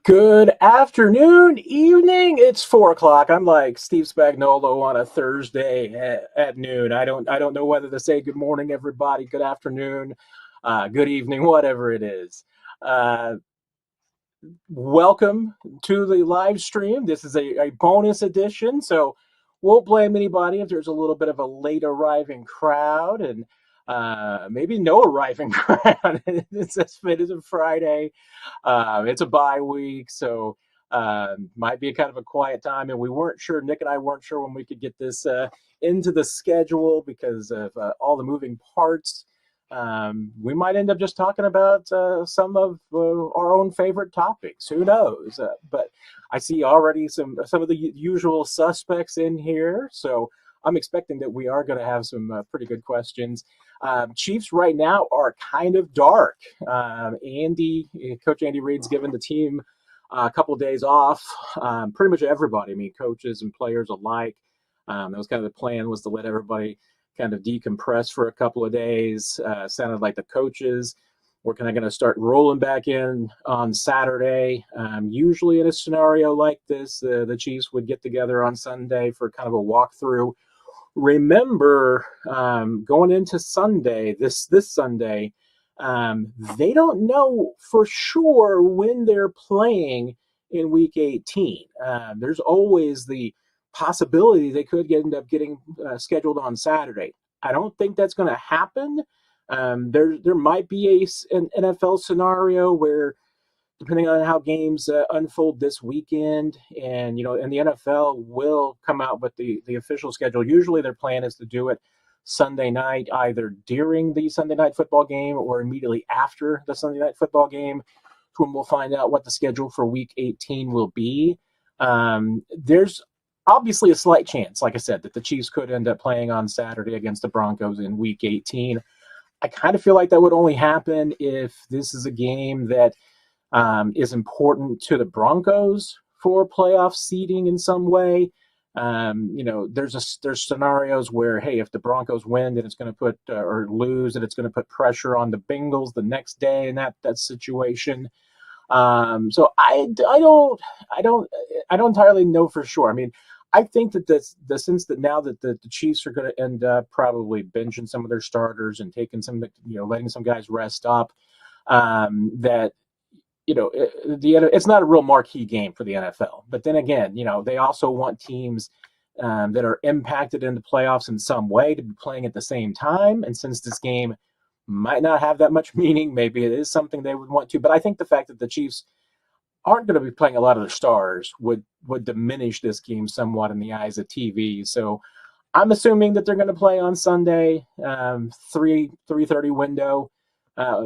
Good afternoon, evening. It's 4 o'clock. I'm like Steve Spagnuolo on a Thursday at noon. I don't know whether to say good morning, everybody, good afternoon, good evening, whatever it is. Uh, Welcome to the live stream. This is a bonus edition, so won't blame anybody if there's a little bit of a late arriving crowd and maybe no arriving crowd. It's a Friday. It's a bye week, so might be a kind of a quiet time. And Nick and I weren't sure when we could get this into the schedule because of all the moving parts. We might end up just talking about some of our own favorite topics. Who knows? But I see already some of the usual suspects in here, so I'm expecting that we are going to have some pretty good questions. Chiefs right now are kind of dark. Coach Andy Reid's given the team a couple of days off. Pretty much everybody, I mean, coaches and players alike. That was kind of the plan, was to let everybody kind of decompress for a couple of days. Sounded like the coaches were kind of going to start rolling back in on Saturday. Usually in a scenario like this, the Chiefs would get together on Sunday for kind of a walkthrough. Remember, going into Sunday, this Sunday, they don't know for sure when they're playing in Week 18. There's always the possibility they could end up getting scheduled on Saturday. I don't think that's going to happen. There might be an NFL scenario where, depending on how games unfold this weekend, and the NFL will come out with the official schedule. Usually their plan is to do it Sunday night, either during the Sunday night football game or immediately after the Sunday night football game, when we'll find out what the schedule for Week 18 will be. There's obviously a slight chance, like I said, that the Chiefs could end up playing on Saturday against the Broncos in Week 18. I kind of feel like that would only happen if this is a game that is important to the Broncos for playoff seeding in some way. There's scenarios where, hey, if the Broncos win, then it's going to put or lose, then it's going to put pressure on the Bengals the next day in that situation. So I don't entirely know for sure. I mean, I think that the sense that now that the Chiefs are going to end up probably benching some of their starters and taking letting some guys rest up, that it's not a real marquee game for the NFL. But then again, they also want teams that are impacted in the playoffs in some way to be playing at the same time. And since this game might not have that much meaning, maybe it is something they would want to. But I think the fact that the Chiefs aren't going to be playing a lot of their stars would diminish this game somewhat in the eyes of TV. So I'm assuming that they're going to play on Sunday, 3:30 window.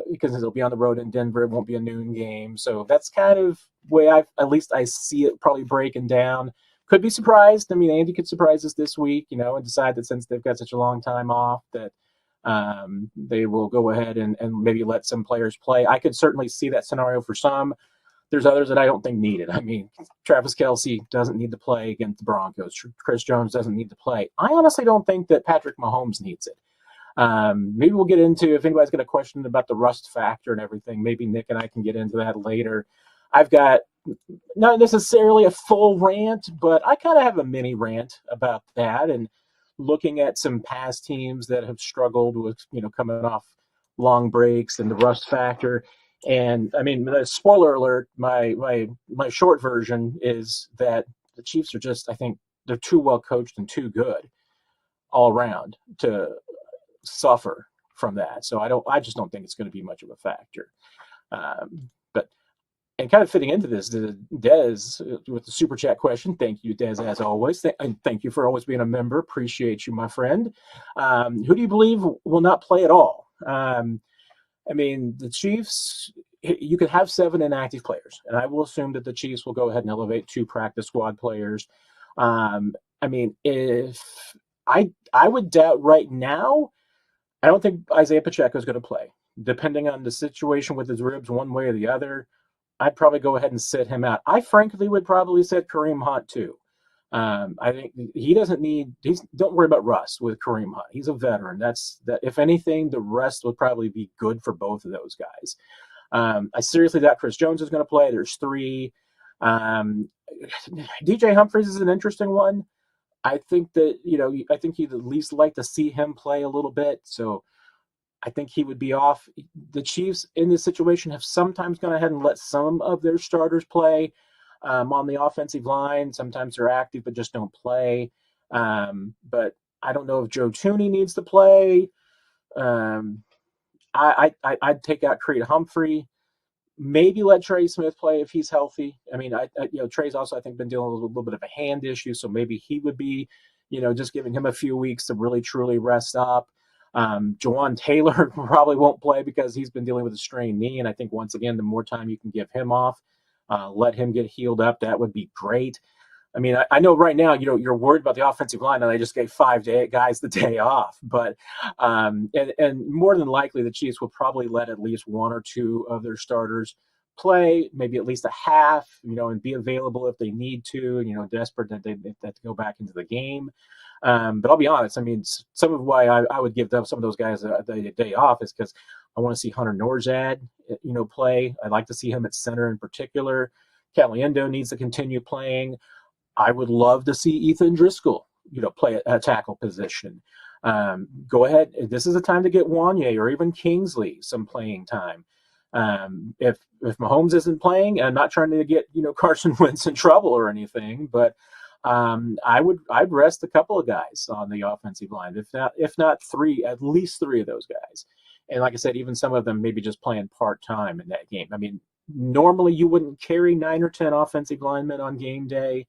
Because it'll be on the road in Denver. It won't be a noon game. So that's kind of the way I see it probably breaking down. Could be surprised. I mean, Andy could surprise us this week, and decide that since they've got such a long time off that they will go ahead and maybe let some players play. I could certainly see that scenario for some. There's others that I don't think need it. I mean, Travis Kelce doesn't need to play against the Broncos. Chris Jones doesn't need to play. I honestly don't think that Patrick Mahomes needs it. Maybe we'll get into, if anybody's got a question about the rust factor and everything, maybe Nick and I can get into that later. I've got not necessarily a full rant, but I kind of have a mini rant about that and looking at some past teams that have struggled with, coming off long breaks and the rust factor. And I mean, spoiler alert, my short version is that the Chiefs are just, I think they're too well coached and too good all around to suffer from that. So I just don't think it's going to be much of a factor. And kind of fitting into this, the Dezs with the super chat question. Thank you, Dezs, as always. And thank you for always being a member. Appreciate you, my friend. Who do you believe will not play at all? I mean, the Chiefs, you could have 7 inactive players, and I will assume that the Chiefs will go ahead and elevate 2 practice squad players. I mean, if I would doubt right now, I don't think Isaiah Pacheco is going to play. Depending on the situation with his ribs one way or the other, I'd probably go ahead and sit him out. I frankly would probably sit Kareem Hunt too. I think he doesn't need. Don't worry about rust with Kareem Hunt. He's a veteran. If anything, the rest would probably be good for both of those guys. I seriously doubt Chris Jones is going to play. There's 3. Um, DJ Humphries is an interesting one. I think that, I think you'd at least like to see him play a little bit. So I think he would be off. The Chiefs in this situation have sometimes gone ahead and let some of their starters play on the offensive line. Sometimes they're active but just don't play. But I don't know if Joe Toney needs to play. Um, I'd take out Creed Humphrey. Maybe let Trey Smith play if he's healthy. I mean, Trey's also, I think, been dealing with a little bit of a hand issue, so maybe he would be, just giving him a few weeks to really truly rest up. Jawan Taylor probably won't play because he's been dealing with a strained knee, and I think once again, the more time you can give him off, let him get healed up, that would be great. I mean, I know right now, you're worried about the offensive line, and they just gave 5 guys the day off. But and more than likely, the Chiefs will probably let at least one or two of their starters play, maybe at least a half, and be available if they need to, desperate that they have to go back into the game. But I'll be honest, I mean, some of why I would give some of those guys the day off is because I want to see Hunter Norzad, play. I'd like to see him at center in particular. Caliendo needs to continue playing. I would love to see Ethan Driscoll, play a tackle position. Go ahead. This is a time to get Wanye or even Kingsley some playing time. If Mahomes isn't playing, I'm not trying to get Carson Wentz in trouble or anything, but I'd rest a couple of guys on the offensive line, if not three, at least three of those guys. And like I said, even some of them maybe just playing part time in that game. I mean, normally you wouldn't carry 9 or 10 offensive linemen on game day.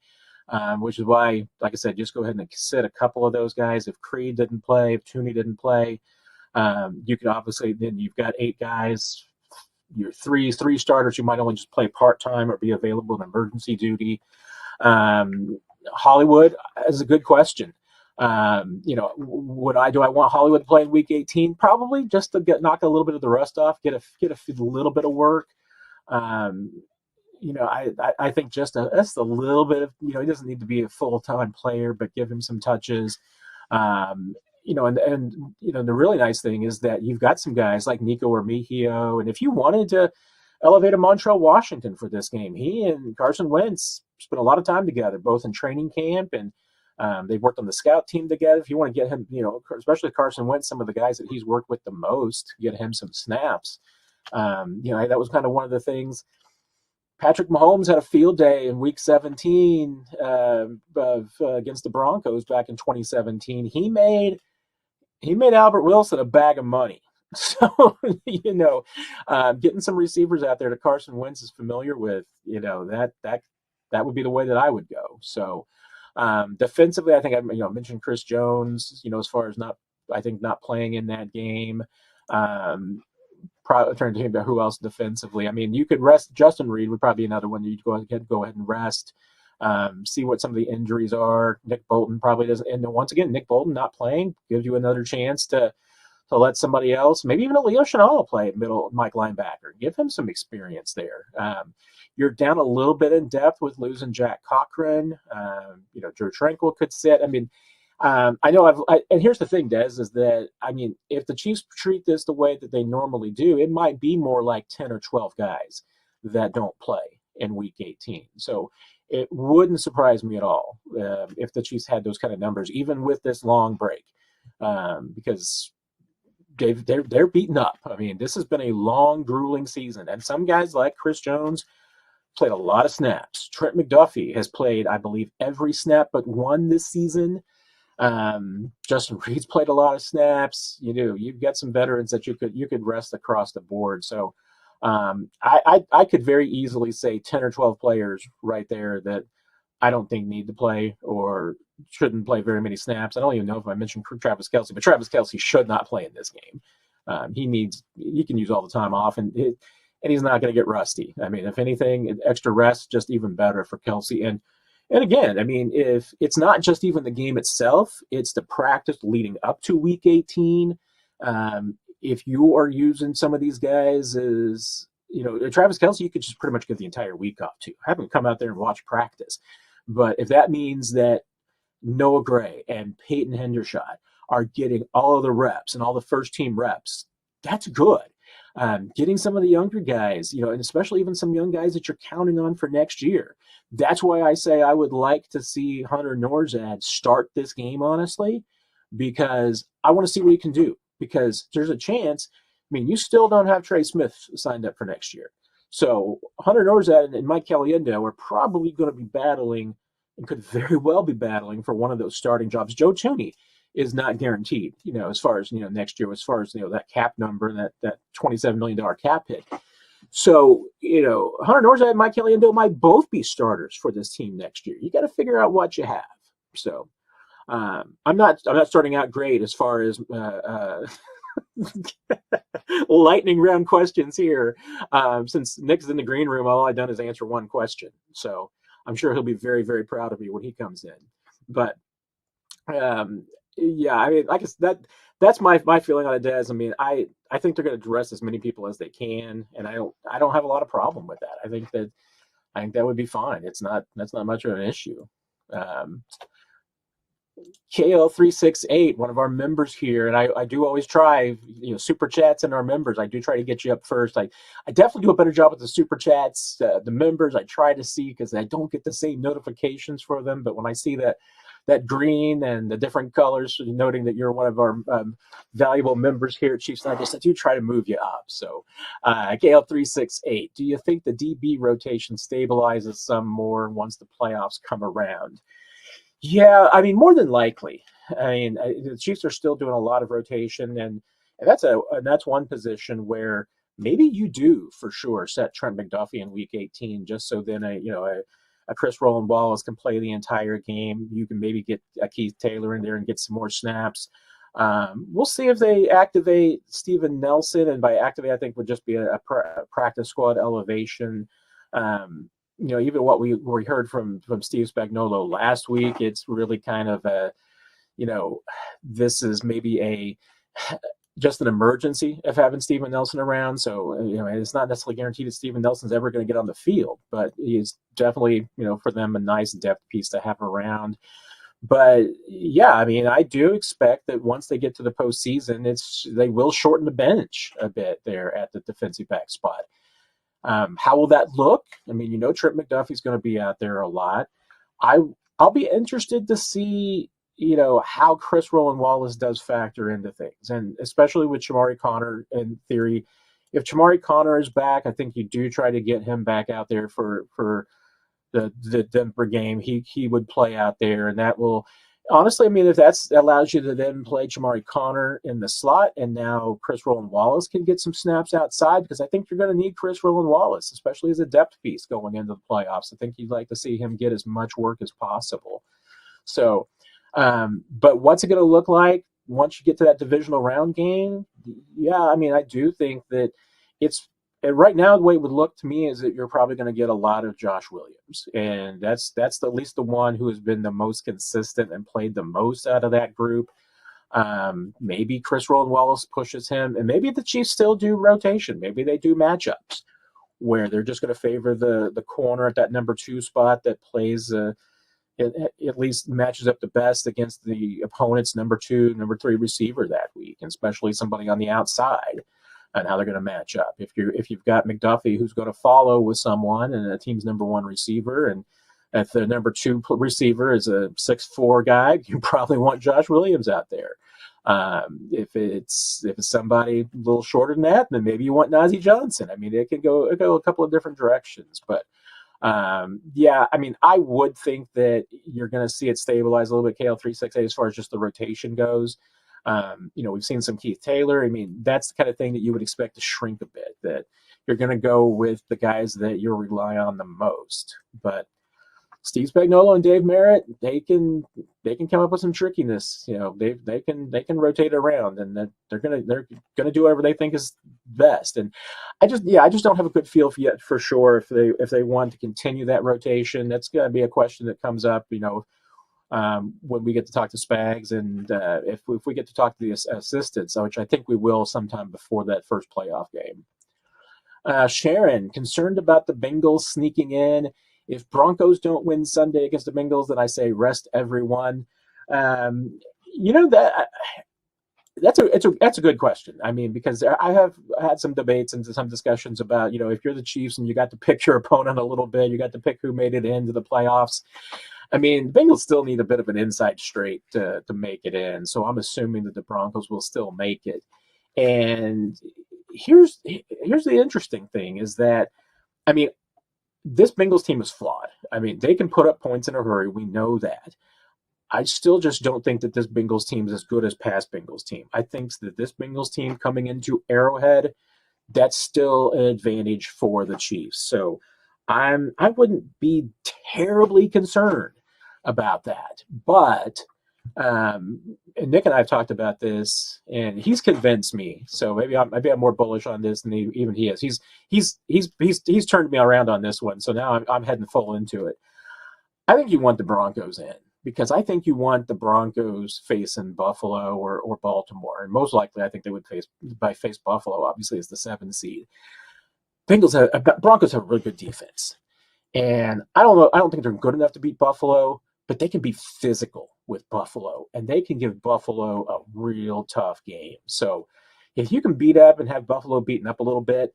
Which is why, like I said, just go ahead and sit a couple of those guys. If Creed didn't play, if Tooney didn't play, you could obviously, then you've got 8 guys, your three starters. You might only just play part-time or be available in emergency duty. Hollywood is a good question. Do I want Hollywood to play in week 18? Probably, just to knock a little bit of the rust off, get a little bit of work. I think just a little bit of, he doesn't need to be a full-time player, but give him some touches. And the really nice thing is that you've got some guys like Nico or Mejio, and if you wanted to elevate a Montrell Washington for this game, he and Carson Wentz spent a lot of time together, both in training camp, and they've worked on the scout team together. If you want to get him, especially Carson Wentz, some of the guys that he's worked with the most, get him some snaps. That was kind of one of the things. Patrick Mahomes had a field day in Week 17 against the Broncos back in 2017. He made Albert Wilson a bag of money. So getting some receivers out there that Carson Wentz is familiar with, that would be the way that I would go. So defensively, I think I mentioned Chris Jones. As far as not playing in that game. Trying to think about who else defensively. I mean, you could rest. Justin Reed would probably be another one you'd go ahead and rest. See what some of the injuries are. Nick Bolton probably doesn't. And once again, Nick Bolton not playing gives you another chance to let somebody else, maybe even a Leo Chenal, play at middle Mike linebacker. Give him some experience there. You're down a little bit in depth with losing Jack Cochran. Drew Tranquil could sit. I mean, I know and here's the thing, Dez, is that, I mean, if the Chiefs treat this the way that they normally do, it might be more like 10 or 12 guys that don't play in Week 18. So it wouldn't surprise me at all if the Chiefs had those kind of numbers, even with this long break, because they're beaten up. I mean, this has been a long, grueling season, and some guys like Chris Jones played a lot of snaps. Trent McDuffie has played, I believe, every snap but one this season. Justin Reed's played a lot of snaps. You've got some veterans that you could rest across the board. So I could very easily say 10 or 12 players right there that I don't think need to play or shouldn't play very many snaps. I don't even know if I mentioned Travis Kelce, but Travis Kelce should not play in this game. He can use all the time off, and he's not going to get rusty. I mean, if anything, extra rest, just even better for Kelce. And again, I mean, if it's not just even the game itself, it's the practice leading up to Week 18. If you are using some of these guys as, Travis Kelce, you could just pretty much get the entire week off to. Have him come out there and watch practice. But if that means that Noah Gray and Peyton Hendershot are getting all of the reps and all the first-team reps, that's good. Getting some of the younger guys, and especially even some young guys that you're counting on for next year. That's why I say I would like to see Hunter Norzad start this game, honestly, because I want to see what he can do. Because there's a chance. I mean, you still don't have Trey Smith signed up for next year. So Hunter Norzad and Mike Caliendo are probably going to be battling and could very well be battling for one of those starting jobs. Joe Toney is not guaranteed, as far as, next year, as far as, that cap number, that $27 million cap hit. So, Hunter Norzad and Mike Caliendo might both be starters for this team next year. You got to figure out what you have. So I'm not starting out great as far as lightning round questions here. Since Nick's in the green room, all I've done is answer one question. So I'm sure he'll be very, very proud of me when he comes in. But yeah, I mean, I guess that's my feeling on it, Dez. I mean, I think they're going to dress as many people as they can, and I don't have a lot of problem with that. I think that would be fine. That's not much of an issue. KL368, one of our members here, and I do always try, super chats and our members. I do try to get you up first. I definitely do a better job with the super chats. The members I try to see because I don't get the same notifications for them. But when I see that green and the different colors, noting that you're one of our valuable members here at Chiefs Digest, I do try to move you up. So KL368, do you think the DB rotation stabilizes some more once the playoffs come around? Yeah, I mean, more than likely. I mean, the Chiefs are still doing a lot of rotation, and that's one position where maybe you do for sure set Trent McDuffie in Week 18, just so then a Chris Roland Wallace can play the entire game. You can maybe get a Keith Taylor in there and get some more snaps. We'll see if they activate Steven Nelson, and by activate, I think would just be a practice squad elevation. Even what we heard from Steve Spagnuolo last week, it's really kind of this is maybe just an emergency of having Steven Nelson around. So, it's not necessarily guaranteed that Steven Nelson's ever going to get on the field, but he's definitely, for them, a nice depth piece to have around. But yeah, I mean, I do expect that once they get to the postseason, they will shorten the bench a bit there at the defensive back spot. How will that look? I mean, Trent McDuffie's going to be out there a lot. I'll be interested to see, how Chris Roland Wallace does factor into things, and especially with Chamari Connor in theory. If Chamari Connor is back, I think you do try to get him back out there for the Denver game. He would play out there, and that will. Honestly, I mean, if that allows you to then play Chamari Connor in the slot, and now Chris Roland Wallace can get some snaps outside, because I think you're going to need Chris Roland Wallace, especially as a depth piece going into the playoffs. I think you'd like to see him get as much work as possible. So, but what's it going to look like once you get to that divisional round game? Yeah, I mean, I do think that right now, the way it would look to me is that you're probably going to get a lot of Josh Williams, and that's at least the one who has been the most consistent and played the most out of that group. Maybe Chris Roland Wallace pushes him, and maybe the Chiefs still do rotation. Maybe they do matchups where they're just going to favor the corner at that number 2 spot that plays at least matches up the best against the opponent's number 2, number 3 receiver that week, and especially somebody on the outside. And how they're going to match up. If you've got McDuffie who's going to follow with someone and a team's number 1 receiver, and if the number 2 receiver is a 6'4" guy, you probably want Josh Williams out there. If it's somebody a little shorter than that, then maybe you want Najee Johnson. I mean, it could go a couple of different directions, but yeah, I mean, I would think that you're going to see it stabilize a little bit. KL368 as far as just the rotation goes. We've seen some Keith Taylor. I mean, that's the kind of thing that you would expect to shrink a bit, that you're going to go with the guys that you rely on the most. But Steve Spagnuolo and Dave Merritt, they can come up with some trickiness. They can rotate around, and that they're gonna do whatever they think is best. And I just don't have a good feel yet for sure if they want to continue that rotation. That's going to be a question that comes up, when we get to talk to Spags, and if we get to talk to the assistants, which I think we will sometime before that first playoff game. Sharon, concerned about the Bengals sneaking in. If Broncos don't win Sunday against the Bengals, then I say rest everyone. That That's a good question. I mean, because I have had some debates and some discussions about, if you're the Chiefs and you got to pick your opponent a little bit, you got to pick who made it into the playoffs. I mean, Bengals still need a bit of an inside straight to make it in. So I'm assuming that the Broncos will still make it. And here's the interesting thing is that, I mean, this Bengals team is flawed. I mean, they can put up points in a hurry. We know that. I still just don't think that this Bengals team is as good as past Bengals team. I think that this Bengals team coming into Arrowhead, that's still an advantage for the Chiefs. So I wouldn't be terribly concerned about that. But and Nick and I have talked about this, and he's convinced me. So maybe I'm more bullish on this than even he is. He's turned me around on this one. So now I'm heading full into it. I think you want the Broncos in, because I think you want the Broncos facing Buffalo or Baltimore, and most likely I think they would face Buffalo, obviously, as the 7th seed. Broncos have a really good defense, and I don't think they're good enough to beat Buffalo, but they can be physical with Buffalo, and they can give Buffalo a real tough game. So if you can beat up and have Buffalo beaten up a little bit.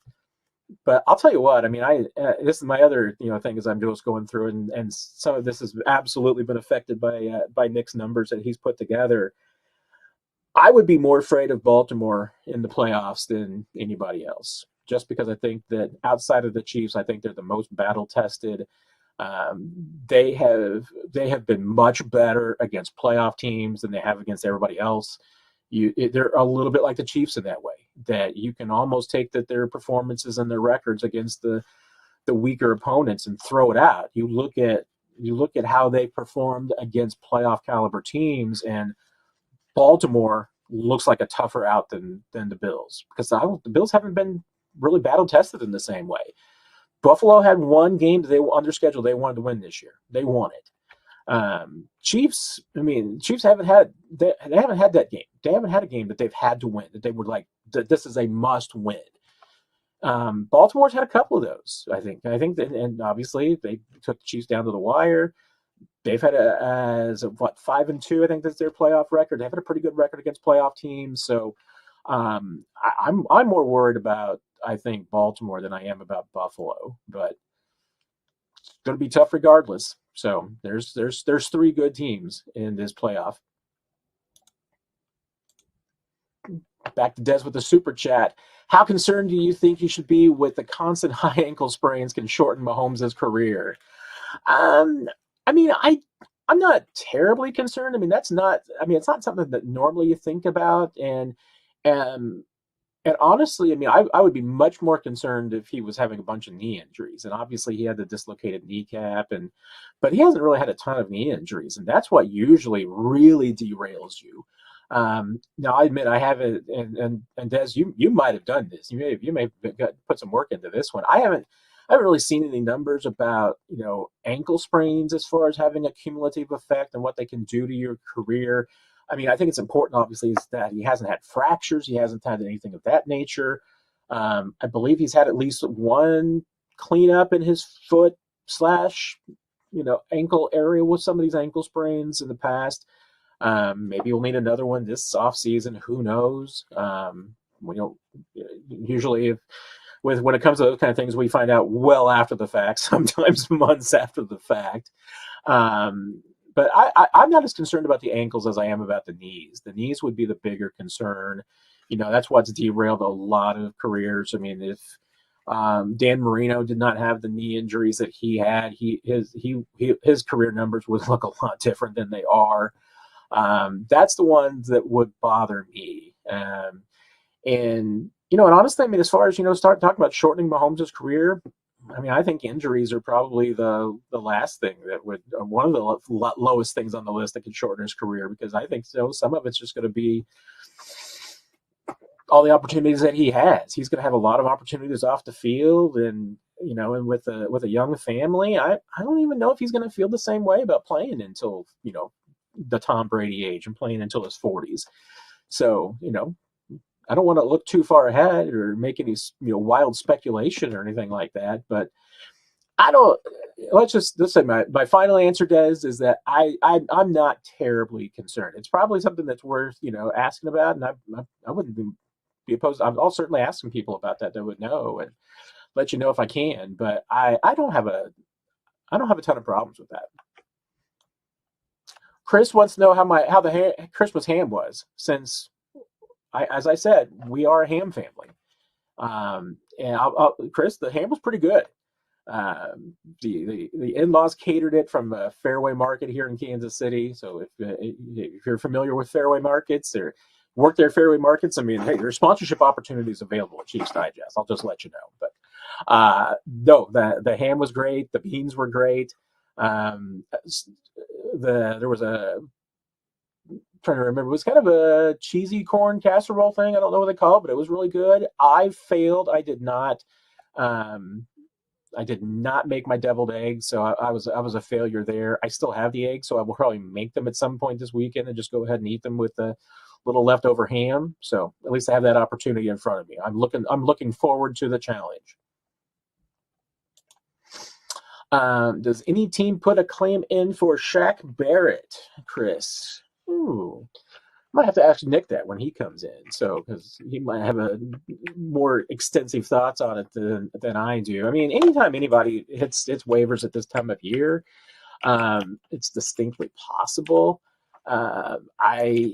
But I'll tell you what, I mean, this is my other thing as I'm just going through, and some of this has absolutely been affected by Nick's numbers that he's put together. I would be more afraid of Baltimore in the playoffs than anybody else, just because I think that outside of the Chiefs, I think they're the most battle tested. They have been much better against playoff teams than they have against everybody else. They're a little bit like the Chiefs in that way, that you can almost take their performances and their records against the weaker opponents and throw it out. You look at how they performed against playoff caliber teams, and Baltimore looks like a tougher out than the Bills, because the Bills haven't been really battle tested in the same way. Buffalo had one game that they were under schedule they wanted to win this year. They won it. Chiefs haven't had that game. They haven't had a game that they've had to win, that they were like, this is a must win. Baltimore's had a couple of those, I think that, and obviously they took the Chiefs down to the wire. They've had 5-2, I think that's their playoff record. They've had a pretty good record against playoff teams. So I'm more worried about, I think, Baltimore than I am about Buffalo, but it's going to be tough regardless. So there's 3 good teams in this playoff. Back to Dezs with the super chat. How concerned do you think you should be with the constant high ankle sprains can shorten Mahomes' career? I'm not terribly concerned. It's not something that normally you think about. And honestly, I would be much more concerned if he was having a bunch of knee injuries. And obviously he had the dislocated kneecap, but he hasn't really had a ton of knee injuries. And that's what usually really derails you. Now, I admit I haven't, and Dezs, you might have done this. You may have put some work into this one. I haven't really seen any numbers about, ankle sprains as far as having a cumulative effect and what they can do to your career. I think it's important, obviously, is that he hasn't had fractures. He hasn't had anything of that nature. I believe he's had at least one cleanup in his foot / ankle area with some of these ankle sprains in the past. Maybe we'll need another one this offseason. Who knows? We don't usually when it comes to those kind of things, we find out well after the fact, sometimes months after the fact. But I'm not as concerned about the ankles as I am about the knees. The knees would be the bigger concern. That's what's derailed a lot of careers. If Dan Marino did not have the knee injuries that he had, his career numbers would look a lot different than they are. That's the ones that would bother me. And honestly, as far as, start talking about shortening Mahomes' career, I think injuries are probably the last thing that would, one of the lowest things on the list that could shorten his career, because I think some of it's just going to be all the opportunities that he has. He's going to have a lot of opportunities off the field, and and with a young family, I don't even know if he's going to feel the same way about playing until the Tom Brady age and playing until his 40s. So I don't want to look too far ahead or make any wild speculation or anything like that, but I don't. Let's say my final answer, Des, is that I'm not terribly concerned. It's probably something that's worth asking about, and I wouldn't be opposed. I'll certainly ask some people about that would know and let you know if I can. But I don't have a ton of problems with that. Chris wants to know how the Christmas ham was, since as I said, we are a ham family. And Chris, the ham was pretty good. The in-laws catered it from Fairway Market here in Kansas City. So if you're familiar with Fairway Markets or work there at Fairway Markets, I mean, hey, there's sponsorship opportunities available at Chiefs Digest. I'll just let you know. But no, the ham was great. The beans were great. There was trying to remember, it was kind of a cheesy corn casserole thing. I don't know what they call it, but it was really good. I failed. I did not make my deviled eggs, so I was a failure there. I still have the eggs, so I will probably make them at some point this weekend and just go ahead and eat them with a little leftover ham. So at least I have that opportunity in front of me. I'm looking forward to the challenge. Does any team put a claim in for Shaq Barrett, Chris? Ooh, might have to ask Nick that when he comes in. So, because he might have a more extensive thoughts on it than I do. I mean, anytime anybody hits waivers at this time of year, it's distinctly possible. I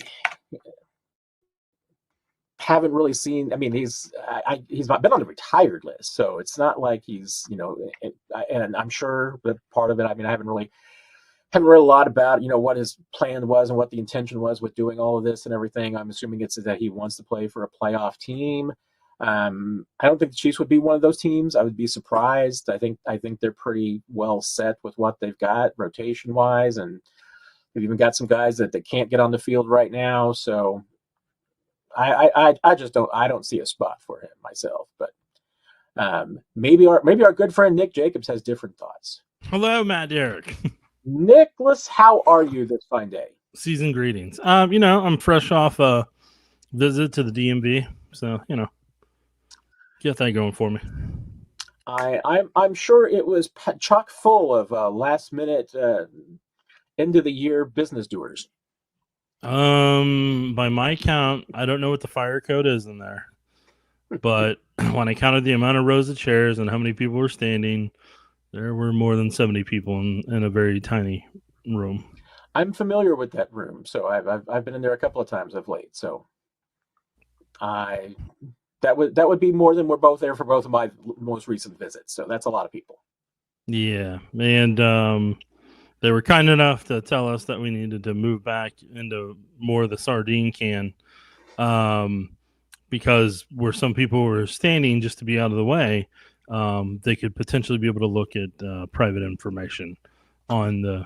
haven't really seen. I mean, he's been on the retired list, so it's not like he's and I'm sure that part of it. I mean, I haven't read a lot about what his plan was and what the intention was with doing all of this and everything. I'm assuming it's that he wants to play for a playoff team. I don't think the Chiefs would be one of those teams. I would be surprised. I think they're pretty well set with what they've got rotation wise, and they've even got some guys that they can't get on the field right now. So I just don't see a spot for him myself. But maybe our good friend Nick Jacobs has different thoughts. Hello, Matt Derrick. Nicholas, how are you this fine day? Season greetings. I'm fresh off a visit to the DMV, so get that going for me. I'm sure it was chock full of last minute end of the year business doers. By my count, I don't know what the fire code is in there, but when I counted the amount of rows of chairs and how many people were standing, there were more than 70 people in a very tiny room. I'm familiar with that room, so I've been in there a couple of times of late. So that would be more than we're both there for both of my most recent visits. So that's a lot of people. Yeah, and they were kind enough to tell us that we needed to move back into more of the sardine can, because where some people were standing just to be out of the way, they could potentially be able to look at private information on the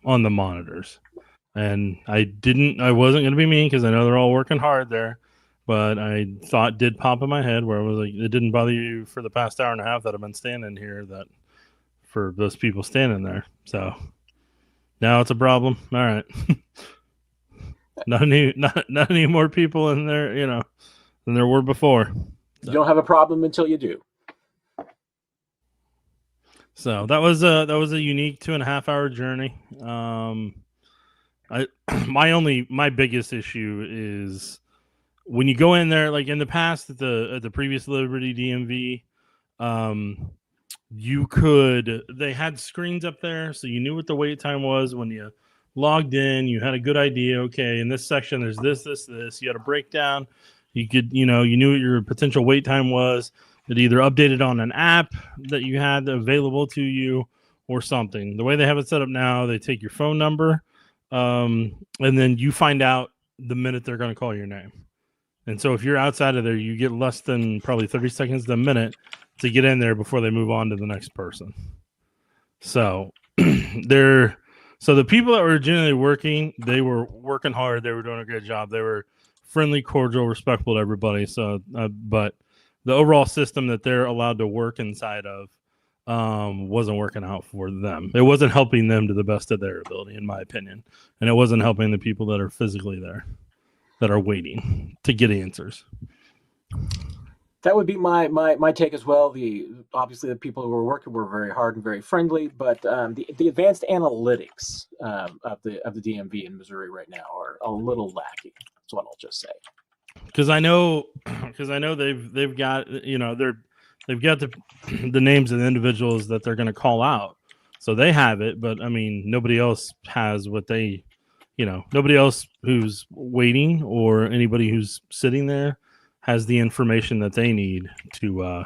monitors. And I wasn't going to be mean because I know they're all working hard there, but I thought did pop in my head where I was like, it didn't bother you for the past hour and a half that I've been standing here, that for those people standing there. So now it's a problem. All right. not any more people in there, than there were before. So. You don't have a problem until you do. So that was a unique 2.5 hour journey. My biggest issue is when you go in there, like in the past at the previous Liberty DMV, they had screens up there, so you knew what the wait time was when you logged in. You had a good idea. Okay, in this section, there's this. You had a breakdown. You could, you knew what your potential wait time was. It either updated on an app that you had available to you or something. The way they have it set up now, they take your phone number, and then you find out the minute they're going to call your name. And so if you're outside of there, you get less than probably 30 seconds to a minute to get in there before they move on to the next person. So the people that were generally working, they were working hard. They were doing a good job. They were friendly, cordial, respectful to everybody. So, but the overall system that they're allowed to work inside of wasn't working out for them. It wasn't helping them to the best of their ability, in my opinion. And it wasn't helping the people that are physically there, that are waiting to get answers. That would be my take as well. Obviously the people who were working were very hard and very friendly, but the advanced analytics of the DMV in Missouri right now are a little lacking. That's what I'll just say. Because I know they've got they've got the names of the individuals that they're going to call out, so they have it. But I mean, nobody else has what they, nobody else who's waiting or anybody who's sitting there has the information that they need to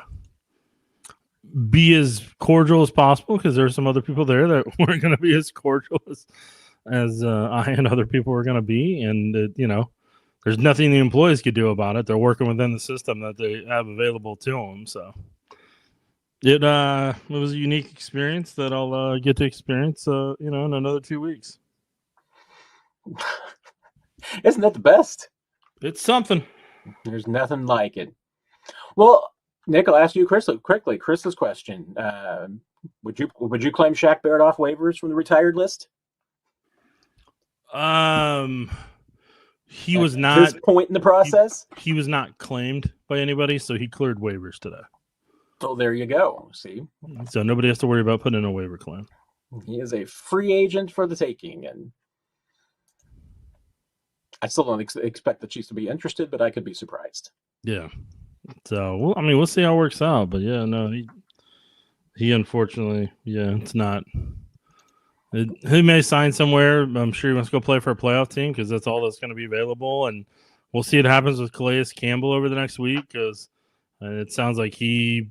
be as cordial as possible, because there's some other people there that weren't going to be as cordial as I and other people were going to be. And, there's nothing the employees could do about it. They're working within the system that they have available to them. So it was a unique experience that I'll get to experience, in another 2 weeks. Isn't that the best? It's something. There's nothing like it. Well, Nick, I'll ask you quickly. Chris's question: Would you claim Shaq Barrett off waivers from the retired list? He was not. At this point in the process, he was not claimed by anybody, so he cleared waivers today. So there you go. See, so nobody has to worry about putting in a waiver claim. He is a free agent for the taking, and I still don't expect the Chiefs to be interested, but I could be surprised. Yeah. So, we'll see how it works out. But, yeah, no, he unfortunately, it's not. He may sign somewhere. I'm sure he wants to go play for a playoff team because that's all that's going to be available. And we'll see what happens with Calais Campbell over the next week, because it sounds like he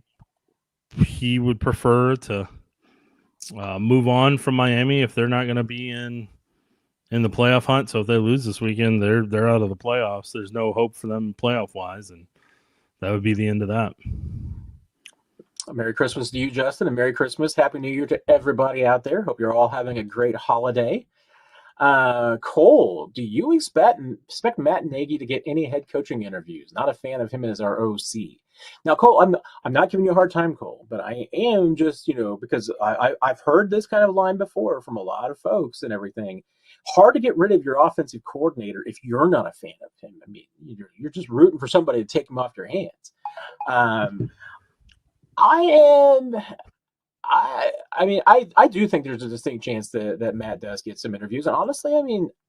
would prefer to move on from Miami if they're not going to be in the playoff hunt. So if they lose this weekend, they're out of the playoffs. There's no hope for them playoff wise, and that would be the end of that. Merry Christmas to you, Justin, and Merry Christmas, Happy New Year to everybody out there. Hope you're all having a great holiday. Cole, do you expect Matt Nagy to get any head coaching interviews? Not a fan of him as our OC. Now, Cole, I'm not giving you a hard time, Cole, but I am just, because I've heard this kind of line before from a lot of folks and everything. Hard to get rid of your offensive coordinator if you're not a fan of him. I mean, you're just rooting for somebody to take him off your hands. I do think there's a distinct chance that Matt does get some interviews. And honestly,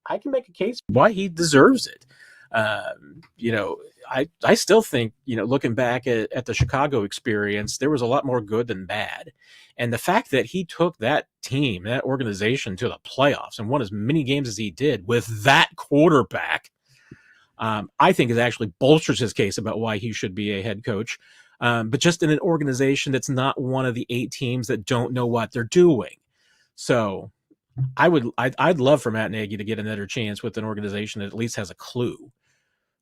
I can make a case why he deserves it. I still think, looking back at the Chicago experience, there was a lot more good than bad. And the fact that he took that team, that organization to the playoffs and won as many games as he did with that quarterback, I think it actually bolsters his case about why he should be a head coach. But just in an organization that's not one of the 8 teams that don't know what they're doing. So I'd love for Matt Nagy to get another chance with an organization that at least has a clue.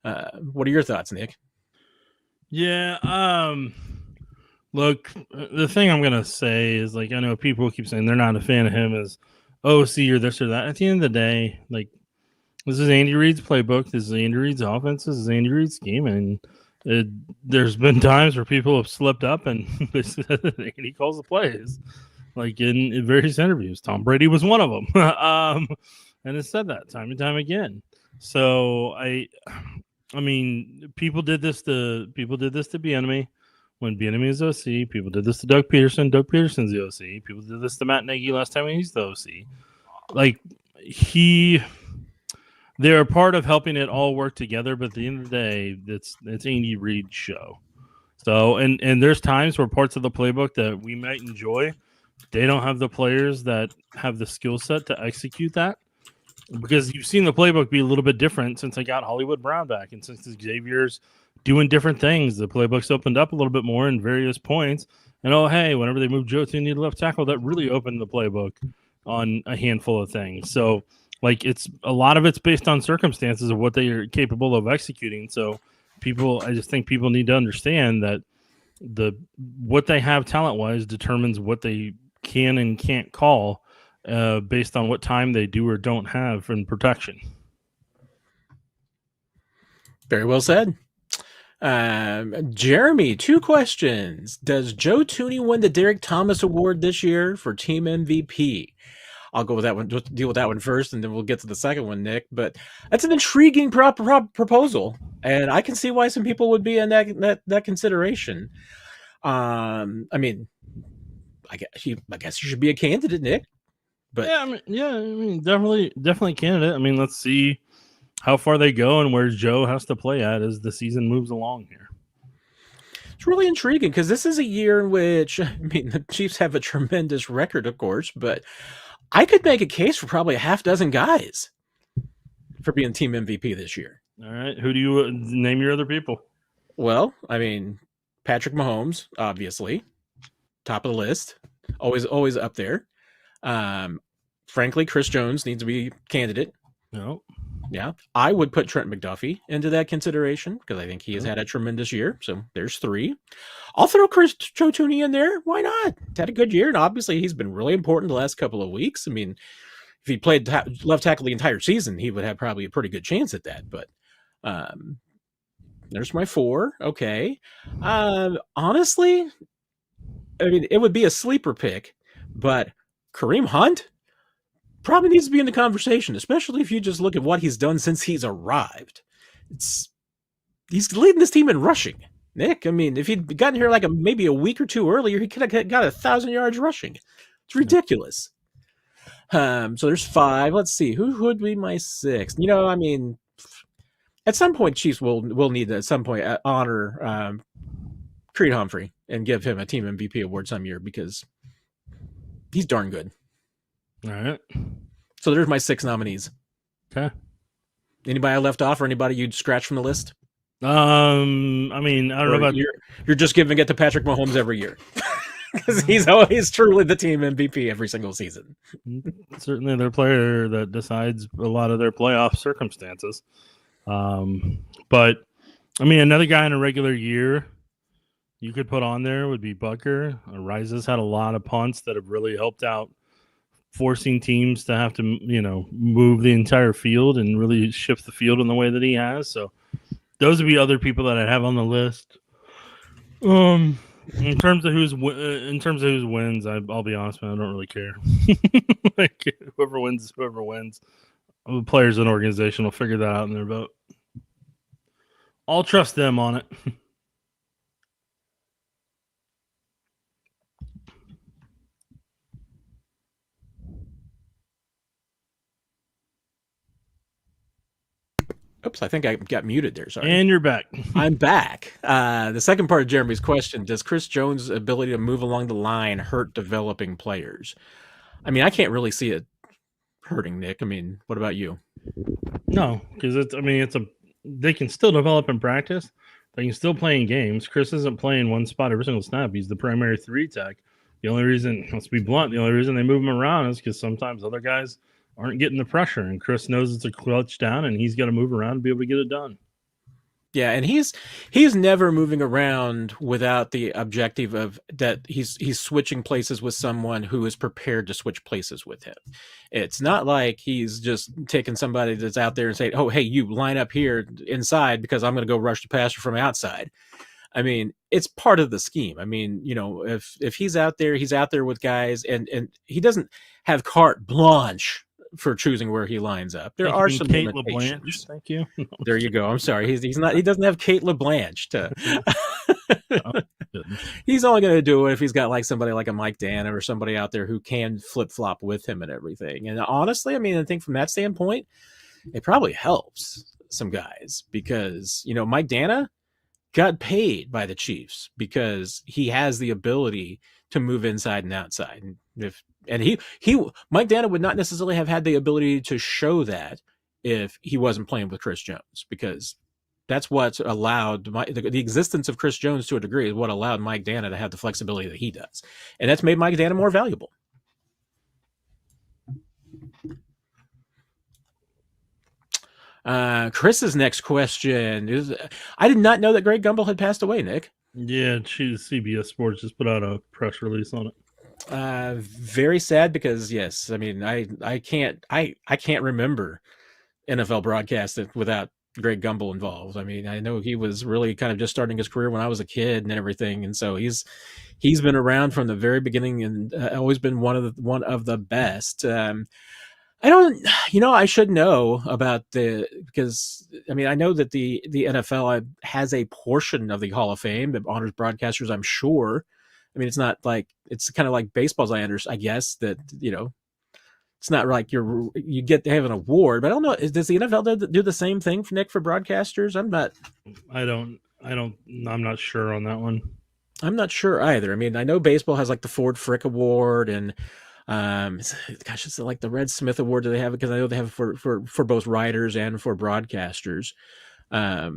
What are your thoughts, Nick? Yeah. Look, the thing I'm going to say is, I know people keep saying they're not a fan of him as OC or this or that. At the end of the day, this is Andy Reid's playbook. This is Andy Reid's offense. This is Andy Reid's scheme. And there's been times where people have slipped up and he calls the plays, in various interviews. Tom Brady was one of them, and has said that time and time again. So people did this to Bieniemy when Bieniemy was OC. People did this to Doug Peterson. Doug Peterson's the OC. People did this to Matt Nagy last time he's the OC. They're a part of helping it all work together, but at the end of the day, it's Andy Reid's show. So, and there's times where parts of the playbook that we might enjoy, they don't have the players that have the skill set to execute that, because you've seen the playbook be a little bit different since I got Hollywood Brown back, and since Xavier's doing different things, the playbook's opened up a little bit more in various points. And whenever they moved Joe Toney to left tackle, that really opened the playbook on a handful of things. So, it's a lot of it's based on circumstances of what they are capable of executing. So I just think people need to understand that what they have talent wise determines what they can and can't call based on what time they do or don't have in protection. Very well said. Jeremy, 2 questions. Does Joe Toney win the Derrick Thomas Award this year for team MVP? I'll go with that one. Just deal with that one first, and then we'll get to the second one, Nick. But that's an intriguing proposal, and I can see why some people would be in that consideration. I mean, I guess you should be a candidate, Nick. But definitely candidate. I mean, let's see how far they go and where Joe has to play at as the season moves along here. It's really intriguing because this is a year in which, I mean, the Chiefs have a tremendous record, of course, but I could make a case for probably a half dozen guys for being team MVP this year. All right. Who do you name your other people? Well, I mean, Patrick Mahomes, obviously, top of the list, always up there. Frankly, Chris Jones needs to be a candidate. No. Yeah, I would put Trent McDuffie into that consideration because I think he has had a tremendous year. So there's 3. I'll throw Joe Toney in there. Why not? He's had a good year, and obviously he's been really important the last couple of weeks. I mean, if he played left tackle the entire season, he would have probably a pretty good chance at that. But there's my 4. Okay. Honestly, I mean, it would be a sleeper pick, but Kareem Hunt probably needs to be in the conversation, especially if you just look at what he's done since he's arrived. He's leading this team in rushing. Nick, I mean, if he'd gotten here like maybe a week or 2 earlier, he could have got 1,000 yards rushing. It's ridiculous. So there's 5. Let's see. Who would be my 6th? You know, I mean, at some point, Chiefs will need to, at some point, honor Creed Humphrey and give him a team MVP award some year because he's darn good. All right. So there's my 6 nominees. Okay. Anybody I left off or anybody you'd scratch from the list? I mean, I don't know about you're just giving it to Patrick Mahomes every year. Because he's always truly the team MVP every single season. Certainly their player that decides a lot of their playoff circumstances. But I mean, another guy in a regular year you could put on there would be Butker. Rises had a lot of punts that have really helped out, forcing teams to have to, move the entire field and really shift the field in the way that he has. So those would be other people that I'd have on the list. In terms of who's wins, I'll be honest, man, I don't really care. Like whoever wins. The players and organization will figure that out in their vote. I'll trust them on it. Oops, I think I got muted there. Sorry. And you're back. I'm back. The second part of Jeremy's question, does Chris Jones' ability to move along the line hurt developing players? I mean, I can't really see it hurting, Nick. I mean, what about you? No, because they can still develop in practice. They can still play in games. Chris isn't playing one spot every single snap. He's the primary 3 tech. The only reason, let's be blunt, the only reason they move him around is because sometimes other guys aren't getting the pressure, and Chris knows it's a clutch down, and he's got to move around to be able to get it done. Yeah, and he's never moving around without the objective of that he's switching places with someone who is prepared to switch places with him. It's not like he's just taking somebody that's out there and saying, "Oh, hey, you line up here inside because I'm going to go rush the passer from outside." I mean, it's part of the scheme. I mean, if he's out there with guys, and he doesn't have carte blanche for choosing where he lines up. There are some Kate limitations. LeBlanche. Thank you. There you go. I'm sorry. He doesn't have Kate LeBlanche to. He's only going to do it if he's got like somebody like a Mike Dana or somebody out there who can flip flop with him and everything. And honestly, I mean, I think from that standpoint, it probably helps some guys because Mike Dana got paid by the Chiefs because he has the ability to move inside and outside. And Mike Dana would not necessarily have had the ability to show that if he wasn't playing with Chris Jones, because that's what allowed the existence of Chris Jones to a degree is what allowed Mike Dana to have the flexibility that he does. And that's made Mike Dana more valuable. Chris's next question is, I did not know that Greg Gumbel had passed away, Nick. Yeah, CBS Sports just put out a press release on it. Very sad because yes, I mean, I can't remember NFL broadcasts without Greg Gumbel involved. I mean, I know he was really kind of just starting his career when I was a kid and everything, and so he's been around from the very beginning and always been one of the best. I don't, I should know about because I mean, I know that the NFL has a portion of the Hall of Fame that honors broadcasters, I'm sure. I mean, it's not like, it's kind of like baseball's, I guess that, it's not like you get to have an award, but I don't know. Does the NFL do the same thing, Nick, for broadcasters? I'm not sure on that one. I'm not sure either. I mean, I know baseball has like the Ford Frick Award and, it's like the Red Smith Award that they have, because I know they have for both writers and for broadcasters. I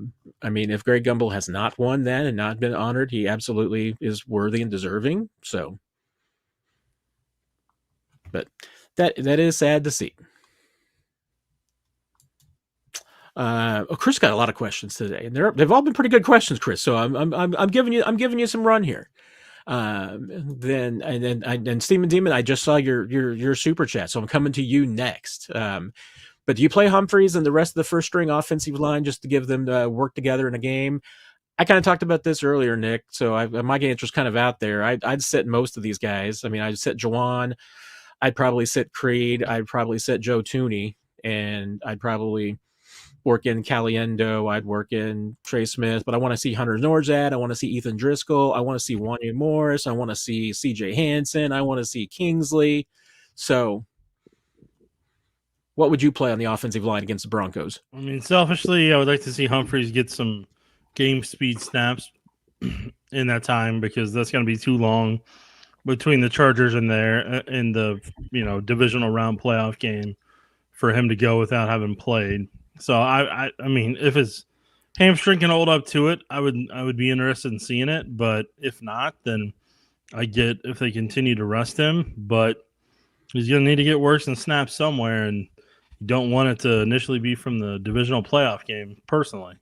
mean, if Greg Gumbel has not won that and not been honored, he absolutely is worthy and deserving. So, but that is sad to see. Chris got a lot of questions today, and they've all been pretty good questions, Chris. So I'm giving you some run here. Then Steven Demon, I just saw your super chat, so I'm coming to you next. But do you play Humphreys and the rest of the first string offensive line just to give them to work together in a game? I kind of talked about this earlier, Nick. So my answer is kind of out there. I'd sit most of these guys. I mean, I'd sit Jawan. I'd probably sit Creed. I'd probably sit Joe Toney, and I'd probably work in Caliendo. I'd work in Trey Smith, but I want to see Hunter Norzad. I want to see Ethan Driscoll. I want to see Wanya Morris. I want to see CJ Hansen. I want to see Kingsley. So what would you play on the offensive line against the Broncos? I mean, selfishly, I would like to see Humphreys get some game speed snaps in that time, because that's going to be too long between the Chargers and in the divisional round playoff game for him to go without having played. So I mean, if his hamstring can hold up to it, I would be interested in seeing it. But if not, then I get if they continue to rest him. But he's going to need to get worse and snaps somewhere, and you don't want it to initially be from the divisional playoff game, personally.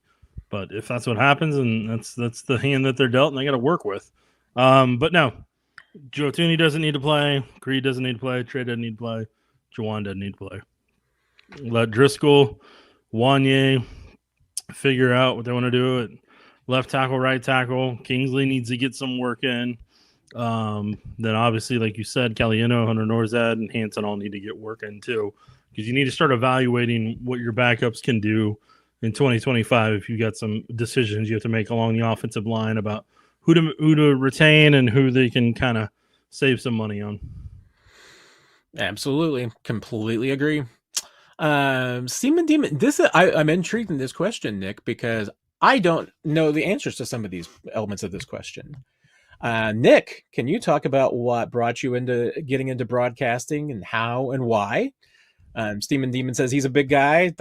But if that's what happens, and that's the hand that they're dealt, and they got to work with. But no, Joe Toney doesn't need to play. Creed doesn't need to play. Trey doesn't need to play. Jawan doesn't need to play. Let Driscoll, Wanye figure out what they want to do at left tackle, right tackle. Kingsley needs to get some work in. Then obviously, like you said, Caliendo, Hunter Norzad, and Hansen all need to get work in too, because you need to start evaluating what your backups can do in 2025. If you got some decisions you have to make along the offensive line about who to retain and who they can kind of save some money on. Absolutely, completely agree. Seaman Demon, I'm intrigued in this question, Nick, because I don't know the answers to some of these elements of this question. Nick, can you talk about what brought you into getting into broadcasting and how and why? Steaman Demon says he's a big guy.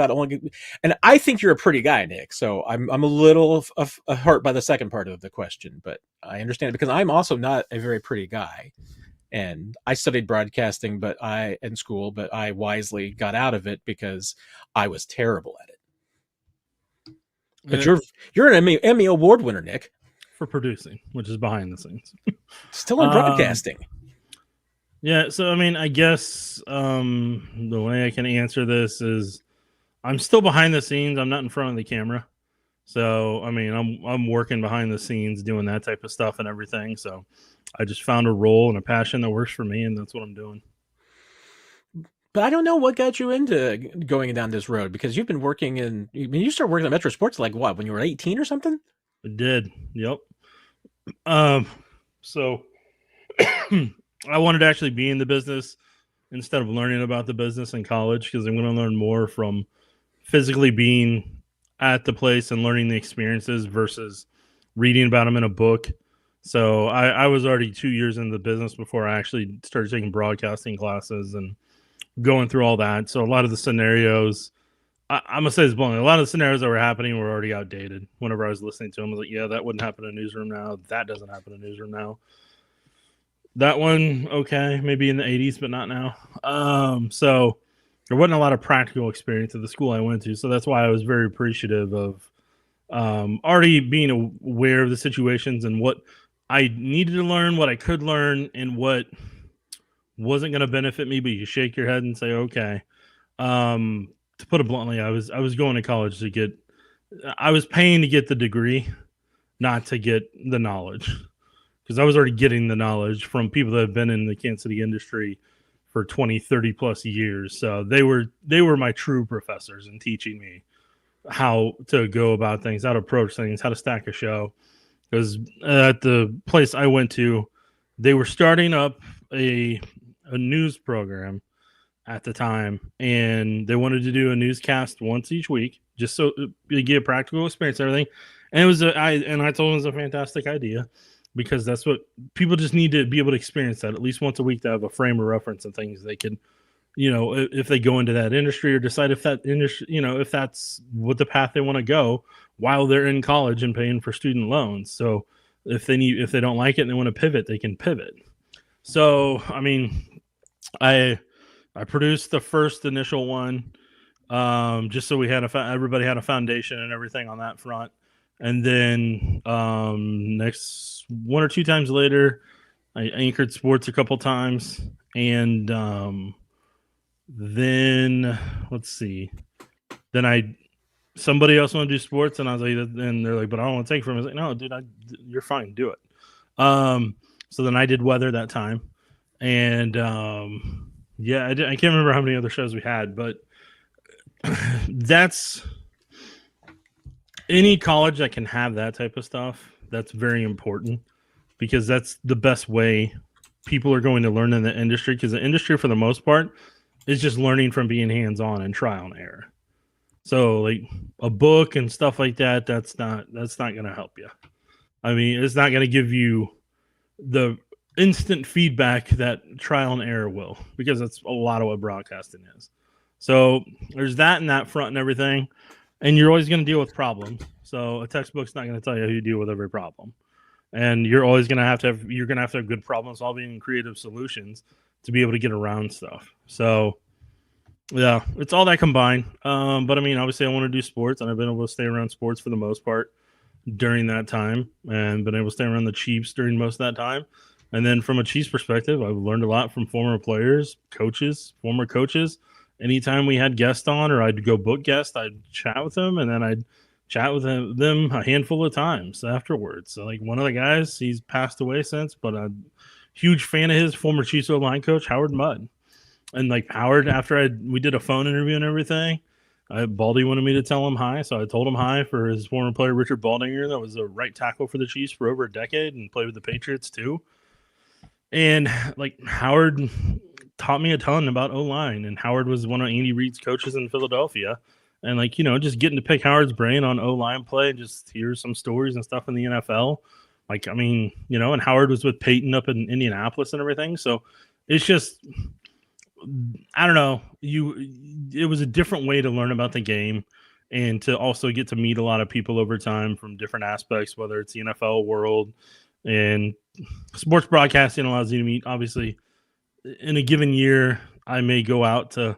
And I think you're a pretty guy, Nick. So I'm a little hurt by the second part of the question, but I understand it, because I'm also not a very pretty guy. And I studied broadcasting, in school, but I wisely got out of it because I was terrible at it. But you're an Emmy Award winner, Nick, for producing, which is behind the scenes. Still in broadcasting. Yeah, so I mean, I guess the way I can answer this is I'm still behind the scenes. I'm not in front of the camera. So I mean, I'm working behind the scenes doing that type of stuff and everything. So I just found a role and a passion that works for me, and that's what I'm doing. But I don't know what got you into going down this road, because you've been working you started working at Metro Sports like what, when you were 18 or something? I did. Yep. So I wanted to actually be in the business instead of learning about the business in college, because I'm going to learn more from physically being at the place and learning the experiences versus reading about them in a book. So I was already 2 years in the business before I actually started taking broadcasting classes and going through all that. So a lot of the scenarios, I'm going to say this bluntly, a lot of the scenarios that were happening were already outdated. Whenever I was listening to them, I was like, yeah, that wouldn't happen in a newsroom now. That doesn't happen in a newsroom now. That one, okay, maybe in the 80s, but not now. So there wasn't a lot of practical experience at the school I went to. So that's why I was very appreciative of already being aware of the situations and what I needed to learn, what I could learn, and what wasn't going to benefit me. But you shake your head and say, okay. To put it bluntly, I was going to college to get I was paying to get the degree, not to get the knowledge, because I was already getting the knowledge from people that have been in the Kansas City industry for 20, 30 plus years. So they were my true professors in teaching me how to go about things, how to approach things, how to stack a show. Because at the place I went to, they were starting up a news program at the time, and they wanted to do a newscast once each week, just so you get a practical experience and everything. And it was I told them it was a fantastic idea, because that's what people just need to be able to experience, that at least once a week, to have a frame of reference and things they can, if they go into that industry or decide if that industry, if that's what the path they want to go while they're in college and paying for student loans. So if they don't like it and they want to pivot, they can pivot. So, I mean, I produced the first initial one, just so we had everybody had a foundation and everything on that front. And then next 1 or 2 times later, I anchored sports a couple times, and then let's see, then somebody else want to do sports, and I was like, and they're like, but I don't want to take from it. I was like, no, dude, you're fine, do it. So then I did weather that time, and yeah, I can't remember how many other shows we had, but that's any college that can have that type of stuff. That's very important, because that's the best way people are going to learn in the industry, because the industry, for the most part, is just learning from being hands-on and trial and error. So like a book and stuff like that, that's not going to help you. I mean, it's not going to give you the instant feedback that trial and error will, because that's a lot of what broadcasting is. So there's that and that front and everything, and you're always going to deal with problems. So a textbook's not going to tell you how you deal with every problem, and you're always going to have good problem solving and creative solutions to be able to get around stuff. So yeah, it's all that combined. But I mean, obviously I want to do sports, and I've been able to stay around sports for the most part during that time, and been able to stay around the Chiefs during most of that time. And then from a Chiefs perspective, I've learned a lot from former players, former coaches. Anytime we had guests on, or I'd go book guests, I'd chat with them, and then I'd chat with them a handful of times afterwards. So like one of the guys, he's passed away since, but a huge fan of his, former Chiefs O-line coach, Howard Mudd. And like Howard, after we did a phone interview and everything, Baldy wanted me to tell him hi, so I told him hi for his former player, Richard Baldinger, that was a right tackle for the Chiefs for over a decade and played with the Patriots too. And like Howard taught me a ton about O-line, and Howard was one of Andy Reid's coaches in Philadelphia. And like, just getting to pick Howard's brain on O-line play and just hear some stories and stuff in the NFL. Like, I mean, and Howard was with Peyton up in Indianapolis and everything. So it's just, I don't know. It was a different way to learn about the game, and to also get to meet a lot of people over time from different aspects, whether it's the NFL world, and sports broadcasting allows you to meet, obviously, in a given year, I may go out to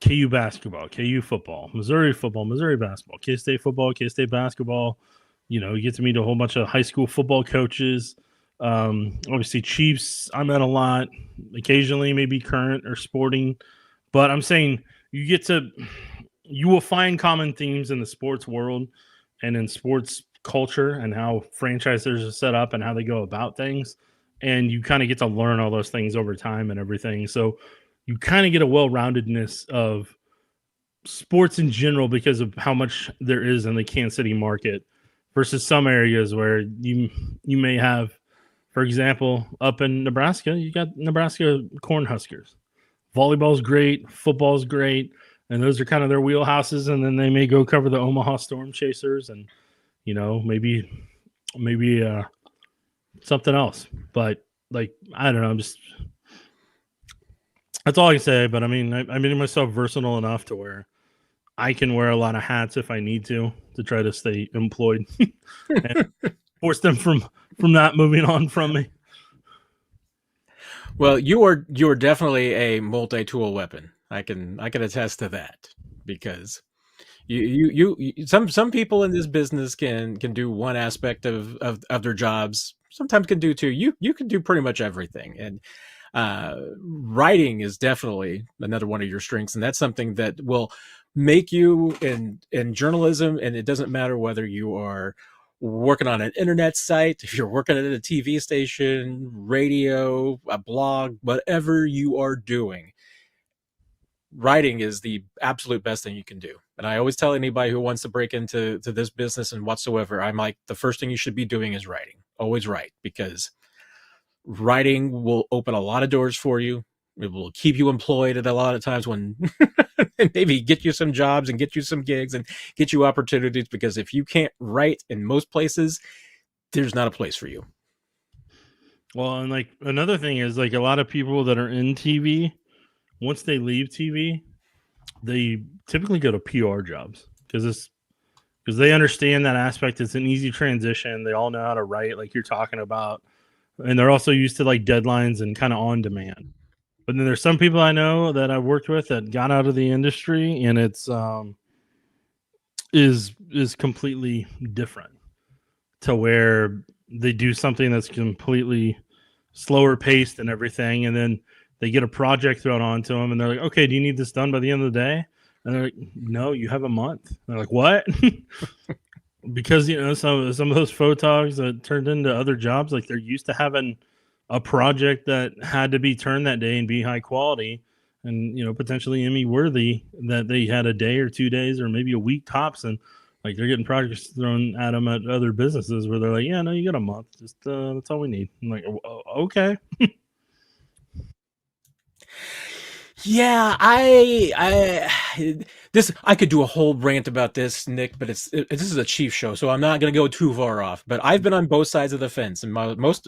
KU basketball, KU football, Missouri basketball, K-State football, K-State basketball. You get to meet a whole bunch of high school football coaches. Obviously Chiefs, I met a lot, occasionally maybe current or sporting, but I'm saying you will find common themes in the sports world and in sports culture and how franchises are set up and how they go about things. And you kind of get to learn all those things over time and everything. So you kind of get a well-roundedness of sports in general because of how much there is in the Kansas City market versus some areas where you may have, for example, up in Nebraska, you got Nebraska Cornhuskers. Volleyball's great, football's great, and those are kind of their wheelhouses. And then they may go cover the Omaha Storm Chasers, and maybe something else. But like, I don't know, that's all I can say. But I mean, I made myself versatile enough to where I can wear a lot of hats if I need to try to stay employed and force them from not moving on from me. Well, you are definitely a multi-tool weapon. I can attest to that, because some people in this business can do one aspect of their jobs. Sometimes can do two. You can do pretty much everything. And writing is definitely another one of your strengths, and that's something that will make you in journalism, and it doesn't matter whether you are working on an internet site, if you're working at a TV station, radio, a blog, whatever you are doing, writing is the absolute best thing you can do. And I always tell anybody who wants to break into this business and whatsoever, I'm like, the first thing you should be doing is writing. Always write, because writing will open a lot of doors for you. It will keep you employed at a lot of times, when maybe get you some jobs and get you some gigs and get you opportunities, because if you can't write in most places, there's not a place for you. Well, and like another thing is, like, a lot of people that are in TV, once they leave TV, they typically go to PR jobs because they understand that aspect. It's an easy transition. They all know how to write, like you're talking about, and they're also used to like deadlines and kind of on demand. But then there's some people I know that I've worked with that got out of the industry, and it's is completely different, to where they do something that's completely slower paced and everything, and then they get a project thrown onto them, and they're like, "Okay, do you need this done by the end of the day?" And they're like, "No, you have a month." And they're like, "What?" Because some of those photogs that turned into other jobs, like, they're used to having a project that had to be turned that day and be high quality and potentially Emmy worthy, that they had a day or 2 days or maybe a week tops, and like they're getting projects thrown at them at other businesses where they're like, "Yeah, no, you got a month, just that's all we need." I'm like, "Okay." Yeah, I could do a whole rant about this, Nick, but this is a Chiefs show, so I'm not going to go too far off. But I've been on both sides of the fence, and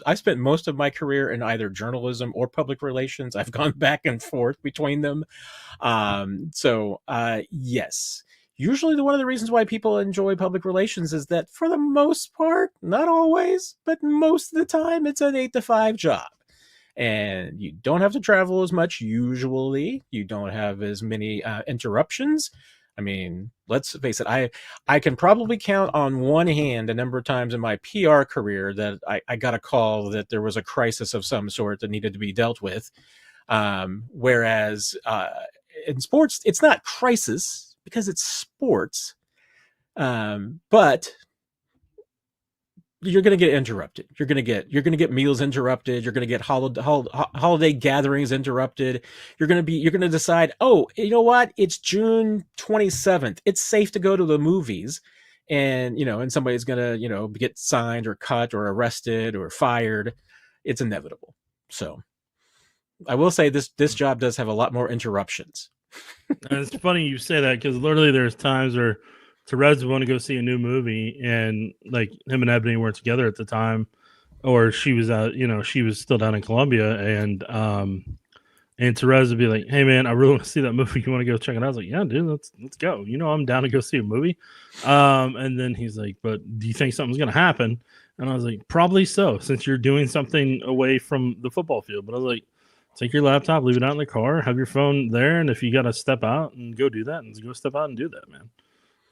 I spent most of my career in either journalism or public relations. I've gone back and forth between them. Yes. Usually, one of the reasons why people enjoy public relations is that, for the most part, not always, but most of the time, it's an 8 to 5 job. And you don't have to travel as much. Usually you don't have as many interruptions. I mean, let's face it, I can probably count on one hand the number of times in my PR career that I got a call that there was a crisis of some sort that needed to be dealt with. Whereas in sports, it's not crisis because it's sports. But you're going to get interrupted. You're going to get meals interrupted. You're going to get holiday gatherings interrupted. You're going to decide, oh, you know what? It's June 27th. It's safe to go to the movies. And, and somebody's going to, get signed or cut or arrested or fired. It's inevitable. So I will say this job does have a lot more interruptions. And it's funny you say that, because literally there's times where Therese would want to go see a new movie, and like him and Ebony weren't together at the time, or she was she was still down in Colombia, and Therese would be like, "Hey man, I really want to see that movie. You want to go check it out?" I was like, "Yeah, dude, let's go. I'm down to go see a movie." And then he's like, "But do you think something's gonna happen?" And I was like, "Probably so, since you're doing something away from the football field." But I was like, "Take your laptop, leave it out in the car, have your phone there, and if you got to step out and go do that, and go step out and do that, man."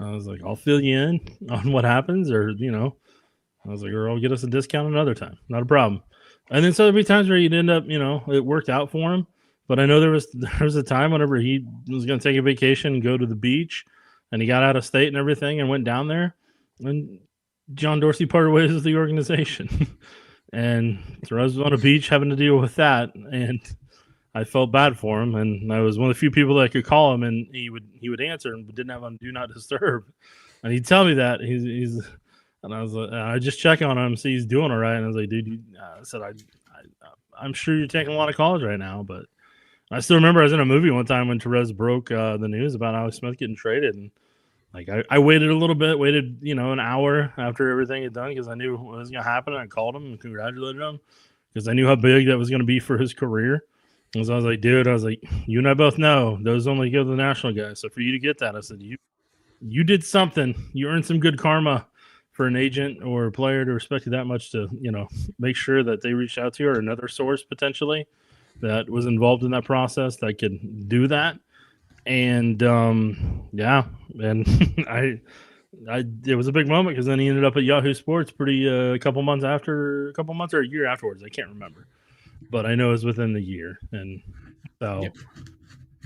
I was like, "I'll fill you in on what happens," or I was like, "Or I'll get us a discount another time, not a problem." And then so there'd be times where you'd end up, it worked out for him. But I know there was a time whenever he was going to take a vacation and go to the beach, and he got out of state and everything and went down there, and John Dorsey parted ways with the organization, and Therese was on a beach having to deal with that, and I felt bad for him, and I was one of the few people that could call him, and he would answer, and didn't have on do not disturb, and he'd tell me that he's and I was like, I just check on him, see he's doing all right, and I was like, "Dude," I said, I'm sure you're taking a lot of calls right now, but I still remember I was in a movie one time when Therese broke the news about Alex Smith getting traded, and like I waited a little bit, waited an hour after everything had done, because I knew what was going to happen, and I called him and congratulated him because I knew how big that was going to be for his career. And so I was like, "Dude," I was like, "You and I both know those only go to the national guys. So for you to get that," I said, you did something. You earned some good karma for an agent or a player to respect you that much to, make sure that they reached out to you, or another source potentially that was involved in that process that could do that." And yeah, and it was a big moment, because then he ended up at Yahoo Sports a couple months or a year afterwards. I can't remember, but I know it was within the year. And so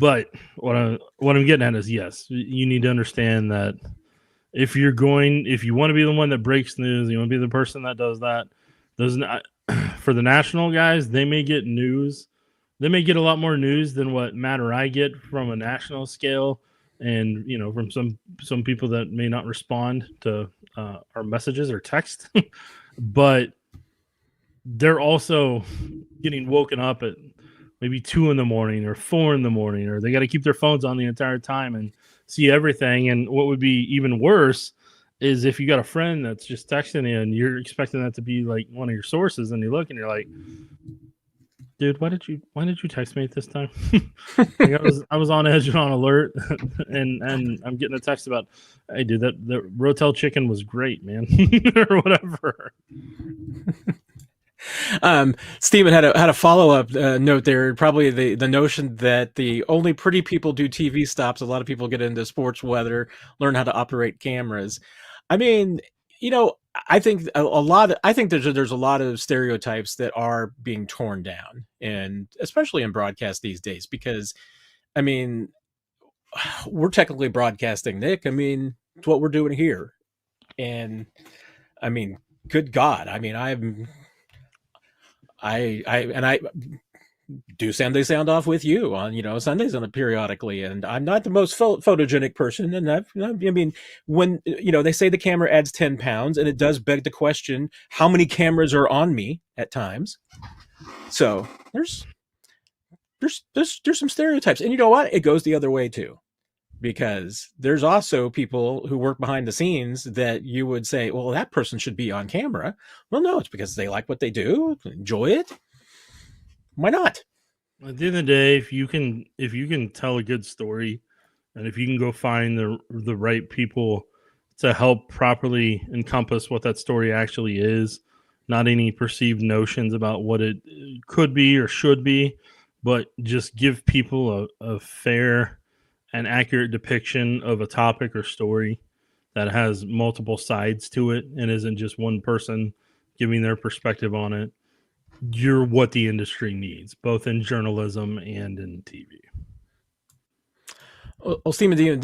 But what I'm getting at is, yes, you need to understand that if you want to be the one that breaks news, you want to be the person that does that. For the national guys, they may get news. They may get a lot more news than what Matt or I get from a national scale, and from some people that may not respond to our messages or text. But they're also getting woken up at maybe 2 a.m. or 4 a.m, or they got to keep their phones on the entire time and see everything. And what would be even worse is if you got a friend that's just texting you and you're expecting that to be like one of your sources, and you look and you're like, dude, why did you text me at this time? Like I was on edge and on alert, and I'm getting a text about, hey, dude, the Rotel chicken was great, man, or whatever. Steven had a follow-up note there. Probably the notion that the only pretty people do TV stops. A lot of people get into sports weather, learn how to operate cameras. I mean, I think there's a lot of stereotypes that are being torn down, and especially in broadcast these days, because I mean, we're technically broadcasting, Nick. I mean, it's what we're doing here. And I mean, good God. I mean, I do Sunday sound off with you on, Sundays on it periodically. And I'm not the most photogenic person. And I mean, when, they say the camera adds 10 pounds, and it does beg the question, how many cameras are on me at times? So there's some stereotypes. And you know what? It goes the other way too, because there's also people who work behind the scenes that you would say, well, that person should be on camera. Well, no, it's because they like what they do, enjoy it. Why not? At the end of the day, if you can tell a good story, and if you can go find the right people to help properly encompass what that story actually is, not any perceived notions about what it could be or should be, but just give people a fair and accurate depiction of a topic or story that has multiple sides to it and isn't just one person giving their perspective on it, you're what the industry needs, both in journalism and in TV. Well, Stephen,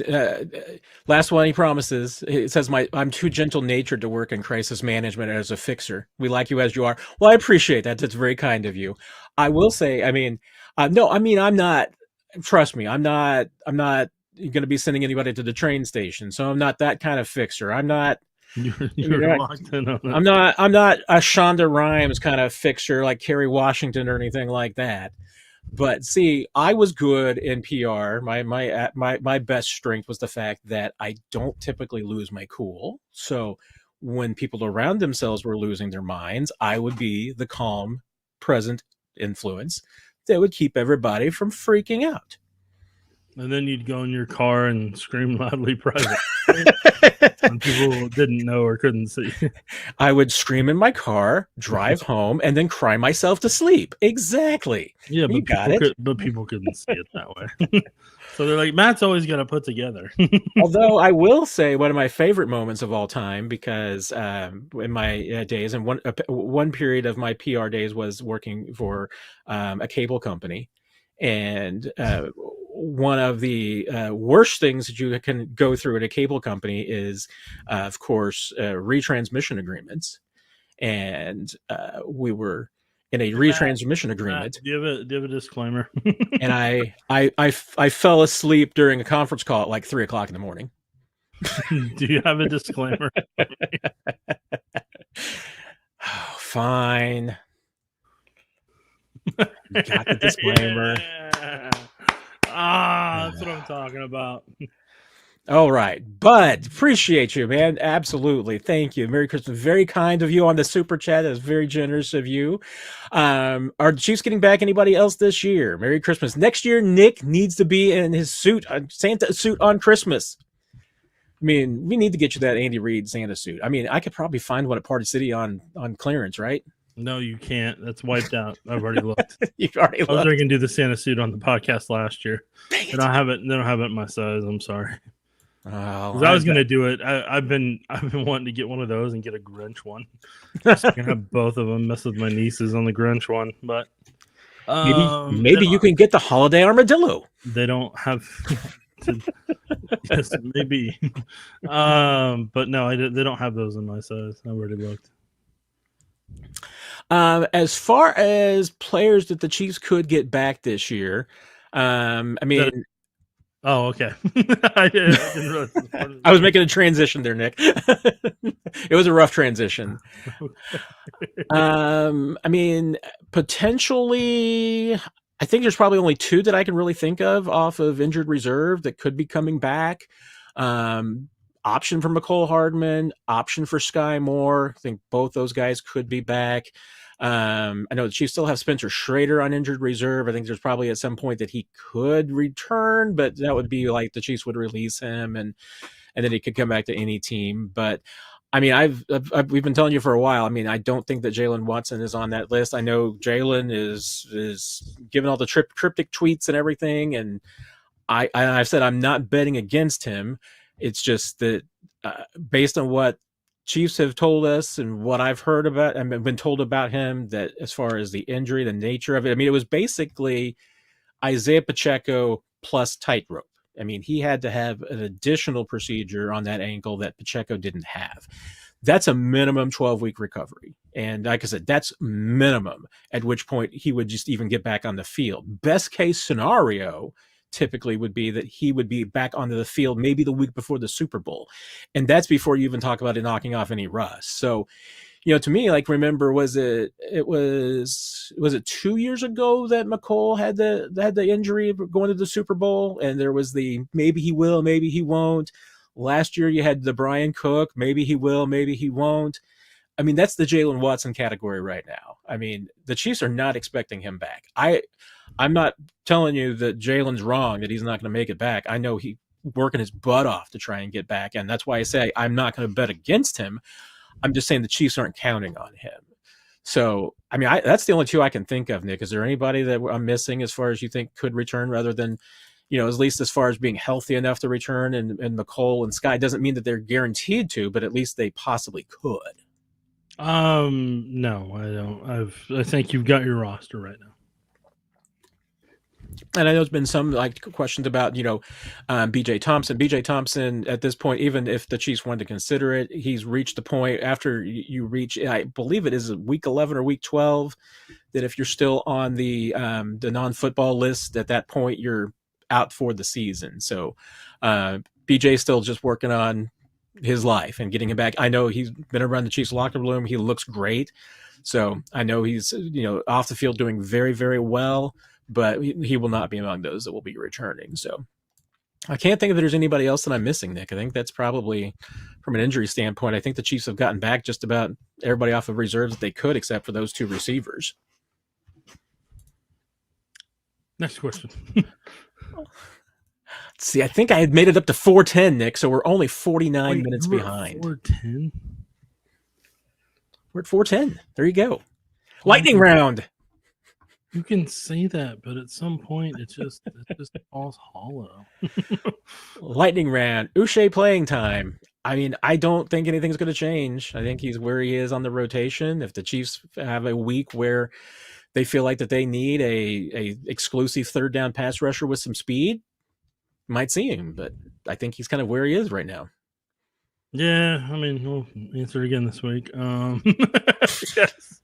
last one he promises. It says, I'm too gentle-natured to work in crisis management as a fixer. We like you as you are. Well, I appreciate that. That's very kind of you. I will say, I'm not, trust me, I'm not going to be sending anybody to the train station. So I'm not that kind of fixer. I'm not, You're locked in on it. I'm not a Shonda Rhimes kind of fixer like Kerry Washington or anything like that. But see, I was good in PR. My best strength was the fact that I don't typically lose my cool. So when people around themselves were losing their minds, I would be the calm, present influence that would keep everybody from freaking out. And then you'd go in your car and scream loudly private. When people didn't know or couldn't see. I would scream in my car, drive home, and then cry myself to sleep. Exactly. Yeah, but people couldn't see it that way. So they're like, Matt's always got to put together. Although I will say one of my favorite moments of all time, because in my days, and one period of my PR days was working for a cable company. And one of the worst things that you can go through at a cable company is, of course, retransmission agreements. And we were in a retransmission agreement. Do you have a disclaimer? And I fell asleep during a conference call at like 3:00 in the morning. Do you have a disclaimer? Oh, fine. You got the disclaimer. Yeah. That's what I'm talking about. All right. Bud, appreciate you, man. Absolutely. Thank you. Merry Christmas. Very kind of you on the super chat. That was very generous of you. Are the Chiefs getting back anybody else this year? Merry Christmas. Next year, Nick needs to be in his suit, Santa suit on Christmas. I mean, we need to get you that Andy Reid Santa suit. I mean, I could probably find one at Party City on clearance, right? No, you can't. That's wiped out. I've already looked. You've already looked. I was going to do the Santa suit on the podcast last year. They don't have it in my size. I'm sorry. Oh, I was going to do it. I've been wanting to get one of those and get a Grinch one. Just gonna have both of them. Mess with my nieces on the Grinch one, but Maybe you can get the holiday armadillo. They don't have. Yes, maybe. But no, they don't have those in my size. I already looked. As far as players that the Chiefs could get back this year, I mean. Oh, okay. I didn't realize I was making a transition there, Nick. It was a rough transition. I mean, potentially, I think there's probably only two that I can really think of off of injured reserve that could be coming back. Option for McCole Hardman, option for Sky Moore. I think both those guys could be back. I know the Chiefs still have Spencer Schrader on injured reserve. I think there's probably at some point that he could return, but that would be like the Chiefs would release him and then he could come back to any team. But I mean, we've been telling you for a while. I mean, I don't think that Jalen Watson is on that list. I know Jalen is giving all the cryptic tweets and everything, and I've said I'm not betting against him. It's just that based on what Chiefs have told us and what I've heard about and been told about him, that as far as the injury, the nature of it, I mean, it was basically Isaiah Pacheco plus tightrope. I mean, he had to have an additional procedure on that ankle that Pacheco didn't have. That's a minimum 12-week recovery. And like I said, that's minimum, at which point he would just even get back on the field. Best case scenario typically would be that he would be back onto the field maybe the week before the Super Bowl. And that's before you even talk about it knocking off any rust. So, you know, to me, like, remember, was it 2 years ago that McCole had the injury going to the Super Bowl, and there was the maybe he will, maybe he won't. Last year you had the Brian Cook, maybe he will, maybe he won't. I mean, that's the Jalen Watson category right now. I mean, the Chiefs are not expecting him back. I'm not telling you that Jalen's wrong, that he's not going to make it back. I know he's working his butt off to try and get back, and that's why I say I'm not going to bet against him. I'm just saying the Chiefs aren't counting on him. So, I mean, that's the only two I can think of, Nick. Is there anybody that I'm missing as far as you think could return rather than, you know, at least as far as being healthy enough to return? And McCole and Sky doesn't mean that they're guaranteed to, but at least they possibly could. No, I don't. I think you've got your roster right now. And I know there's been some like questions about, you know, BJ Thompson. BJ Thompson, at this point, even if the Chiefs wanted to consider it, he's reached the point after you reach, I believe it is week 11 or week 12, that if you're still on the non-football list, at that point you're out for the season. So BJ's still just working on his life and getting him back. I know he's been around the Chiefs locker room. He looks great. So I know he's, you know, off the field doing very, very well, but he will not be among those that will be returning. So I can't think if there's anybody else that I'm missing, Nick. I think that's probably, from an injury standpoint, I think the Chiefs have gotten back just about everybody off of reserves that they could, except for those two receivers. Next question. See, I think I had made it up to 4:10, Nick, so we're only 49 minutes behind. 4:10? We're at 4:10. There you go. Lightning round. You can say that, but at some point it just falls hollow. Lightning round. Uche playing time. I mean, I don't think anything's going to change. I think he's where he is on the rotation. If the Chiefs have a week where they feel like that they need a exclusive third down pass rusher with some speed, might see him, but I think he's kind of where he is right now. Yeah, I mean, we'll answer again this week. Yes.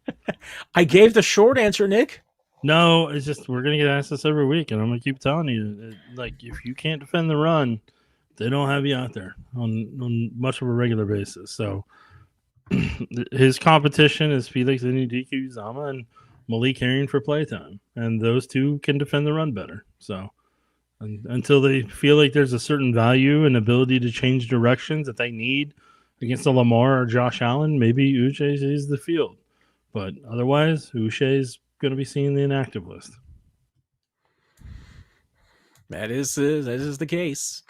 I gave the short answer, Nick. No, it's just we're going to get asked this every week, and I'm going to keep telling you, like, if you can't defend the run, they don't have you out there on much of a regular basis. So his competition is Felix Uzama and Malik Herring for playtime, and those two can defend the run better. So until they feel like there's a certain value and ability to change directions that they need against a Lamar or Josh Allen, maybe Uche sees the field. But otherwise, Uche is going to be seen the inactive list. That is the case.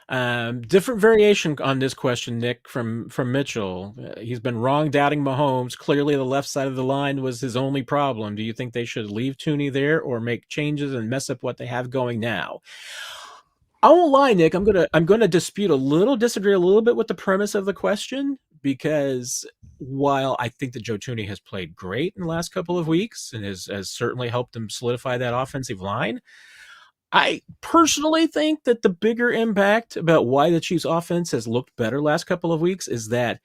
Different variation on this question, Nick, from Mitchell. He's been wrong doubting Mahomes. Clearly, the left side of the line was his only problem. Do you think they should leave Toney there or make changes and mess up what they have going now? I won't lie, Nick. I'm gonna disagree a little bit with the premise of the question, because while I think that Joe Toney has played great in the last couple of weeks and has certainly helped him solidify that offensive line, I personally think that the bigger impact about why the Chiefs offense has looked better last couple of weeks is that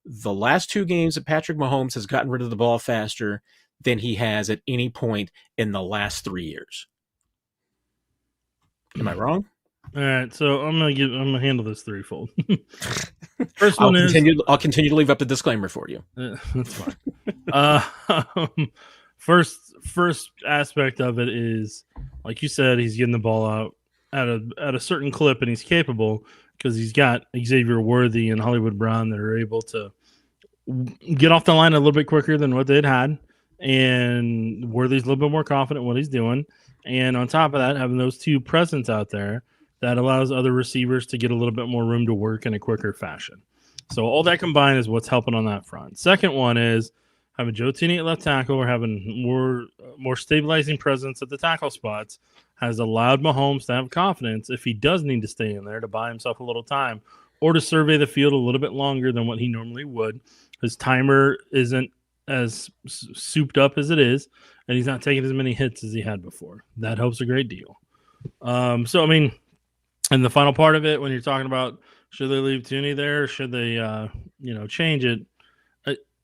the last 2 games that Patrick Mahomes has gotten rid of the ball faster than he has at any point in the last 3 years. Am I wrong? All right, so I'm gonna handle this threefold. First one I'll continue to leave up the disclaimer for you. That's fine. First aspect of it is, like you said, he's getting the ball out at a certain clip, and he's capable because he's got Xavier Worthy and Hollywood Brown that are able to get off the line a little bit quicker than what they'd had, and Worthy's a little bit more confident in what he's doing. And on top of that, having those 2 presents out there, that allows other receivers to get a little bit more room to work in a quicker fashion. So all that combined is what's helping on that front. Second one is having Joe Toney at left tackle or having more stabilizing presence at the tackle spots has allowed Mahomes to have confidence if he does need to stay in there to buy himself a little time or to survey the field a little bit longer than what he normally would. His timer isn't as souped up as it is, and he's not taking as many hits as he had before. That helps a great deal. So, I mean, and the final part of it, when you're talking about should they leave Toney there, or should they, change it,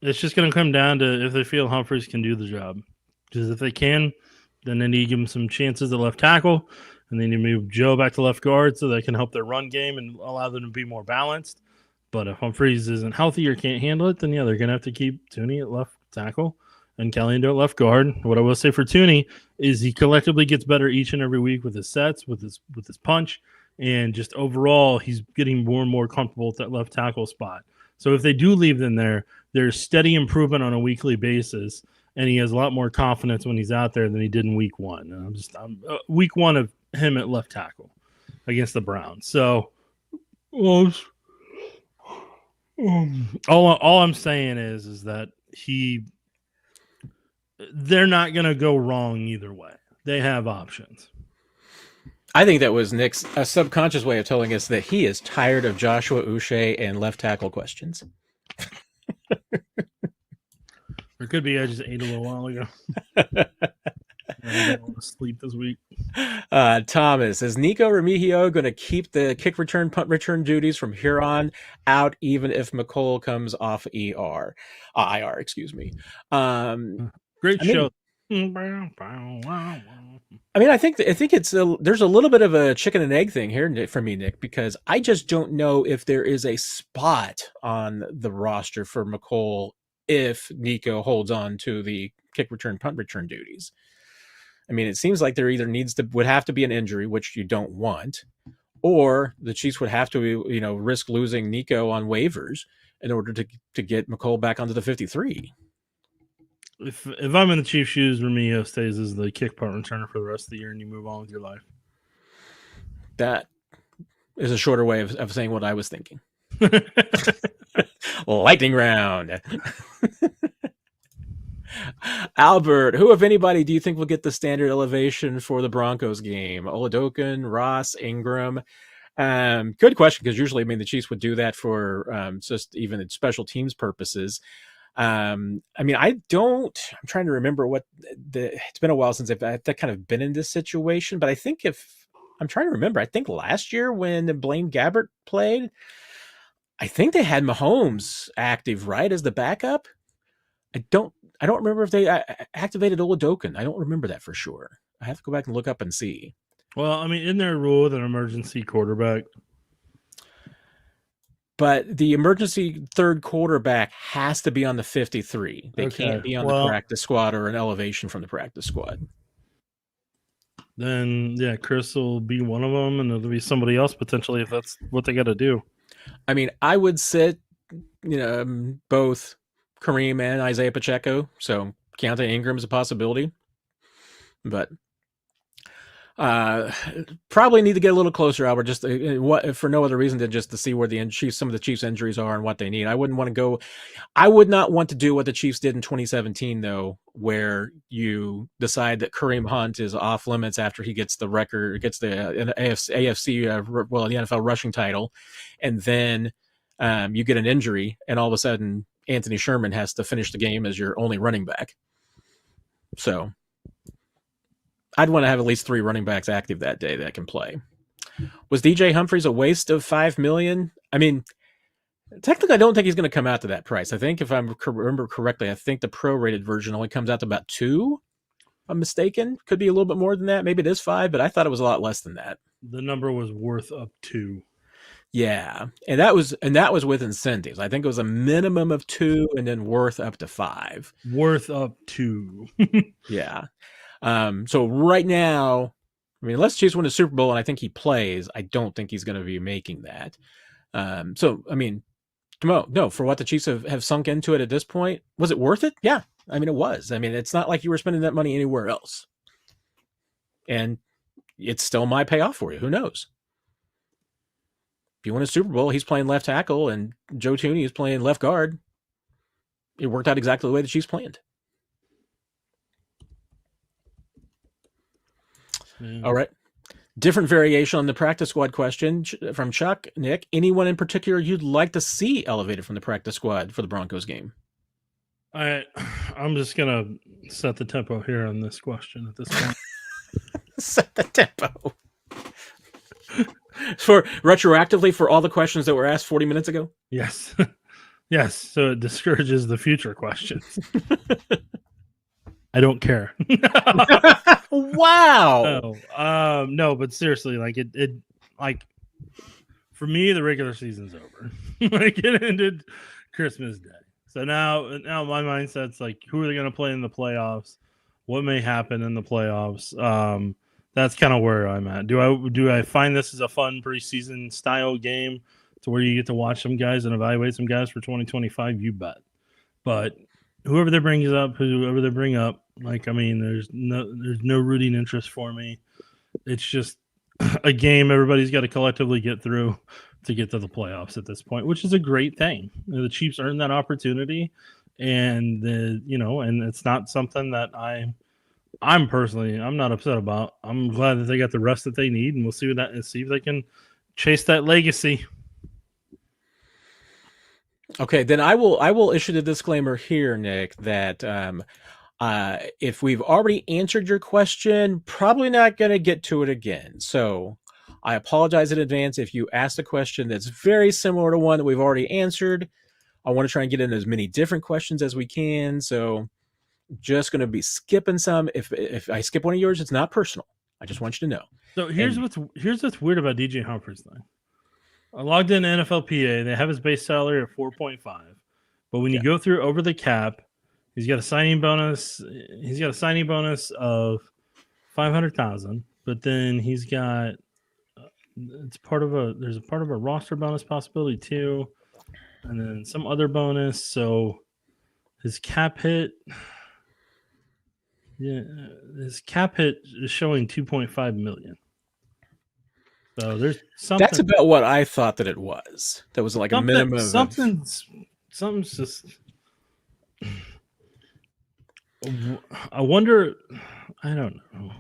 it's just going to come down to if they feel Humphries can do the job. Because if they can, then they need to give him some chances at left tackle, and they need to move Joe back to left guard so they can help their run game and allow them to be more balanced. But if Humphries isn't healthy or can't handle it, then yeah, they're going to have to keep Toney at left tackle and Caliendo at left guard. What I will say for Toney is he collectively gets better each and every week with his sets, with his punch, and just overall he's getting more and more comfortable at that left tackle spot. So if they do leave them there, there's steady improvement on a weekly basis, and he has a lot more confidence when he's out there than he did in week 1. And I'm week 1 of him at left tackle against the Browns. So all I'm saying is that they're not going to go wrong either way. They have options. I think that was Nick's a subconscious way of telling us that he is tired of Joshua Uche and left tackle questions. Or it could be I just ate a little while ago. I don't want to sleep this week. Thomas, is Nico Remigio going to keep the kick return, punt return duties from here on out, even if McCole comes off IR? Excuse me. Great show. I mean, I think it's there's a little bit of a chicken and egg thing here for me, Nick, because I just don't know if there is a spot on the roster for McCole if Nico holds on to the kick return, punt return duties. I mean, it seems like there either would have to be an injury, which you don't want, or the Chiefs would have to, risk losing Nico on waivers in order to get McCole back onto the 53. If I'm in the Chiefs' shoes, Remigio stays as the kick punt returner for the rest of the year, and you move on with your life. That is a shorter way of saying what I was thinking. Lightning round. Albert, who, if anybody, do you think will get the standard elevation for the Broncos game? Oladokin, Ross, Ingram? Good question, because usually, the Chiefs would do that for just even special teams purposes. I'm trying to remember it's been a while since I've kind of been in this situation, but I think I think last year when Blaine Gabbert played, I think they had Mahomes active, right, as the backup. I don't remember if they activated Oladokin. I don't remember that for sure. I have to go back and look up and see. Well, in their rule with an emergency quarterback. But the emergency third quarterback has to be on the 53. They can't be on the practice squad or an elevation from the practice squad. Then, yeah, Chris will be one of them, and it'll be somebody else potentially if that's what they got to do. I would sit, both Kareem and Isaiah Pacheco. So Keontae Ingram is a possibility. But probably need to get a little closer, Albert, just for no other reason than just to see where some of the Chiefs injuries are and what they need. I would not want to do what the Chiefs did in 2017, though, where you decide that Kareem Hunt is off limits after he gets the record, gets the AFC, the NFL rushing title, and then you get an injury, and all of a sudden Anthony Sherman has to finish the game as your only running back. So I'd want to have at least 3 running backs active that day that can play. Was DJ Humphries a waste of $5 million? I mean, technically, I don't think he's going to come out to that price. I think if I remember correctly, I think the prorated version only comes out to about 2. If I'm mistaken. Could be a little bit more than that. Maybe it is 5, but I thought it was a lot less than that. The number was worth up to. Yeah, and that was with incentives. I think it was a minimum of 2 and then worth up to 5. Worth up to. Yeah. So right now, I mean, unless Chiefs win the Super Bowl and I think he plays, I don't think he's going to be making that. So, I mean, no, for what the Chiefs have sunk into it at this point, was it worth it? Yeah. I mean, it was. I mean, it's not like you were spending that money anywhere else. And it still might pay off for you. Who knows? If you win a Super Bowl, he's playing left tackle and Joe Toney is playing left guard. It worked out exactly the way the Chiefs planned. Yeah. All right. Different variation on the practice squad question from Chuck. Nick, anyone in particular you'd like to see elevated from the practice squad for the Broncos game? I'm just going to set the tempo here on this question at this point. Set the tempo. Retroactively for all the questions that were asked 40 minutes ago? Yes. Yes. So it discourages the future questions. I don't care. Wow. No, but seriously, like it like for me, the regular season's over. Like it ended Christmas Day. So now my mindset's like, who are they going to play in the playoffs? What may happen in the playoffs? That's kind of where I'm at. Do I find this as a fun preseason style game to where you get to watch some guys and evaluate some guys for 2025? You bet. But whoever they bring up, like, I mean, there's no rooting interest for me. It's just a game everybody's got to collectively get through to get to the playoffs at this point, which is a great thing. The Chiefs earned that opportunity, and and it's not something that I'm personally not upset about. I'm glad that they got the rest that they need, and we'll see if they can chase that legacy. Okay, then I will issue the disclaimer here, Nick, that if we've already answered your question, probably not going to get to it again. So I apologize in advance if you asked a question that's very similar to one that we've already answered. I want to try and get into as many different questions as we can. So just going to be skipping some. If I skip one of yours, it's not personal. I just want you to know. So here's what's weird about DJ Humphries thing. I logged in NFLPA. They have his base salary at 4.5, but when you go through over the cap, he's got a signing bonus. He's got a signing bonus of $500,000, but then he's got there's a part of a roster bonus possibility too, and then some other bonus. So his cap hit. Yeah, his cap hit is showing $2.5 million. So there's something. That's about what I thought that it was. That was like a minimum. Something's just. I wonder. I don't know.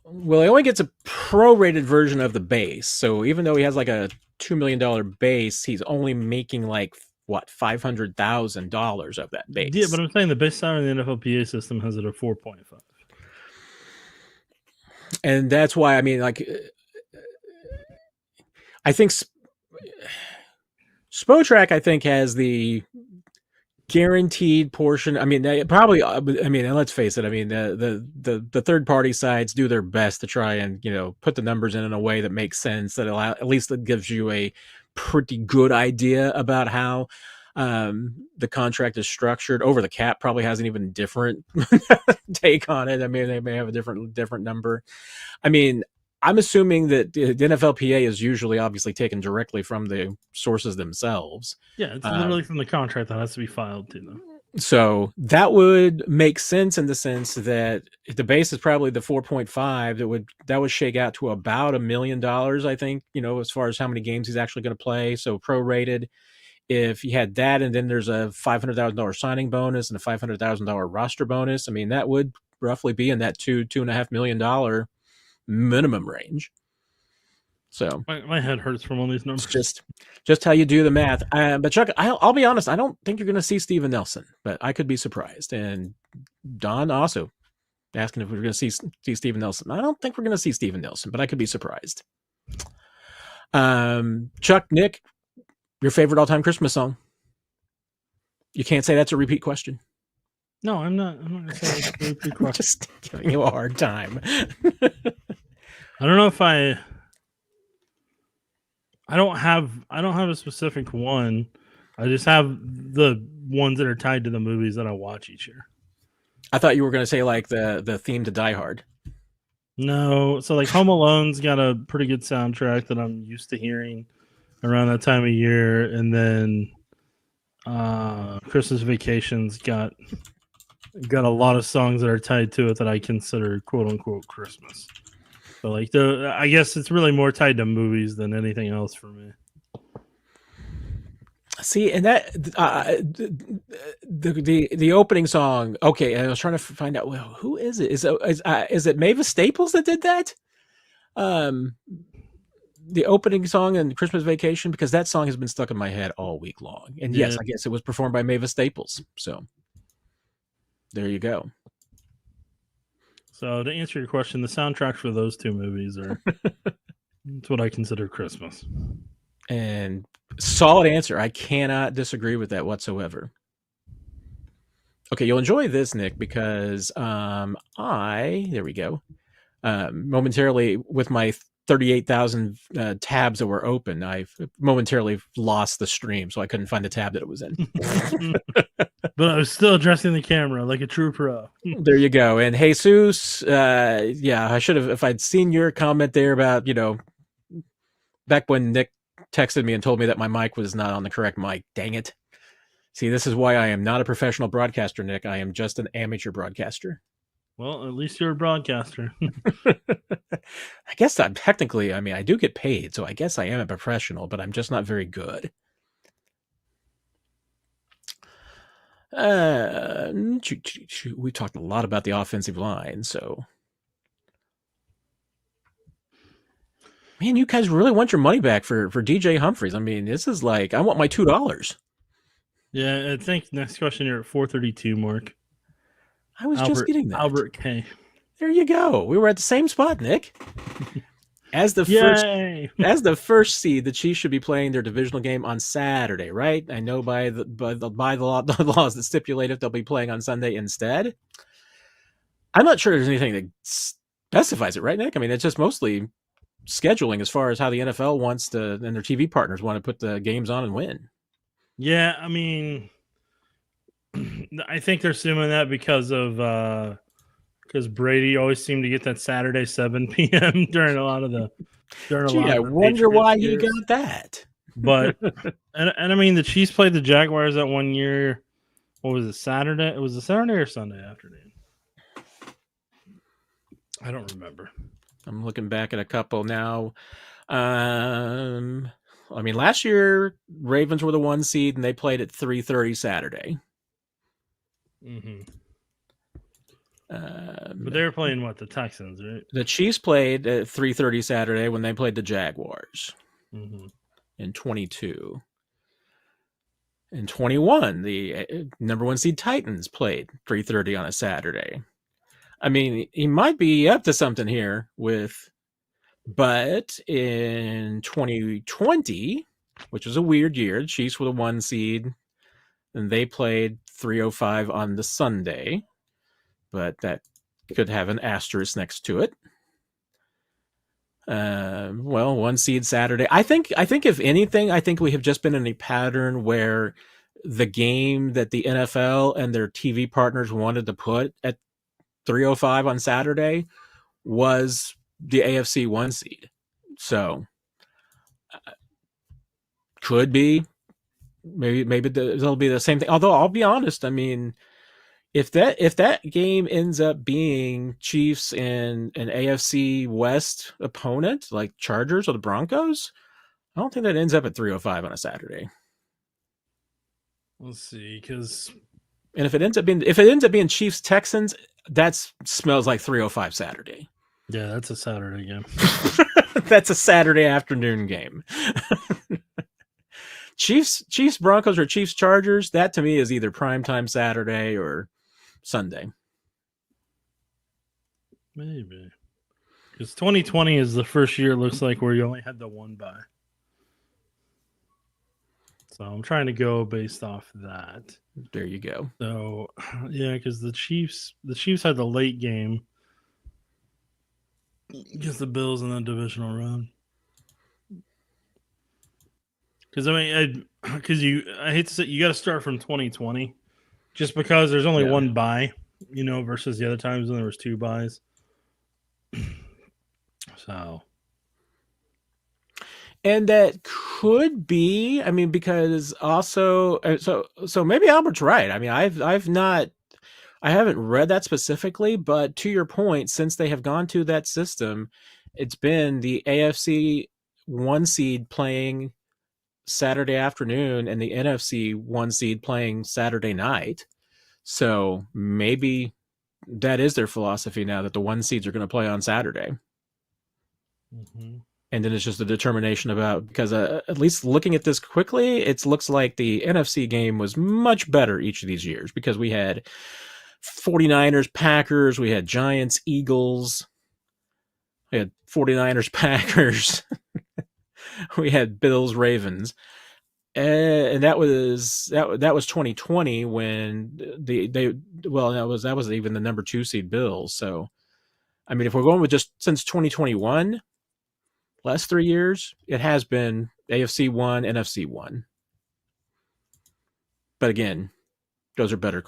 Well, he only gets a prorated version of the base. So even though he has like a $2 million base, he's only making like what, $500,000 of that base. Yeah, but I'm saying the base salary in the NFLPA system has it at 4.5. And that's why, I mean, like, I think Spotrac, I think, has the guaranteed portion. I mean, they probably, I mean, and let's face it. I mean, the third party sites do their best to try and, put the numbers in a way that makes sense, that at least it gives you a pretty good idea about how the contract is structured. Over the cap probably has an even different take on it. I mean, they may have a different number. I mean, I'm assuming that the NFLPA is usually obviously taken directly from the sources themselves. Yeah, it's literally from the contract that has to be filed to them. So that would make sense in the sense that if the base is probably the 4.5, that would shake out to about $1 million, I think, as far as how many games he's actually going to play. So prorated, if you had that, and then there's a $500,000 signing bonus and a $500,000 roster bonus, I mean, that would roughly be in that $2.5 million minimum range. So My head hurts from all these numbers. It's just how you do the math. But Chuck, I'll be honest. I don't think you're going to see Steven Nelson, but I could be surprised. And Don also asking if we're going to see Steven Nelson. I don't think we're going to see Steven Nelson, but I could be surprised. Chuck, Nick, your favorite all-time Christmas song? You can't say that's a repeat question. No, I'm not going to say it's a repeat question. Just giving you a hard time. I don't know if I don't have a specific one. I just have the ones that are tied to the movies that I watch each year. I thought you were going to say like the theme to Die Hard. No, so like Home Alone's got a pretty good soundtrack that I'm used to hearing around that time of year, and then Christmas Vacation's got a lot of songs that are tied to it that I consider quote unquote Christmas. But like I guess it's really more tied to movies than anything else for me. See, and that the opening song. Okay, I was trying to find out. Well, who is it? Is it Mavis Staples that did that? The opening song in Christmas Vacation, because that song has been stuck in my head all week long. And yes, I guess it was performed by Mavis Staples. So there you go. So to answer your question, the soundtracks for those two movies are it's what I consider Christmas. And solid answer. I cannot disagree with that whatsoever. Okay, you'll enjoy this, Nick, because there we go. Momentarily, with my 38,000 tabs that were open, I momentarily lost the stream, so I couldn't find the tab that it was in. But I was still addressing the camera like a true pro. There you go. And Jesus, I should have, if I'd seen your comment there about, back when Nick texted me and told me that my mic was not on the correct mic. Dang it. See, this is why I am not a professional broadcaster, Nick. I am just an amateur broadcaster. Well, at least you're a broadcaster. I guess I'm technically, I do get paid, so I guess I am a professional, but I'm just not very good. We talked a lot about the offensive line, so. Man, you guys really want your money back for DJ Humphries. This is like, I want my $2. Yeah, I think next question you're at 432, Mark. I was just getting that. Albert K. There you go. We were at the same spot, Nick. As the first seed, the Chiefs should be playing their divisional game on Saturday, right? I know by the laws that stipulate if they'll be playing on Sunday instead. I'm not sure there's anything that specifies it, right, Nick? It's just mostly scheduling as far as how the NFL wants to, and their TV partners want to put the games on and win. Yeah, I think they're assuming that because Brady always seemed to get that Saturday 7 p.m. during a lot of the. I wonder why he got that. But and the Chiefs played the Jaguars that one year. What was it? Saturday? It was a Saturday or Sunday afternoon. I don't remember. I'm looking back at a couple now. Last year Ravens were the 1 seed and they played at 3:30 Saturday. Mm-hmm. But they were playing the Texans, right? The Chiefs played at 3:30 Saturday when they played the Jaguars. Mm-hmm. In 22. In 21, the number 1 seed Titans played 3:30 on a Saturday. He might be up to something here but in 2020, which was a weird year, the Chiefs were the 1 seed, and they played 3:05 on the Sunday, but that could have an asterisk next to it. 1 seed Saturday. I think if anything, we have just been in a pattern where the game that the NFL and their TV partners wanted to put at 3:05 on Saturday was the AFC 1 seed. So could be, maybe it'll be the same thing. Although I'll be honest, if that game ends up being Chiefs and an AFC West opponent like Chargers or the Broncos, I don't think that ends up at 3:05 on a Saturday. Let's see, and if it ends up being Chiefs Texans, that smells like 3:05 Saturday. Yeah, that's a Saturday game. That's a Saturday afternoon game. Chiefs Broncos or Chiefs Chargers, that to me is either primetime Saturday or Sunday. Maybe. Because 2020 is the first year, it looks like, where you only had the one bye. So I'm trying to go based off that. There you go. So, yeah, because the Chiefs had the late game against the Bills in the divisional round. Because I hate to say, you got to start from 2020, just because there's only one bye, versus the other times when there was two byes. So, and that could be, because also, so maybe Albert's right. I mean, I haven't read that specifically, but to your point, since they have gone to that system, it's been the AFC 1 seed playing Saturday afternoon and the NFC 1 seed playing Saturday night. So maybe that is their philosophy now, that the 1 seeds are going to play on Saturday. Mm-hmm. And then it's just a determination about, because at least looking at this quickly, it looks like the NFC game was much better each of these years, because we had 49ers, Packers, we had Giants, Eagles, we had 49ers, Packers, we had Bills, Ravens. And that was 2020 when that was even the number 2 seed Bills. So, I mean, if we're going with just since 2021, last 3 years, it has been AFC 1, NFC 1. But again, those are better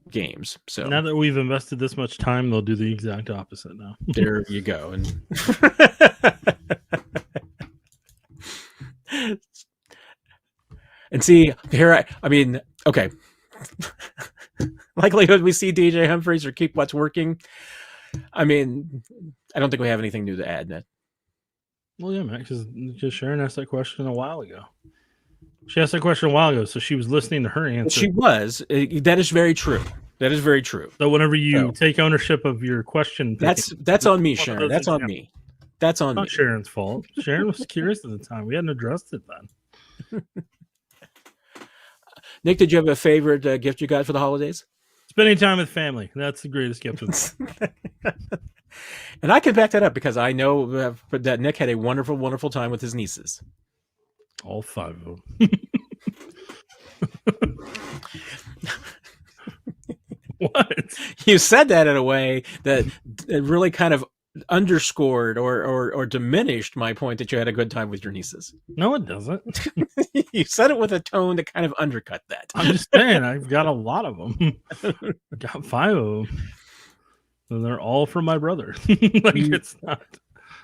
games. So now that we've invested this much time, they'll do the exact opposite now. There you go. And see, here okay. Likelihood we see DJ Humphries or keep what's working. I mean, I don't think we have anything new to add, Ned. Well, yeah, Matt, because Sharon asked that question a while ago. She asked that question a while ago, so she was listening to her answer. She was. That is very true. That is very true. So whenever you take ownership of your question, that's on me, Sharon. That's on me. That's on me. Not Sharon's fault. Sharon was curious at the time. We hadn't addressed it then. Nick, did you have a favorite gift you got for the holidays? Spending time with family. That's the greatest gift of the And I can back that up, because I know that Nick had a wonderful, wonderful time with his nieces. All 5 of them. What? You said that in a way that it really kind of underscored or diminished my point that you had a good time with your nieces. No, it doesn't. You said it with a tone that kind of undercut that. I'm just saying, I've got a lot of them. I got 5 of them. And they're all from my brother. It's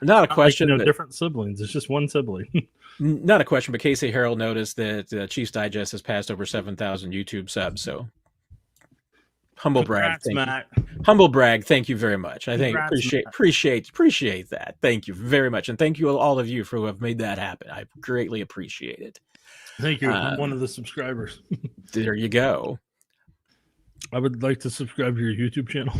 not a question. Different siblings. It's just one sibling. Not a question, but Casey Harrell noticed that Chiefs Digest has passed over 7,000 YouTube subs. So humble brag. Humble brag. Thank you very much. I think appreciate that. Thank you very much, and thank you all of you for who have made that happen. I greatly appreciate it. Thank you. I'm one of the subscribers. There you go. I would like to subscribe to your YouTube channel.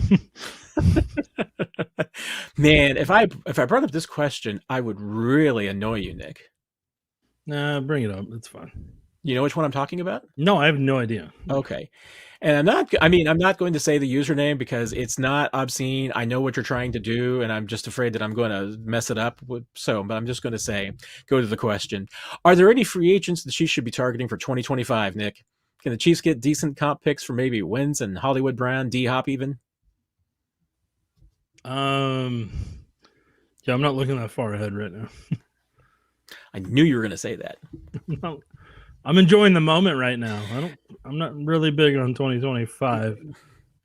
Man, if I brought up this question, I would really annoy you, Nick. Nah, bring it up. It's fine. You know which one I'm talking about? No, I have no idea. Okay. And I'm not going to say the username because it's not obscene. I know what you're trying to do, and I'm just afraid that I'm going to mess it up. But I'm just going to go to the question. Are there any free agents the Chiefs should be targeting for 2025, Nick? Can the Chiefs get decent comp picks for maybe Wins and Hollywood Brown, D-Hop even? Yeah, I'm not looking that far ahead right now. I knew you were going to say that. No, I'm enjoying the moment right now. I'm not really big on 2025,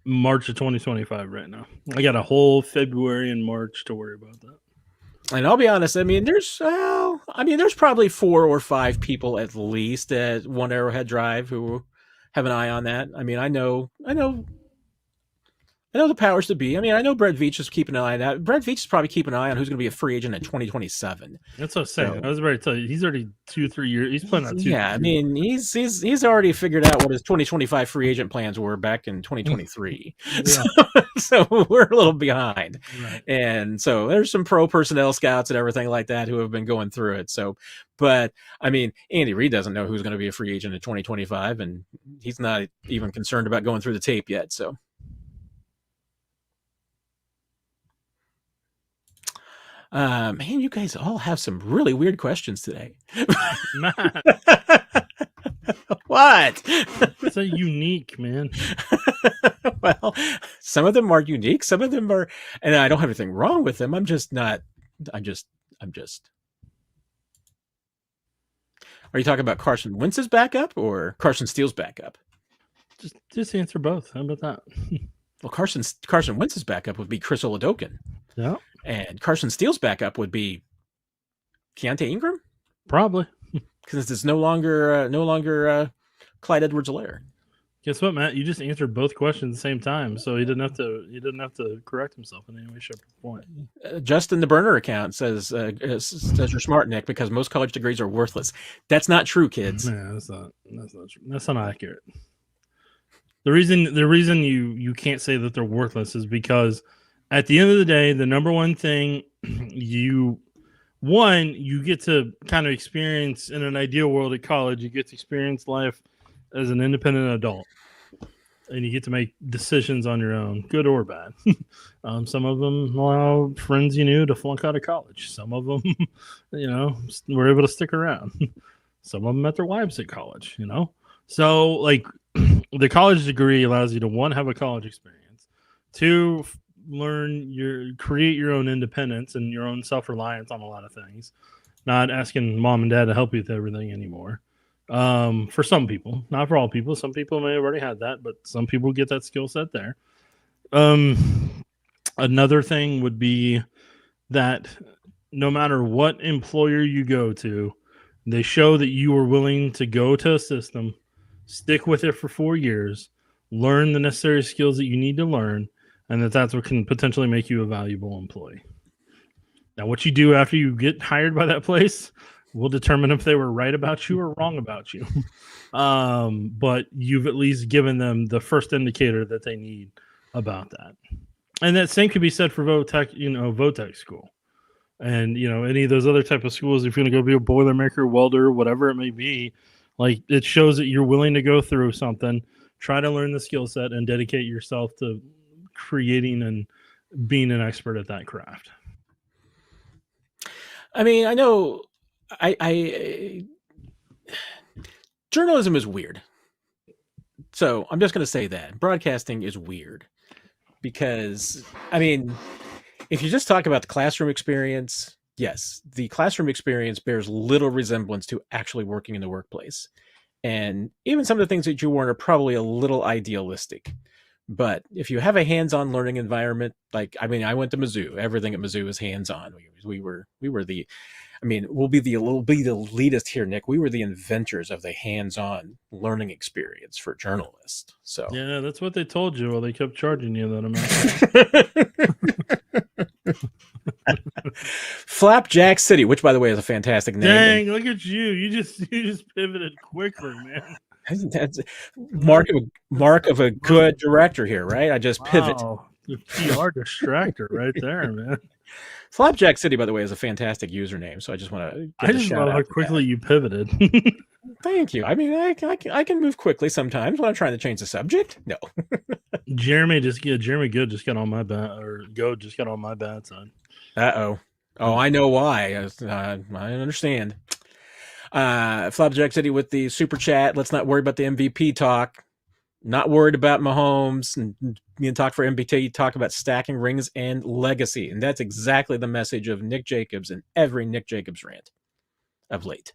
March of 2025 right now. I got a whole February and March to worry about that. And I'll be honest, there's probably 4 or 5 people at least at One Arrowhead Drive who have an eye on that. I know I know the powers to be. I mean, I know Brett Veach is keeping an eye on that. Brett Veach is probably keeping an eye on who's going to be a free agent in 2027. That's what I'm saying. So, I was ready to tell you. He's already 2-3 years. He's playing out 2. yeah, I mean, he's already figured out what his 2025 free agent plans were back in 2023. Yeah. So we're a little behind. Right. And so there's some pro personnel scouts and everything like that who have been going through it. So, but I mean, Andy Reid doesn't know who's going to be a free agent in 2025, and he's not even concerned about going through the tape yet. So. Man, you guys all have some really weird questions today. Matt. What? It's a unique, man. Well, some of them are unique. Some of them are, and I don't have anything wrong with them. I'm just. Are you talking about Carson Wentz's backup or Carson Steele's backup? Just answer both. How about that? Well, Carson Wentz's backup would be Chris Oladokun. Yeah. And Carson Steele's backup would be Keontae Ingram? Probably. Because it's no longer Clyde Edwards-Helaire. Guess what, Matt? You just answered both questions at the same time, so he didn't have to correct himself in any way, shape, or form. Justin the burner account says you're smart, Nick, because most college degrees are worthless. That's not true, kids. Yeah, that's not true. That's not accurate. The reason you can't say that they're worthless is because at the end of the day, the number one thing you get to kind of experience in an ideal world at college, you get to experience life as an independent adult, and you get to make decisions on your own, good or bad. Some of them allow friends you knew to flunk out of college. Some of them, were able to stick around. Some of them met their wives at college, So, like, the college degree allows you to, one, have a college experience, two, create your own independence and your own self-reliance on a lot of things, not asking mom and dad to help you with everything anymore. For some people, not for all people. Some people may have already had that, but some people get that skill set there. Another thing would be that no matter what employer you go to, they show that you are willing to go to a system, stick with it for 4 years, learn the necessary skills that you need to learn, and that's what can potentially make you a valuable employee. Now, what you do after you get hired by that place will determine if they were right about you or wrong about you. But you've at least given them the first indicator that they need about that. And that same could be said for Votech school. And, any of those other type of schools, if you're going to go be a Boilermaker, welder, whatever it may be, like, it shows that you're willing to go through something, try to learn the skill set, and dedicate yourself to creating and being an expert at that craft. I mean, I know journalism is weird. So I'm just going to say that broadcasting is weird because, I mean, if you just talk about the classroom experience, yes, the classroom experience bears little resemblance to actually working in the workplace. And even some of the things that you learn are probably a little idealistic. But if you have a hands-on learning environment, like, I mean, I went to Mizzou. Everything at Mizzou is hands-on. We'll be the elitist here, Nick. We were the inventors of the hands-on learning experience for journalists. So yeah, that's what they told you. Well, they kept charging you that amount. Flapjack City, which, by the way, is a fantastic name. Dang, look at you! You just pivoted quickly, man. That's mark of a good director here, right? I just pivot. The PR distractor right there, man. Flapjack City, by the way, is a fantastic username. So I just want to. I just love how quickly you pivoted. Thank you. I mean, I can move quickly sometimes when I'm trying to change the subject. No. Jeremy Good just got on my bat, or Go just got on my bad side. Oh, I know why. I understand. Flapjack City with the super chat. Let's not worry about the MVP talk. Not worried about Mahomes and talk for MVP. Talk about stacking rings and legacy. And that's exactly the message of Nick Jacobs and every Nick Jacobs rant of late.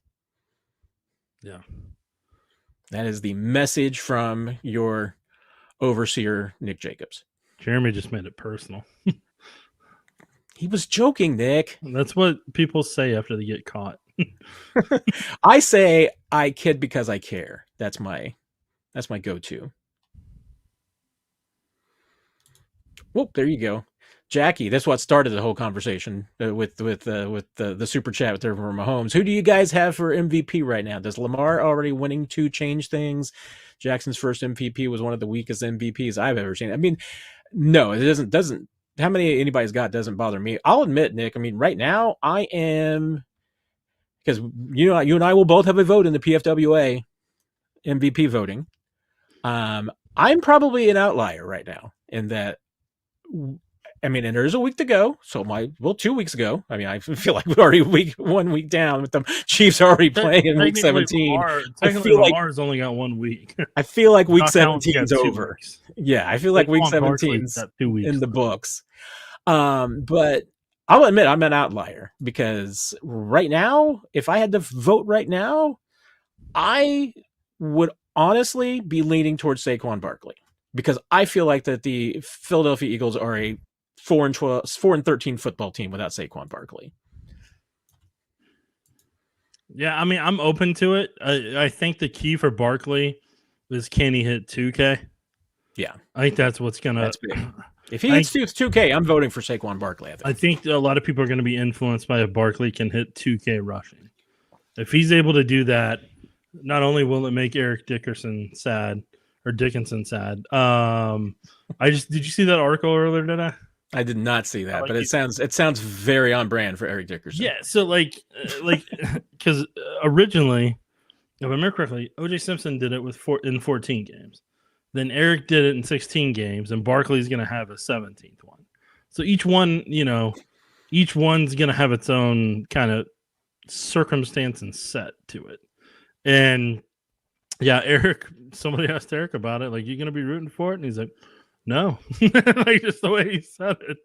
Yeah. That is the message from your overseer, Nick Jacobs. Jeremy just made it personal. He was joking, Nick. That's what people say after they get caught. I say I kid because I care. That's my go-to. Whoop, there you go. Jackie, that's what started the whole conversation with the super chat with Derrick Mahomes. Who do you guys have for MVP right now? Does Lamar already winning two change things? Jackson's first MVP was one of the weakest MVPs I've ever seen. I mean, no, it doesn't. How many anybody's got doesn't bother me. I'll admit, Nick. I mean, right now I am, because you and I will both have a vote in the PFWA MVP voting. I'm probably an outlier right now in that. I mean, and there's a week to go. So 2 weeks ago. I mean, I feel like we're already 1 week down with the Chiefs already playing in week 17. Lamar's only got 1 week. I feel like week 17 is over. Yeah, I feel like week 17 is in the books. But I'll admit I'm an outlier because right now, if I had to vote right now, I would honestly be leaning towards Saquon Barkley because I feel like that the Philadelphia Eagles are a 4-13 football team without Saquon Barkley. Yeah, I mean, I'm open to it. I think the key for Barkley is can he hit 2K? Yeah. I think that's what's going to... That's big. If he hits 2K, I'm voting for Saquon Barkley. I think a lot of people are going to be influenced by if Barkley can hit 2K rushing. If he's able to do that, not only will it make Eric Dickinson sad. Did you see that article earlier today? I did not see that, but it sounds very on brand for Eric Dickerson. Yeah, so because originally, if I remember correctly, O.J. Simpson did it in 14 games. Then Eric did it in 16 games, and Barkley's going to have a 17th one. So each one's going to have its own kind of circumstance and set to it. And yeah, somebody asked Eric about it, like, you going to be rooting for it? And he's like, no, like just the way he said it.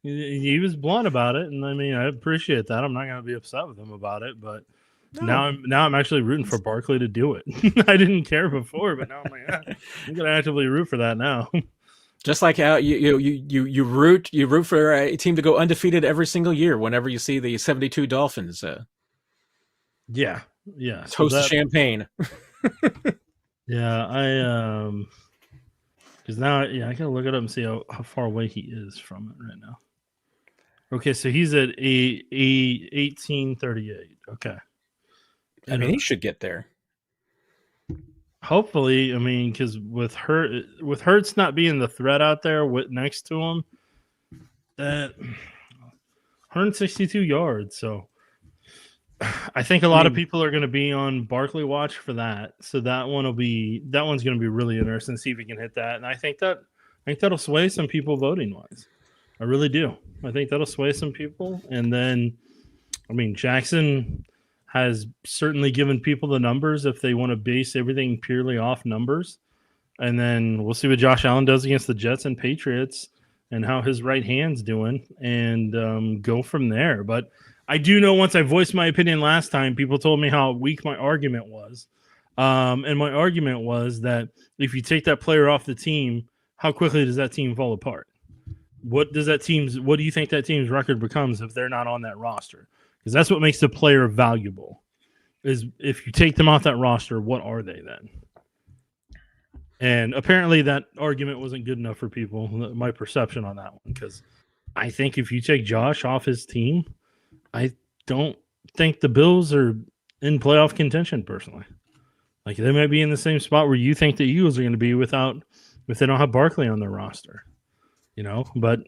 He was blunt about it, and I mean, I appreciate that. I'm not going to be upset with him about it, but now I'm actually rooting for Barkley to do it. I didn't care before, but now I'm like, I'm going to actively root for that now. Just like how you root for a team to go undefeated every single year whenever you see the 72 Dolphins. Yeah. Toast the champagne. Yeah, because now, I gotta look it up and see how far away he is from it right now. Okay, so he's at 1838. Okay. I mean, he should get there. Hopefully, I mean, because with Hurts not being the threat out there next to him, that 162 yards. So I think a lot of people are going to be on Barkley watch for that. So that one's going to be really interesting to see if he can hit that. And I think that'll sway some people voting wise. I really do. I think that'll sway some people. And then, I mean, Jackson has certainly given people the numbers if they want to base everything purely off numbers. And then we'll see what Josh Allen does against the Jets and Patriots and how his right hand's doing and go from there. But I do know once I voiced my opinion last time, people told me how weak my argument was. And my argument was that if you take that player off the team, how quickly does that team fall apart? What do you think that team's record becomes if they're not on that roster? Because that's what makes the player valuable. Is if you take them off that roster, what are they then? And apparently that argument wasn't good enough for people, my perception on that one, because I think if you take Josh off his team, I don't think the Bills are in playoff contention personally. Like they might be in the same spot where you think the Eagles are going to be if they don't have Barkley on their roster, but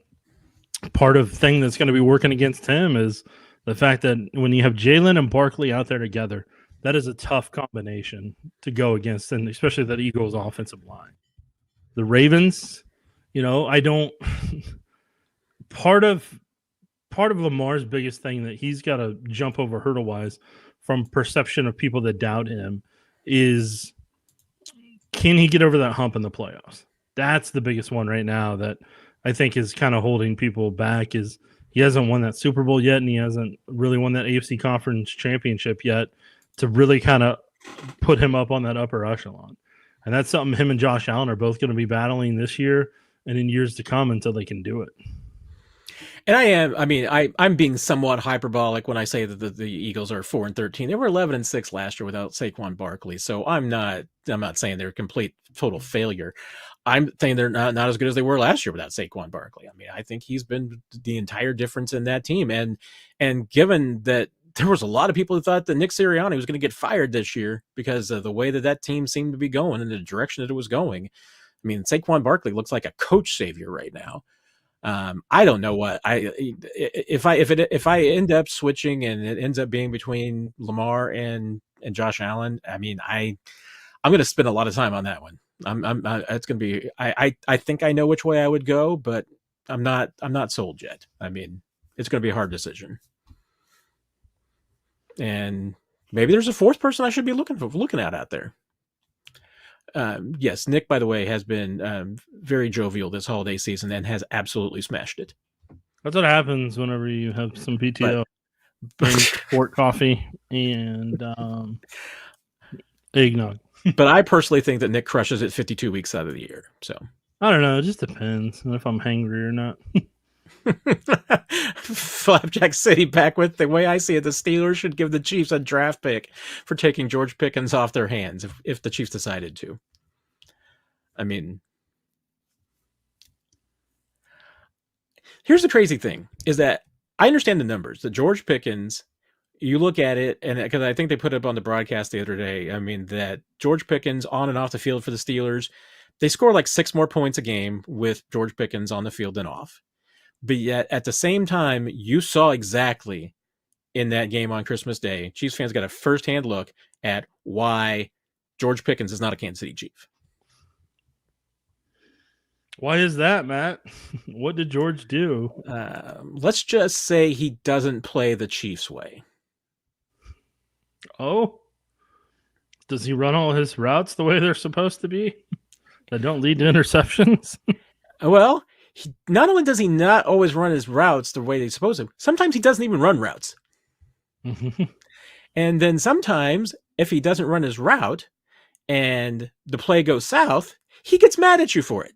part of the thing that's going to be working against him is the fact that when you have Jalen and Barkley out there together, that is a tough combination to go against, and especially that Eagles offensive line. The Ravens, part of Lamar's biggest thing that he's got to jump over hurdle-wise from perception of people that doubt him is, can he get over that hump in the playoffs? That's the biggest one right now that I think is kind of holding people back. Is he hasn't won that Super Bowl yet, and he hasn't really won that AFC Conference Championship yet to really kind of put him up on that upper echelon. And that's something him and Josh Allen are both going to be battling this year and in years to come until they can do it. And I'm being somewhat hyperbolic when I say that the Eagles are 4-13. They were 11-6 last year without Saquon Barkley. So I'm not saying they're a complete total failure. I'm thinking they're not as good as they were last year without Saquon Barkley. I mean, I think he's been the entire difference in that team. And given that there was a lot of people who thought that Nick Sirianni was going to get fired this year because of the way that team seemed to be going and the direction that it was going. I mean, Saquon Barkley looks like a coach savior right now. I don't know what if I end up switching and it ends up being between Lamar and Josh Allen. I mean, I'm going to spend a lot of time on that one. It's going to be, I think I know which way I would go, but I'm not sold yet. I mean, it's going to be a hard decision. And maybe there's a fourth person I should be looking at out there. Yes, Nick, by the way, has been very jovial this holiday season and has absolutely smashed it. That's what happens whenever you have some PTO, sport coffee, and eggnog. But I personally think that Nick crushes it 52 weeks out of the year. So I don't know. It just depends on if I'm hangry or not. Flapjack City back with the way I see it, the Steelers should give the Chiefs a draft pick for taking George Pickens off their hands if the Chiefs decided to. I mean, here's the crazy thing is that I understand the numbers. The George Pickens, you look at it, and because I think they put it up on the broadcast the other day, I mean, that George Pickens on and off the field for the Steelers, they score like 6 more points a game with George Pickens on the field than off. But yet, at the same time, you saw exactly in that game on Christmas Day, Chiefs fans got a firsthand look at why George Pickens is not a Kansas City Chief. Why is that, Matt? What did George do? Let's just say he doesn't play the Chiefs way. Oh? Does he run all his routes the way they're supposed to be? That don't lead to interceptions? Well, not only does he not always run his routes the way they're supposed to, sometimes he doesn't even run routes. And then sometimes, if he doesn't run his route and the play goes south, he gets mad at you for it.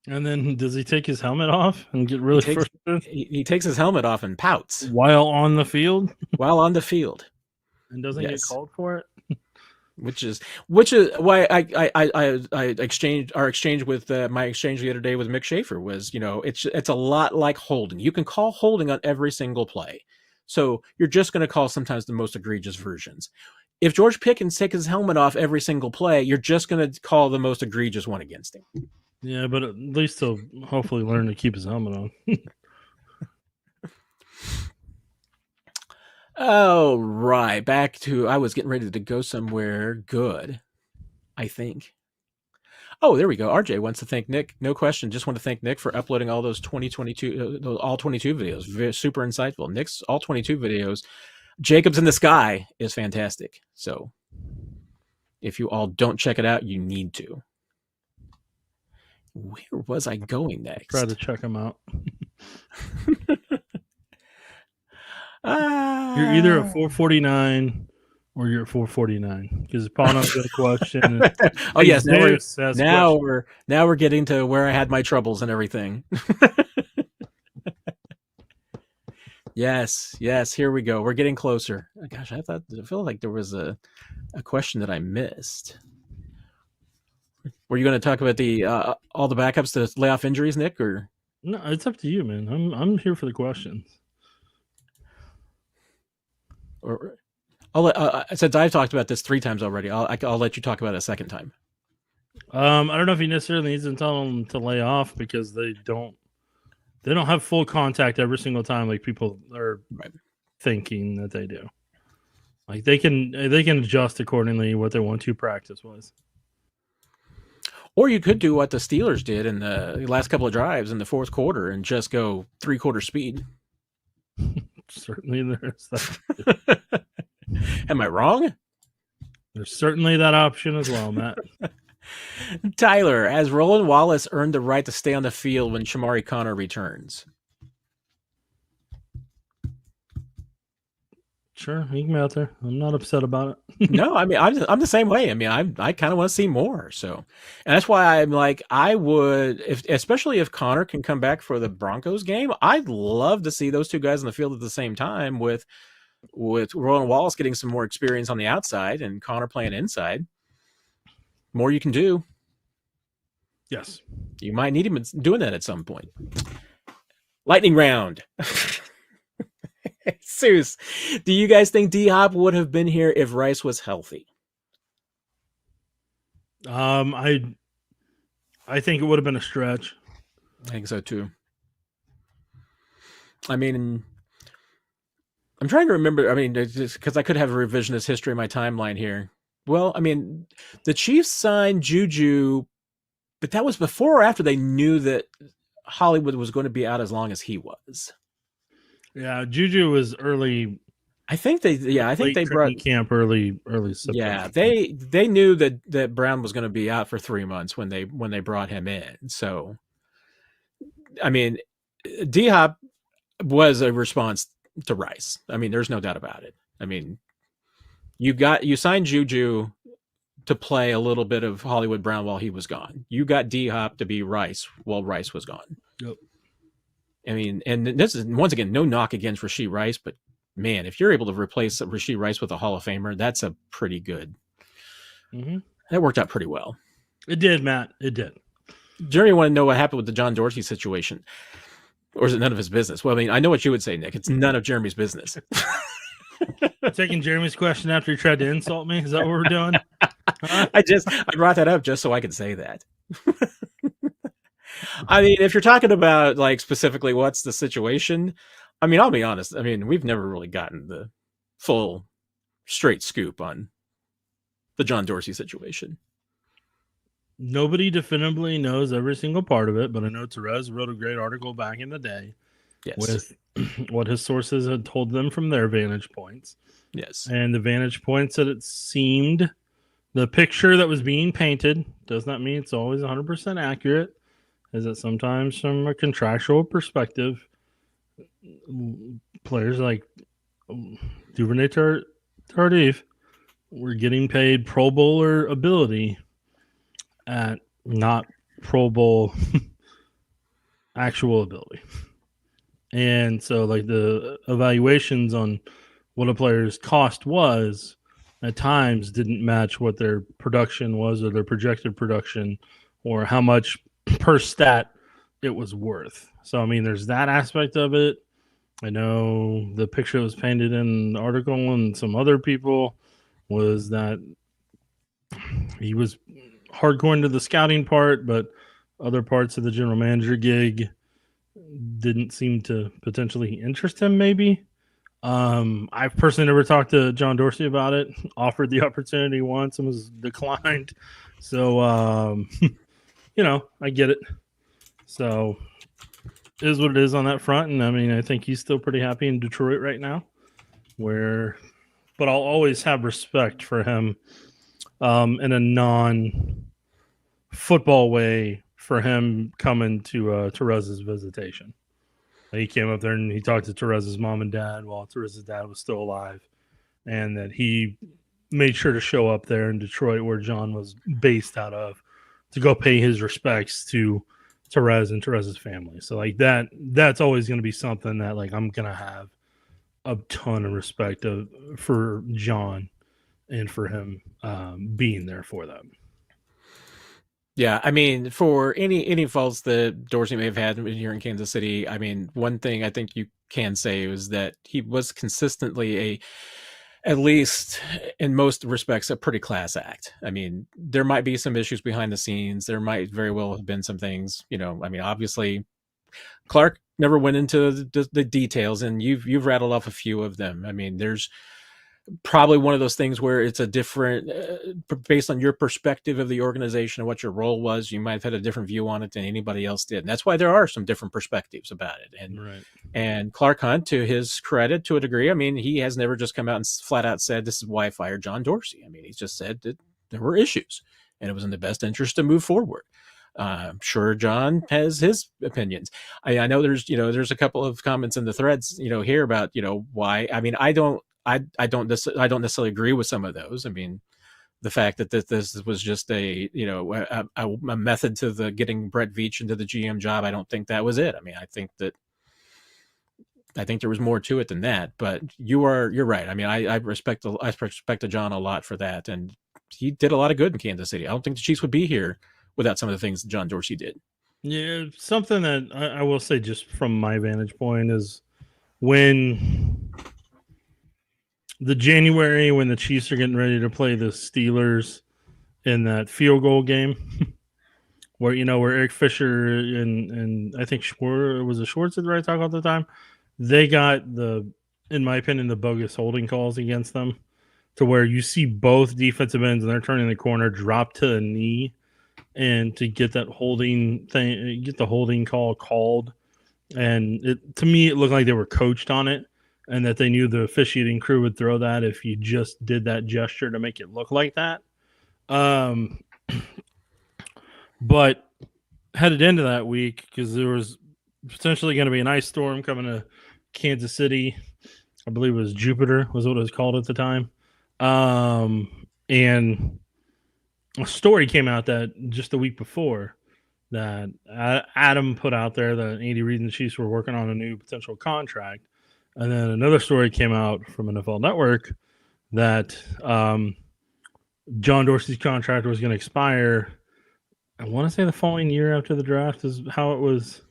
And then does he take his helmet off and get really frustrated? He takes his helmet off and pouts. While on the field? While on the field. And doesn't get called for it? Which is why I exchanged my exchange the other day with Mick Schaefer was, it's a lot like holding. You can call holding on every single play. So you're just going to call sometimes the most egregious versions. If George Pickens takes his helmet off every single play, you're just going to call the most egregious one against him. Yeah, but at least he'll hopefully learn to keep his helmet on. Oh, right. Back to, I was getting ready to go somewhere good, I think. Oh, there we go. RJ wants to thank Nick. No question. Just want to thank Nick for uploading all those 2022, all 22 videos. Super insightful. Nick's all 22 videos. Jacobs in the Sky is fantastic. So if you all don't check it out, you need to. Where was I going next? Try to check him out. You're either at 449 or you're at 449 because Pauno's got a question. Oh yes, now we're getting to where I had my troubles and everything. Yes, here we go. We're getting closer. Gosh, I feel like there was a question that I missed. Were you going to talk about the all the backups to lay off injuries, Nick, or no? It's up to you, man. I'm here for the questions. Or since I've talked about this 3 times already, I'll let you talk about it a second time. I don't know if he necessarily needs to tell them to lay off because they don't have full contact every single time like people are thinking that they do. Like they can adjust accordingly what they want to practice was. Or you could do what the Steelers did in the last couple of drives in the fourth quarter and just go 3/4 speed. Certainly there's that. Am I wrong? There's certainly that option as well, Matt. Tyler, has Roland Wallace earned the right to stay on the field when Shamari Connor returns? Sure, he can be out there. I'm not upset about it. No, I mean, I'm the same way. I mean, I kind of want to see more. So, and that's why I'm like, I would, especially if Connor can come back for the Broncos game, I'd love to see those two guys on the field at the same time with Roland Wallace getting some more experience on the outside and Connor playing inside. More you can do. Yes. You might need him doing that at some point. Lightning round. Seuss, do you guys think D-Hop would have been here if Rice was healthy? I think it would have been a stretch. I think so too. I mean, I'm trying to remember. I mean, because I could have a revisionist history in my timeline here. Well, I mean, the Chiefs signed Juju, but that was before or after they knew that Hollywood was going to be out as long as he was. Yeah, Juju was early. I think they brought camp early September. Yeah, they knew that Brown was going to be out for 3 months when they brought him in. So, I mean, D-Hop was a response to Rice. I mean, there's no doubt about it. I mean, you signed Juju to play a little bit of Hollywood Brown while he was gone. You got D-Hop to be Rice while Rice was gone. Yep. I mean, and this is, once again, no knock against Rashee Rice, but man, if you're able to replace Rashee Rice with a Hall of Famer, that's a pretty good. Mm-hmm. That worked out pretty well. It did, Matt. It did. Jeremy, want to know what happened with the John Dorsey situation? Or is it none of his business? Well, I mean, I know what you would say, Nick. It's none of Jeremy's business. Taking Jeremy's question after he tried to insult me? Is that what we're doing? Huh? I brought that up just so I could say that. I mean, if you're talking about like specifically what's the situation, I mean, I'll be honest. I mean, we've never really gotten the full straight scoop on the John Dorsey situation. Nobody definitively knows every single part of it, but I know Dezs wrote a great article back in the day with what his sources had told them from their vantage points. Yes. And the vantage points that it seemed, the picture that was being painted does not mean it's always 100% accurate, is that sometimes from a contractual perspective, players like Duvernay Tardif were getting paid Pro Bowler ability at not Pro Bowl actual ability. And so like the evaluations on what a player's cost was at times didn't match what their production was or their projected production or how much per stat it was worth. So, I mean, there's that aspect of it. I know the picture that was painted in the article and some other people was that he was hardcore into the scouting part, but other parts of the general manager gig didn't seem to potentially interest him, maybe. I've personally never talked to John Dorsey about it, offered the opportunity once and was declined. So, I get it. So it is what it is on that front. And I mean, I think he's still pretty happy in Detroit right now, but I'll always have respect for him in a non-football way for him coming to Dezs' visitation. He came up there and he talked to Dezs' mom and dad while Dezs' dad was still alive, and that he made sure to show up there in Detroit where John was based out of to go pay his respects to Dezs and Dezs' family. So like that's always going to be something that like I'm going to have a ton of respect for John and for him being there for them. Yeah, I mean, for any faults that Dorsey may have had here in Kansas City, I mean, one thing I think you can say is that he was consistently at least in most respects, a pretty class act. I mean, there might be some issues behind the scenes. There might very well have been some things, I mean, obviously Clark never went into the details, and you've rattled off a few of them. I mean, there's probably one of those things where it's a different, based on your perspective of the organization and what your role was, you might have had a different view on it than anybody else did. And that's why there are some different perspectives about it. And Clark Hunt, to his credit, to a degree, I mean, he has never just come out and flat out said, this is why I fired John Dorsey. I mean, he's just said that there were issues and it was in the best interest to move forward. I'm sure John has his opinions. I know there's a couple of comments in the threads, here about, why. I mean, I don't necessarily agree with some of those. I mean, the fact that this was just a method to the getting Brett Veach into the GM job, I don't think that was it. I mean, I think there was more to it than that. But you're right. I mean, I respect John a lot for that, and he did a lot of good in Kansas City. I don't think the Chiefs would be here without some of the things that John Dorsey did. Yeah, something that I will say just from my vantage point is when the January when the Chiefs are getting ready to play the Steelers in that field goal game where Eric Fisher and I think Schwartz at the right talk all the time, they got in my opinion, the bogus holding calls against them to where you see both defensive ends and they're turning the corner, drop to a knee, and to get that holding thing, get the holding call called. And to me, it looked like they were coached on it and that they knew the officiating crew would throw that if you just did that gesture to make it look like that. But headed into that week, because there was potentially going to be an ice storm coming to Kansas City. I believe it was Jupiter was what it was called at the time. And a story came out that just the week before that Adam put out there that Andy Reid and the Chiefs were working on a new potential contract. And then another story came out from NFL Network that John Dorsey's contract was going to expire. I want to say the following year after the draft is how it was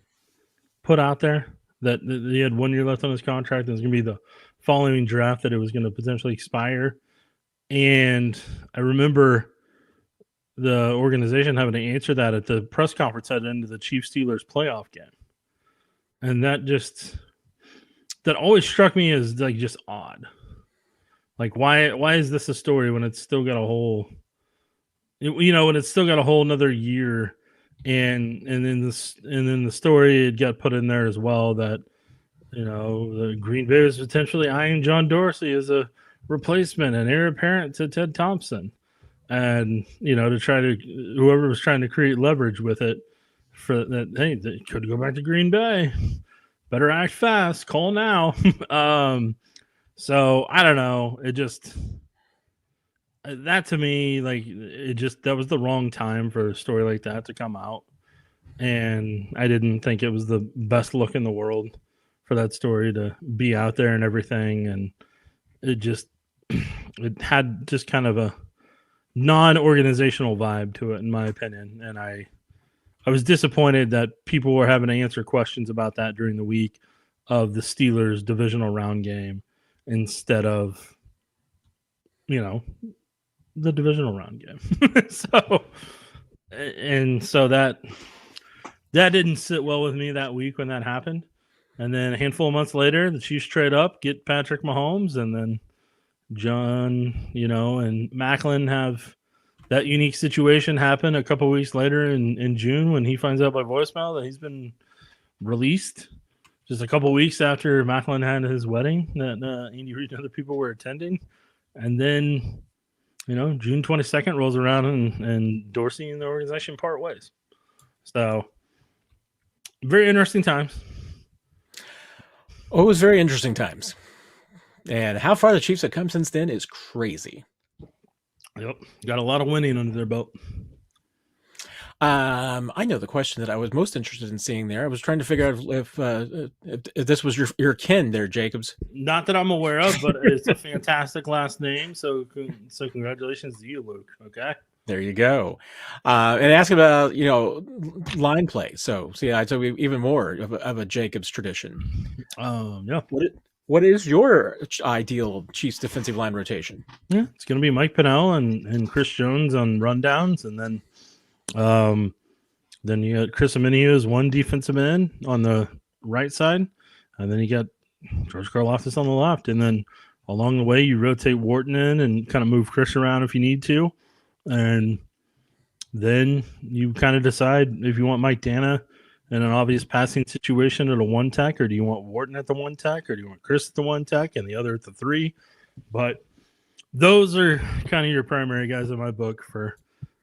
put out there, that he had 1 year left on his contract and it was going to be the following draft that it was going to potentially expire. And I remember the organization having to answer that at the press conference at the end of the Chiefs-Steelers playoff game. And that always struck me as like just odd. Like why is this a story when it's still got a whole when it's still got a whole another year, and then the story it got put in there as well that the Green Bay was potentially eyeing John Dorsey as a replacement and heir apparent to Ted Thompson, and to try to whoever was trying to create leverage with it for that. Hey, they could go back to Green Bay. Better act fast. Call now. So I don't know. It just. That to me, that was the wrong time for a story like that to come out. And I didn't think it was the best look in the world for that story to be out there and everything. And it had just kind of a non-organizational vibe to it, in my opinion. And I was disappointed that people were having to answer questions about that during the week of the Steelers divisional round game instead of, the divisional round game. So that didn't sit well with me that week when that happened. And then a handful of months later, the Chiefs trade up, get Patrick Mahomes, and then John, and McFarland have that unique situation happen a couple weeks later in June when he finds out by voicemail that he's been released just a couple weeks after McFarland had his wedding that Andy Reid and other people were attending. And then June 22nd rolls around and Dorsey and the organization part ways. So, very interesting times. Oh, it was very interesting times. And how far the Chiefs have come since then is crazy. Yep. Got a lot of winning under their belt. I know the question that I was most interested in seeing there. I was trying to figure out if this was your kin there, Jacobs. Not that I'm aware of, but it's a fantastic last name. So congratulations to you, Luke. Okay. There you go. And ask about, line play. So even more of a Jacobs tradition. Yeah. What is your ideal Chiefs defensive line rotation? Yeah, it's going to be Mike Pennell and Chris Jones on rundowns, and then you got Chris Aminu as one defensive end on the right side, and then you got George Karlaftis on the left, and then along the way you rotate Wharton in and kind of move Chris around if you need to, and then you kind of decide if you want Mike Dana in an obvious passing situation at a one tech, or do you want Wharton at the one tech, or do you want Chris at the one tech and the other at the three? But those are kind of your primary guys in my book for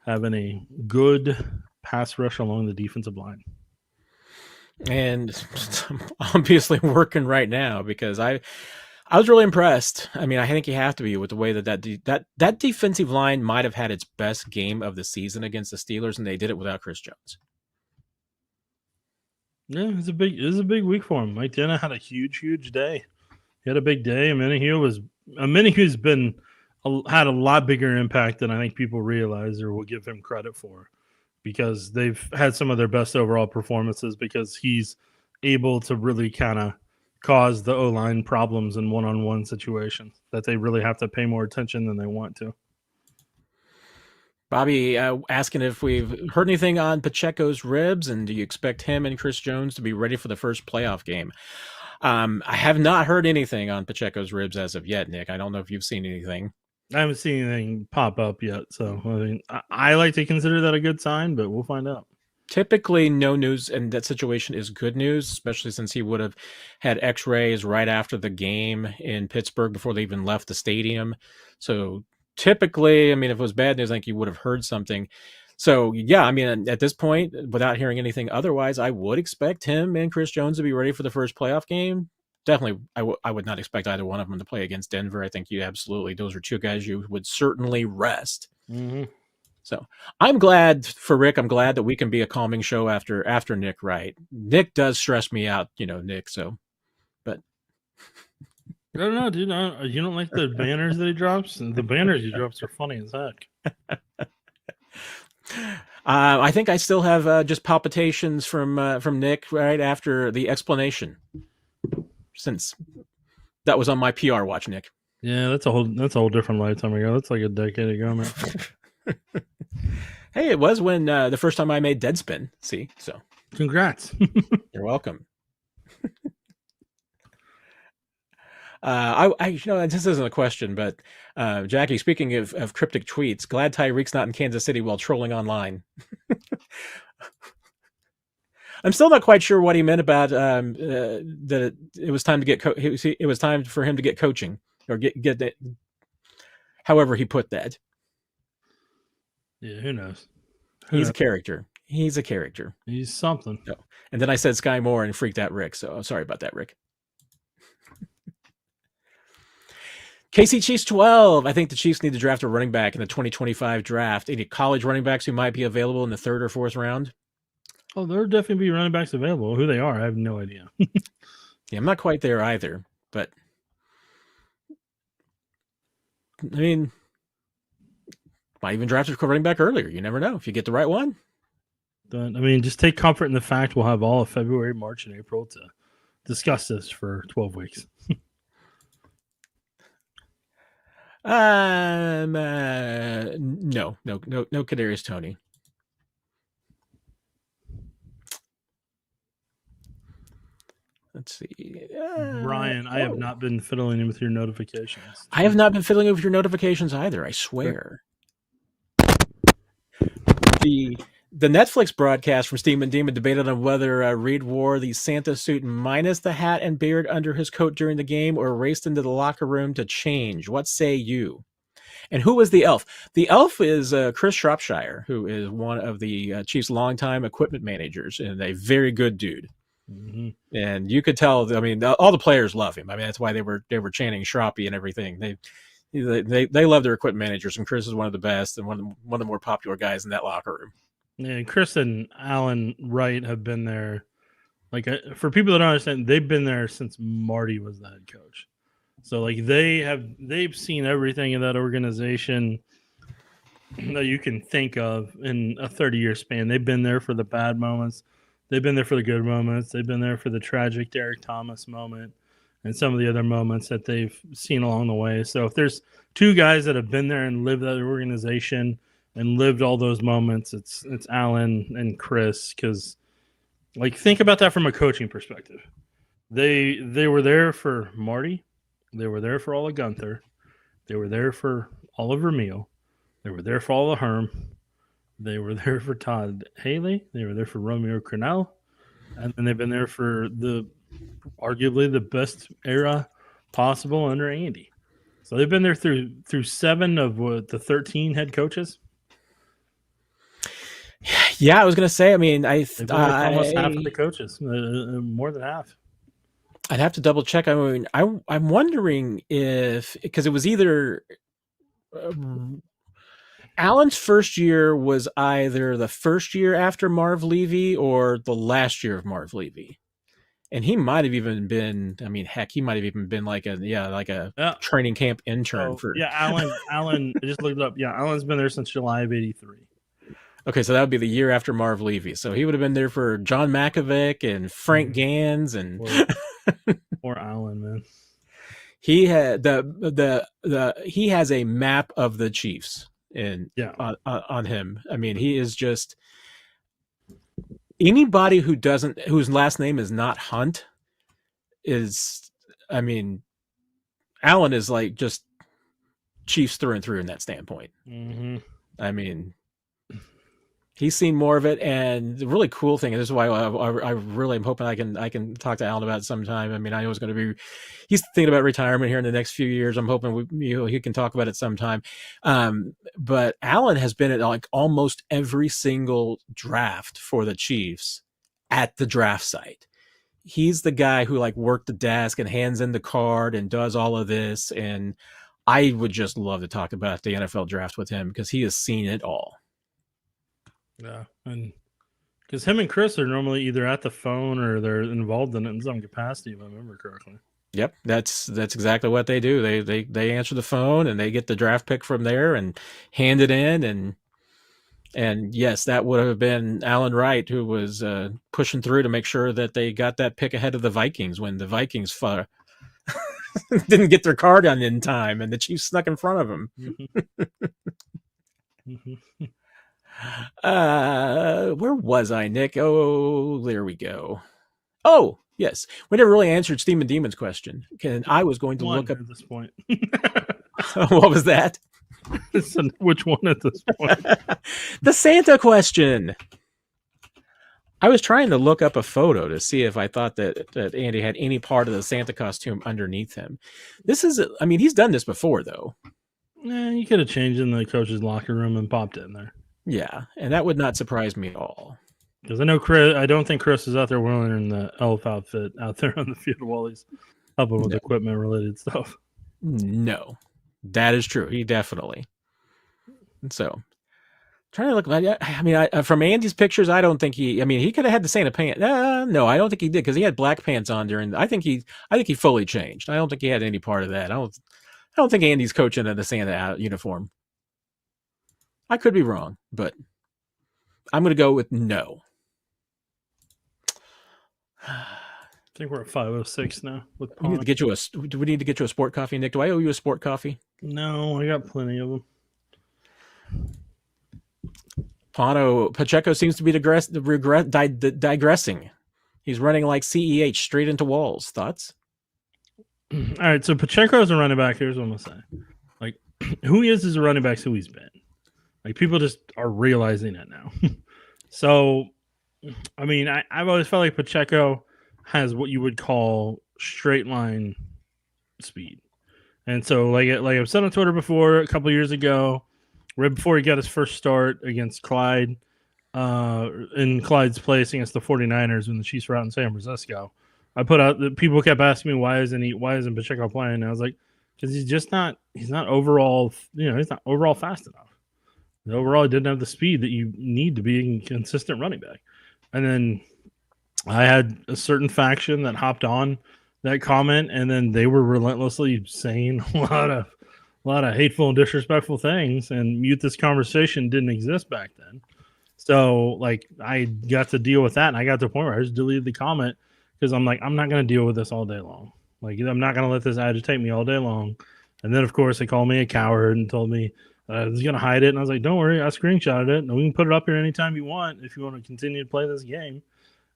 having a good pass rush along the defensive line. And obviously working right now because I was really impressed. I mean, I think you have to be with the way that defensive line might have had its best game of the season against the Steelers, and they did it without Chris Jones. Yeah, it was a big week for him. Mike Dana had a huge day. He had a big day. Amenahu's had a lot bigger impact than I think people realize or will give him credit for. because they've had some of their best overall performances because he's able to really kind of cause the O-line problems in one-on-one situations that they really have to pay more attention than they want to. Bobby asking if we've heard anything on Pacheco's ribs, and do you expect him and Chris Jones to be ready for the first playoff game? I have not heard anything on Pacheco's ribs as of yet, Nick. I don't know if you've seen anything. I haven't seen anything pop up yet, so I mean, I like to consider that a good sign, but we'll find out. Typically, no news in that situation is good news, especially since he would have had x-rays right after the game in Pittsburgh before they even left the stadium. So typically, I mean, if it was bad news, I think you would have heard something. So, yeah, I mean, at this point, without hearing anything otherwise, I would expect him and Chris Jones to be ready for the first playoff game. Definitely, I would not expect either one of them to play against Denver. I think those are two guys you would certainly rest. Mm-hmm. So I'm glad for Rick. I'm glad that we can be a calming show after Nick, right? Nick does stress me out, Nick. So, but I don't know, dude. You don't like the banners that he drops? The banners he drops are funny as heck. I think I still have just palpitations from Nick right after the explanation, since that was on my PR watch, Nick. Yeah, that's a whole different lifetime ago. That's like a decade ago, man. Hey, it was when the first time I made Deadspin. See, so congrats. You're welcome. This isn't a question, but Jackie, speaking of cryptic tweets, glad Tyreek's not in Kansas City while trolling online. I'm still not quite sure what he meant about that it was time to get it was time for him to get coaching or get that. However, he put that. Yeah, who knows? He's a character. He's a character. He's something. So, and then I said Sky Moore and freaked out Rick. So I'm sorry about that, Rick. KC Chiefs 12. I think the Chiefs need to draft a running back in the 2025 draft. Any college running backs who might be available in the 3rd or 4th round? Oh, there'll definitely be running backs available. Who they are, I have no idea. Yeah, I'm not quite there either. But, I mean, might even draft a running back earlier. You never know if you get the right one. I mean, just take comfort in the fact we'll have all of February, March, and April to discuss this for 12 weeks. No, Kadarius Toney. Let's see. Brian, I have not been fiddling with your notifications. I have not been fiddling with your notifications either, I swear. The Netflix broadcast from Steam and Demon debated on whether Reed wore the Santa suit minus the hat and beard under his coat during the game or raced into the locker room to change. What say you? And who was the elf? The elf is Chris Shropshire, who is one of the Chiefs' longtime equipment managers and a very good dude. Mm-hmm. And you could tell. I mean, all the players love him. I mean, that's why they were chanting Shroppy and everything. They love their equipment managers, and Chris is one of the best and one of the more popular guys in that locker room. Yeah, Chris and Alan Wright have been there. Like, for people that don't understand, they've been there since Marty was the head coach. So, like, they've seen everything in that organization that you can think of in a 30-year span. They've been there for the bad moments. They've been there for the good moments. They've been there for the tragic Derrick Thomas moment and some of the other moments that they've seen along the way. So if there's two guys that have been there and lived that organization and lived all those moments, it's Alan and Chris. Because, like, think about that from a coaching perspective. They were there for Marty. They were there for all of Gunther. They were there for all of Vermeil. They were there for all of Herm. They were there for Todd Haley. They were there for Romeo Crennel. And then they've been there for arguably the best era possible under Andy. So they've been there through 7 of the 13 head coaches. Yeah, I was going to say, I mean, almost half of the coaches, more than half. I'd have to double check. I mean, I'm wondering because it was either Allen's first year was either the first year after Marv Levy or the last year of Marv Levy. And he might have even been, I mean, heck, he might have even been like a training camp intern Alan, I just looked it up. Yeah, Alan's been there since July of 83. Okay, so that would be the year after Marv Levy. So he would have been there for John Malkovich and Frank Gans and or Allen, man. He had he has a map of the Chiefs on him. I mean, he is just anybody whose last name is not Hunt is, I mean, Allen is like just Chiefs through and through in that standpoint. Mm-hmm. I mean, he's seen more of it, and the really cool thing, and this is why I really am hoping I can talk to Alan about it sometime. I mean, I know he's thinking about retirement here in the next few years. I'm hoping he can talk about it sometime. But Alan has been at like almost every single draft for the Chiefs at the draft site. He's the guy who like worked the desk and hands in the card and does all of this. And I would just love to talk about the NFL draft with him because he has seen it all. Yeah, and because him and Chris are normally either at the phone or they're involved in it in some capacity, if I remember correctly. Yep, that's exactly what they do. They answer the phone and they get the draft pick from there and hand it in, and yes, that would have been Alan Wright who was pushing through to make sure that they got that pick ahead of the Vikings when the Vikings didn't get their card on in time and the Chiefs snuck in front of them. Mm-hmm. Where was I, Nick? Oh, there we go. Oh, yes. We never really answered Steam and Demon's question. I was going to look up at this point. What was that? Which one at this point? The Santa question. I was trying to look up a photo to see if I thought that Andy had any part of the Santa costume underneath him. I mean, he's done this before, though. You could have changed in the coach's locker room and popped in there. Yeah, and that would not surprise me at all. Because I know Chris. I don't think Chris is out there wearing the elf outfit out there on the field while he's helping with equipment related stuff. No, that is true. He definitely. So, trying to look. I mean, from Andy's pictures, I don't think he. I mean, he could have had the Santa pants. No, I don't think he did because he had black pants on during. I think he fully changed. I don't think he had any part of that. I don't think Andy's coaching in the Santa uniform. I could be wrong, but I'm going to go with no. I think we're at 5:06 now. Do we need to get you a sport coffee, Nick? Do I owe you a sport coffee? No, I got plenty of them. Pacheco seems to be digressing. He's running like CEH straight into walls. Thoughts? All right, so Pacheco is a running back. Here's what I'm going to say. Like, who he is as a running back is who he's been. Like, people just are realizing it now. So, I mean, I've always felt like Pacheco has what you would call straight line speed. And so, like I've said on Twitter before, a couple years ago, right before he got his first start against Clyde, in Clyde's place against the 49ers when the Chiefs were out in San Francisco, I put out that people kept asking me why isn't Pacheco playing? And I was like, because he's not overall fast enough. Overall, he didn't have the speed that you need to be a consistent running back. And then I had a certain faction that hopped on that comment, and then they were relentlessly saying a lot of hateful and disrespectful things, and Mute This Conversation didn't exist back then. So, like, I got to deal with that, and I got to the point where I just deleted the comment because I'm like, I'm not going to deal with this all day long. Like, I'm not going to let this agitate me all day long. And then, of course, they called me a coward and told me I was going to hide it. And I was like, don't worry, I screenshotted it. And we can put it up here anytime you want if you want to continue to play this game.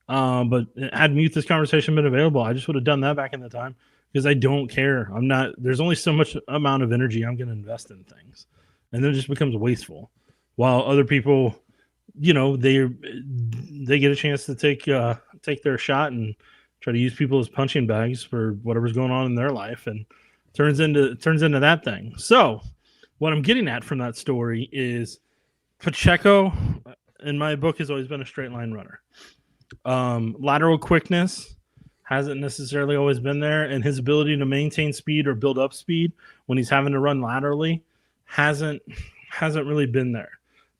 But had Mute This Conversation been available, I just would have done that back in the time because I don't care. There's only so much amount of energy I'm going to invest in things. And then it just becomes wasteful. While other people, they get a chance to take their shot and try to use people as punching bags for whatever's going on in their life, and turns into that thing. So what I'm getting at from that story is Pacheco, in my book, has always been a straight line runner. Lateral quickness hasn't necessarily always been there, and his ability to maintain speed or build up speed when he's having to run laterally hasn't really been there.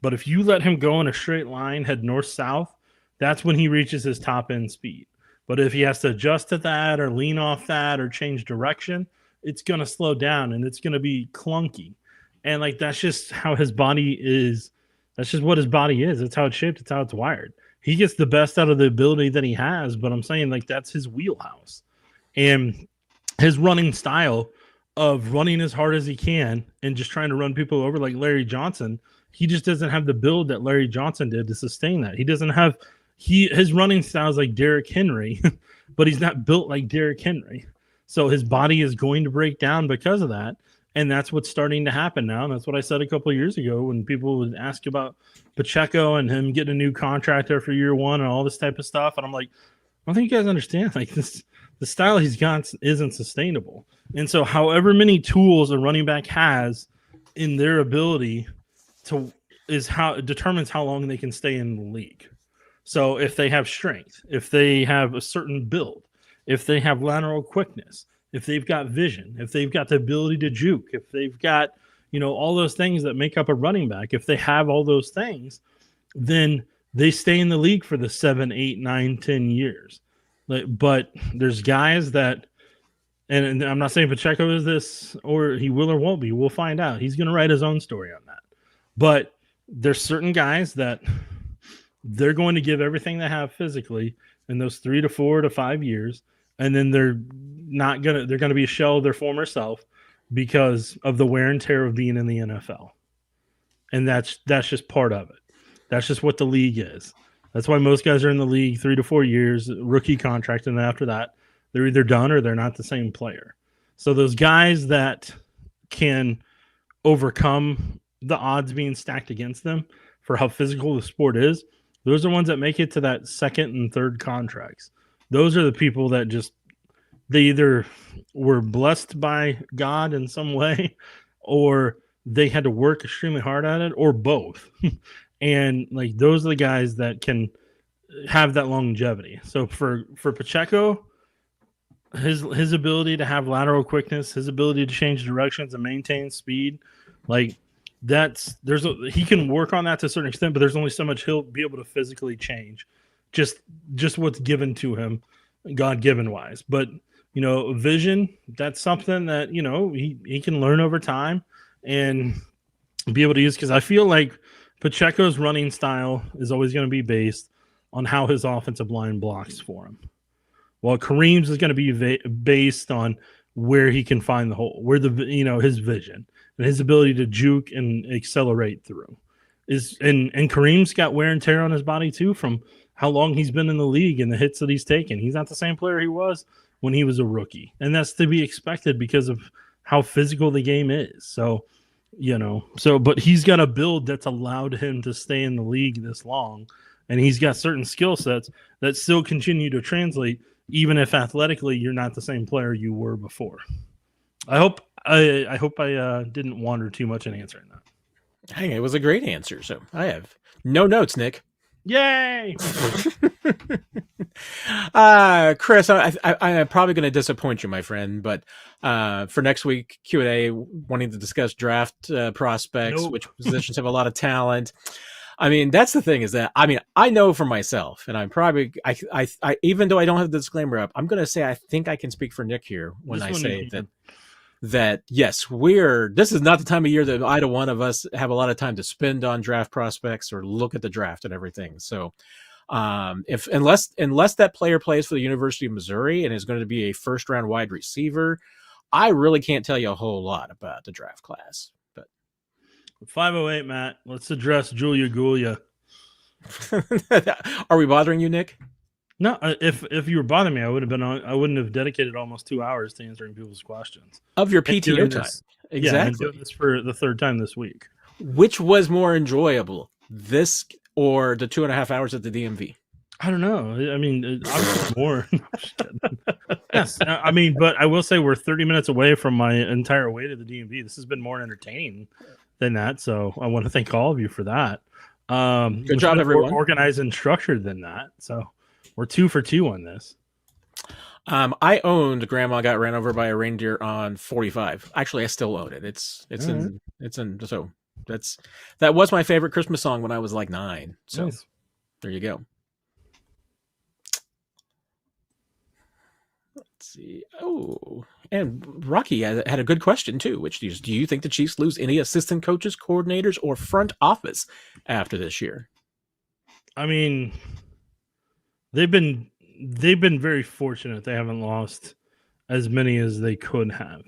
But if you let him go in a straight line, head north-south, that's when he reaches his top-end speed. But if he has to adjust to that or lean off that or change direction, it's going to slow down and it's going to be clunky. And, like, that's just how his body is That's just what his body is. It's how it's shaped. It's how it's wired. He gets the best out of the ability that he has, but I'm saying like that's his wheelhouse. And his running style of running as hard as he can and just trying to run people over like Larry Johnson, he just doesn't have the build that Larry Johnson did to sustain that. He doesn't have his running style is like Derrick Henry, but he's not built like Derrick Henry. So his body is going to break down because of that. And that's what's starting to happen now. And that's what I said a couple of years ago when people would ask about Pacheco and him getting a new contract after year one and all this type of stuff. And I'm like, I don't think you guys understand. Like this, the style he's got isn't sustainable. And so however many tools a running back has in their ability to is how it determines how long they can stay in the league. So if they have strength, if they have a certain build, if they have lateral quickness, if they've got vision, if they've got the ability to juke, if they've got, all those things that make up a running back, if they have all those things, then they stay in the league for the 7, 8, 9, 10 years. But there's guys that, and I'm not saying Pacheco is this or he will or won't be. We'll find out. He's going to write his own story on that. But there's certain guys that they're going to give everything they have physically in those 3 to 4 to 5 years. And then they're going to be a shell of their former self because of the wear and tear of being in the NFL. And that's just part of it. That's just what the league is. That's why most guys are in the league 3 to 4 years, rookie contract. And after that, they're either done or they're not the same player. So those guys that can overcome the odds being stacked against them for how physical the sport is, those are ones that make it to that second and third contracts. Those are the people that just, they either were blessed by God in some way or they had to work extremely hard at it or both. And like, those are the guys that can have that longevity. So for Pacheco, his ability to have lateral quickness, his ability to change directions and maintain speed, like he can work on that to a certain extent, but there's only so much he'll be able to physically change. Just what's given to him, God-given wise. But, vision, that's something that, he can learn over time and be able to use. Because I feel like Pacheco's running style is always going to be based on how his offensive line blocks for him. While Kareem's is going to be based on where he can find the hole, where his vision and his ability to juke and accelerate through and Kareem's got wear and tear on his body too from how long he's been in the league and the hits that he's taken. He's not the same player he was when he was a rookie. And that's to be expected because of how physical the game is. So, but he's got a build that's allowed him to stay in the league this long. And he's got certain skill sets that still continue to translate, even if athletically you're not the same player you were before. I hope I didn't wander too much in answering that. Hey, it was a great answer. So I have no notes, Nick. Yay! Chris, I'm probably going to disappoint you, my friend, but for next week Q&A, wanting to discuss draft prospects, which positions have a lot of talent. I mean, that's the thing is that, I know for myself, and I'm probably, I even though I don't have the disclaimer up, I'm going to say I think I can speak for Nick here when I say that yes, this is not the time of year that either one of us have a lot of time to spend on draft prospects or look at the draft and everything. So unless that player plays for the University of Missouri and is going to be a first round wide receiver, I really can't tell you a whole lot about the draft class. But 508, Matt, let's address Julia Gulia. Are we bothering you, Nick? No, if you were bothering me, I wouldn't have dedicated almost 2 hours to answering people's questions of your PTO time. Exactly. Yeah, I'm doing this for the third time this week. Which was more enjoyable, this or the 2.5 hours at the DMV? I don't know. I mean, obviously more. Yes, but I will say we're 30 minutes away from my entire way to the DMV. This has been more entertaining than that, so I want to thank all of you for that. Good job, everyone. More organized and structured than that, so we're 2 for 2 on this. I owned Grandma Got Ran Over by a Reindeer on 45. Actually, I still own it. So that was my favorite Christmas song when I was like 9. So nice. There you go. Let's see. Oh, and Rocky had a good question too, which is, do you think the Chiefs lose any assistant coaches, coordinators, or front office after this year? I mean, they've been very fortunate they haven't lost as many as they could have.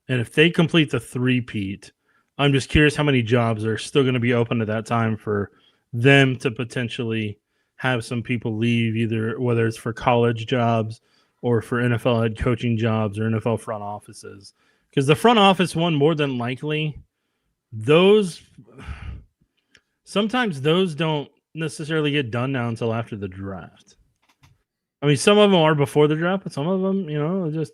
And if they complete the three-peat, I'm just curious how many jobs are still going to be open at that time for them to potentially have some people leave, either whether it's for college jobs or for NFL head coaching jobs or NFL front offices. Because the front office one, more than likely, sometimes those don't necessarily get done now until after the draft. I mean, some of them are before the draft, but some of them, just,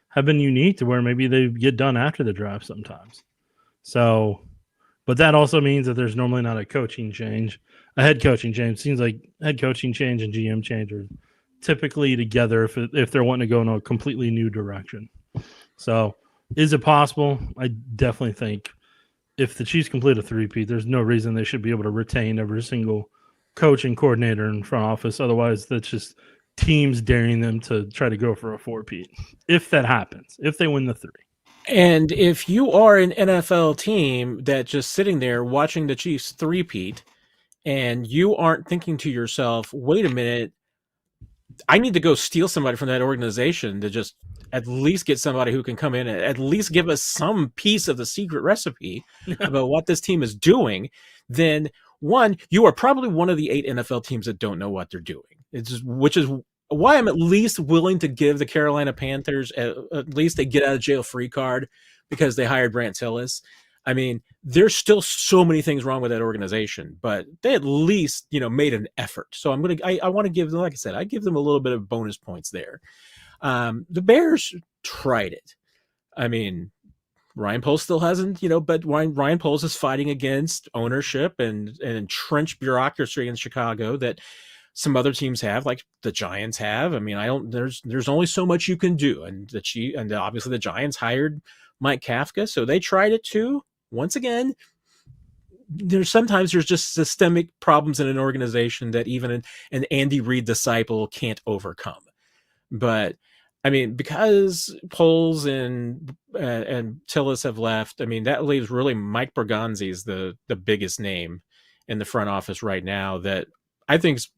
have been unique to where maybe they get done after the draft sometimes. So, but that also means that there's normally not a head coaching change. Seems like head coaching change and GM change are typically together if they're wanting to go in a completely new direction. So, is it possible? I definitely think if the Chiefs complete a three-peat, there's no reason they should be able to retain every single coach and coordinator in front office. Otherwise, that's just teams daring them to try to go for a four-peat. If that happens, if they win the three. And if you are an NFL team that's just sitting there watching the Chiefs three-peat, and you aren't thinking to yourself, wait a minute, I need to go steal somebody from that organization to just at least get somebody who can come in and at least give us some piece of the secret recipe about what this team is doing, then one, you are probably one of the 8 NFL teams that don't know what they're doing. Which is why I'm at least willing to give the Carolina Panthers at least a get out of jail free card because they hired Brant Tillis. I mean, there's still so many things wrong with that organization, but they at least, made an effort. So I want to give them, like I said, I give them a little bit of bonus points there. The Bears tried it. I mean, Ryan Poles still hasn't, but Ryan Poles is fighting against ownership and entrenched bureaucracy in Chicago that some other teams have, like the Giants have. I mean, there's only so much you can do. And obviously the Giants hired Mike Kafka, so they tried it too. Once again, there's just systemic problems in an organization that even an Andy Reid disciple can't overcome. But I mean, because Poles and Tillis have left, I mean, that leaves really Mike Bergonzi's the biggest name in the front office right now that I think is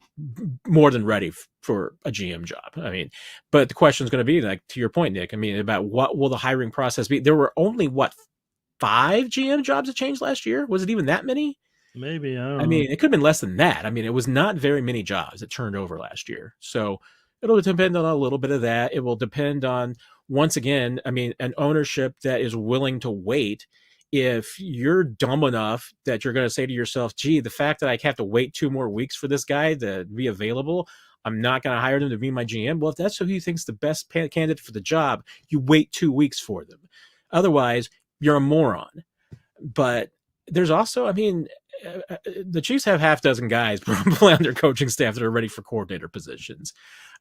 more than ready for a GM job. I mean, but the question is going to be, like, to your point, Nick, I mean, about what will the hiring process be? There were only 5 GM jobs that changed last year? Was it even that many? Maybe. I don't know. Mean, it could have been less than that. I mean, it was not very many jobs that turned over last year. So it'll depend on a little bit of that. It will depend on, once again, I mean, an ownership that is willing to wait. If you're dumb enough that you're going to say to yourself, gee, the fact that I have to wait 2 more weeks for this guy to be available, I'm not going to hire them to be my GM. Well, if that's who you think's the best candidate for the job, you wait 2 weeks for them. Otherwise, you're a moron. But there's also, I mean, the Chiefs have half dozen guys probably on their coaching staff that are ready for coordinator positions.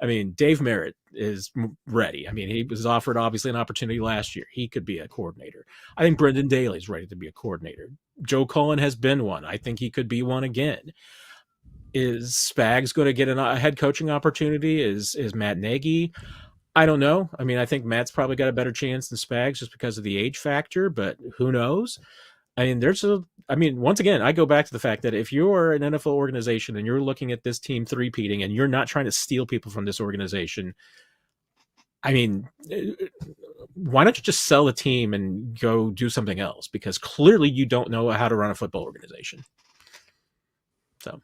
I mean, Dave Merritt is ready. I mean, he was offered obviously an opportunity last year. He could be a coordinator. I think Brendan Daly's ready to be a coordinator. Joe Cullen has been one. I think he could be one again. Is Spags going to get a head coaching opportunity? Is Matt Nagy? I don't know. I mean, I think Matt's probably got a better chance than Spags just because of the age factor, but who knows? I mean, once again, I go back to the fact that if you're an NFL organization and you're looking at this team three-peating and you're not trying to steal people from this organization, I mean, why don't you just sell the team and go do something else? Because clearly you don't know how to run a football organization. So.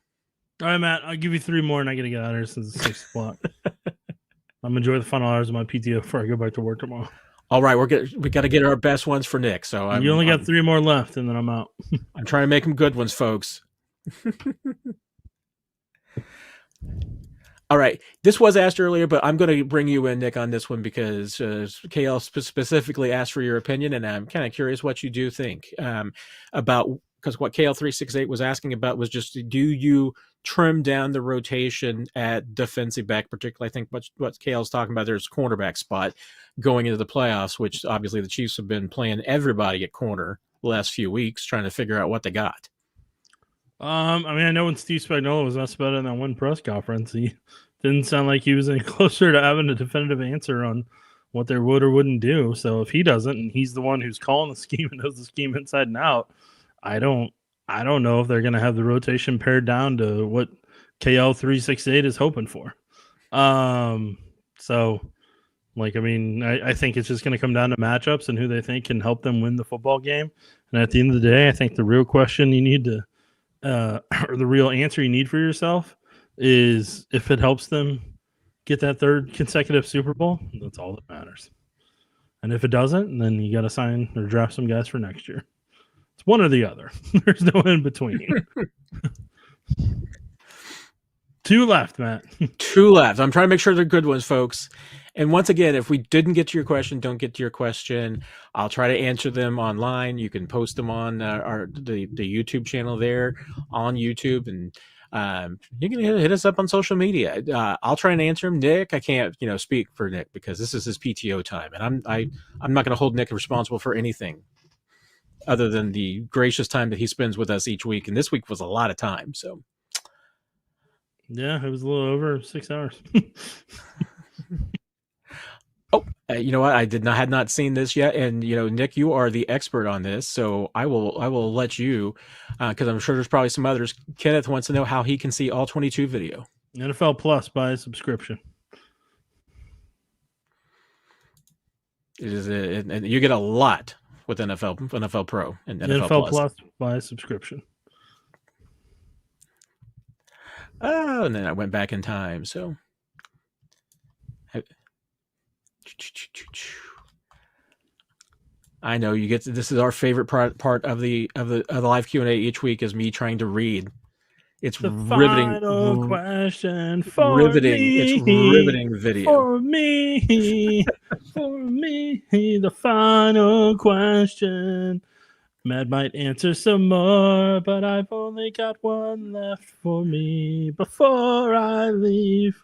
All right, Matt, I'll give you 3 more and I got to get out of here since it's 6 o'clock. I'm enjoying the final hours of my PTO before I go back to work tomorrow. All right, we got to get our best ones for Nick. So you only got 3 more left, and then I'm out. I'm trying to make them good ones, folks. All right, this was asked earlier, but I'm going to bring you in, Nick, on this one because KL specifically asked for your opinion, and I'm kind of curious what you do think about. Because what KL368 was asking about was just, do you trim down the rotation at defensive back, particularly? I think what KL's talking about, there's cornerback spot going into the playoffs, which obviously the Chiefs have been playing everybody at corner the last few weeks, trying to figure out what they got. I mean, I know when Steve Spagnuolo was asked about it in that one press conference, he didn't sound like he was any closer to having a definitive answer on what they would or wouldn't do. So if he doesn't, and he's the one who's calling the scheme and knows the scheme inside and out, I don't know if they're going to have the rotation pared down to what KL 368 is hoping for. So, like, I mean, I think it's just going to come down to matchups and who they think can help them win the football game. And at the end of the day, I think the real question you need to, or the real answer you need for yourself is if it helps them get that third consecutive Super Bowl, that's all that matters. And if it doesn't, then you got to sign or draft some guys for next year. It's one or the other. There's no in between. 2 left, Matt. 2 left. I'm trying to make sure they're good ones, folks. And once again, if we didn't get to your question, don't get to your question. I'll try to answer them online. You can post them on the YouTube channel there on YouTube, and you can hit us up on social media. I'll try and answer them. Nick, I can't speak for Nick because this is his PTO time, and I'm not going to hold Nick responsible for anything other than the gracious time that he spends with us each week. And this week was a lot of time. So yeah, it was a little over 6 hours. Oh, you know what? I had not seen this yet, and Nick, you are the expert on this, so I will let you, because I'm sure there's probably some others. Kenneth wants to know how he can see all 22 video. NFL Plus by subscription. And you get a lot with NFL Pro and NFL Plus by subscription. Oh, and then I went back in time, so. I know you get this is our favorite part of the live Q&A each week is me trying to read. It's the riveting. Final question for riveting. Me. It's riveting video. For me. The final question. Matt might answer some more, but I've only got one left for me before I leave.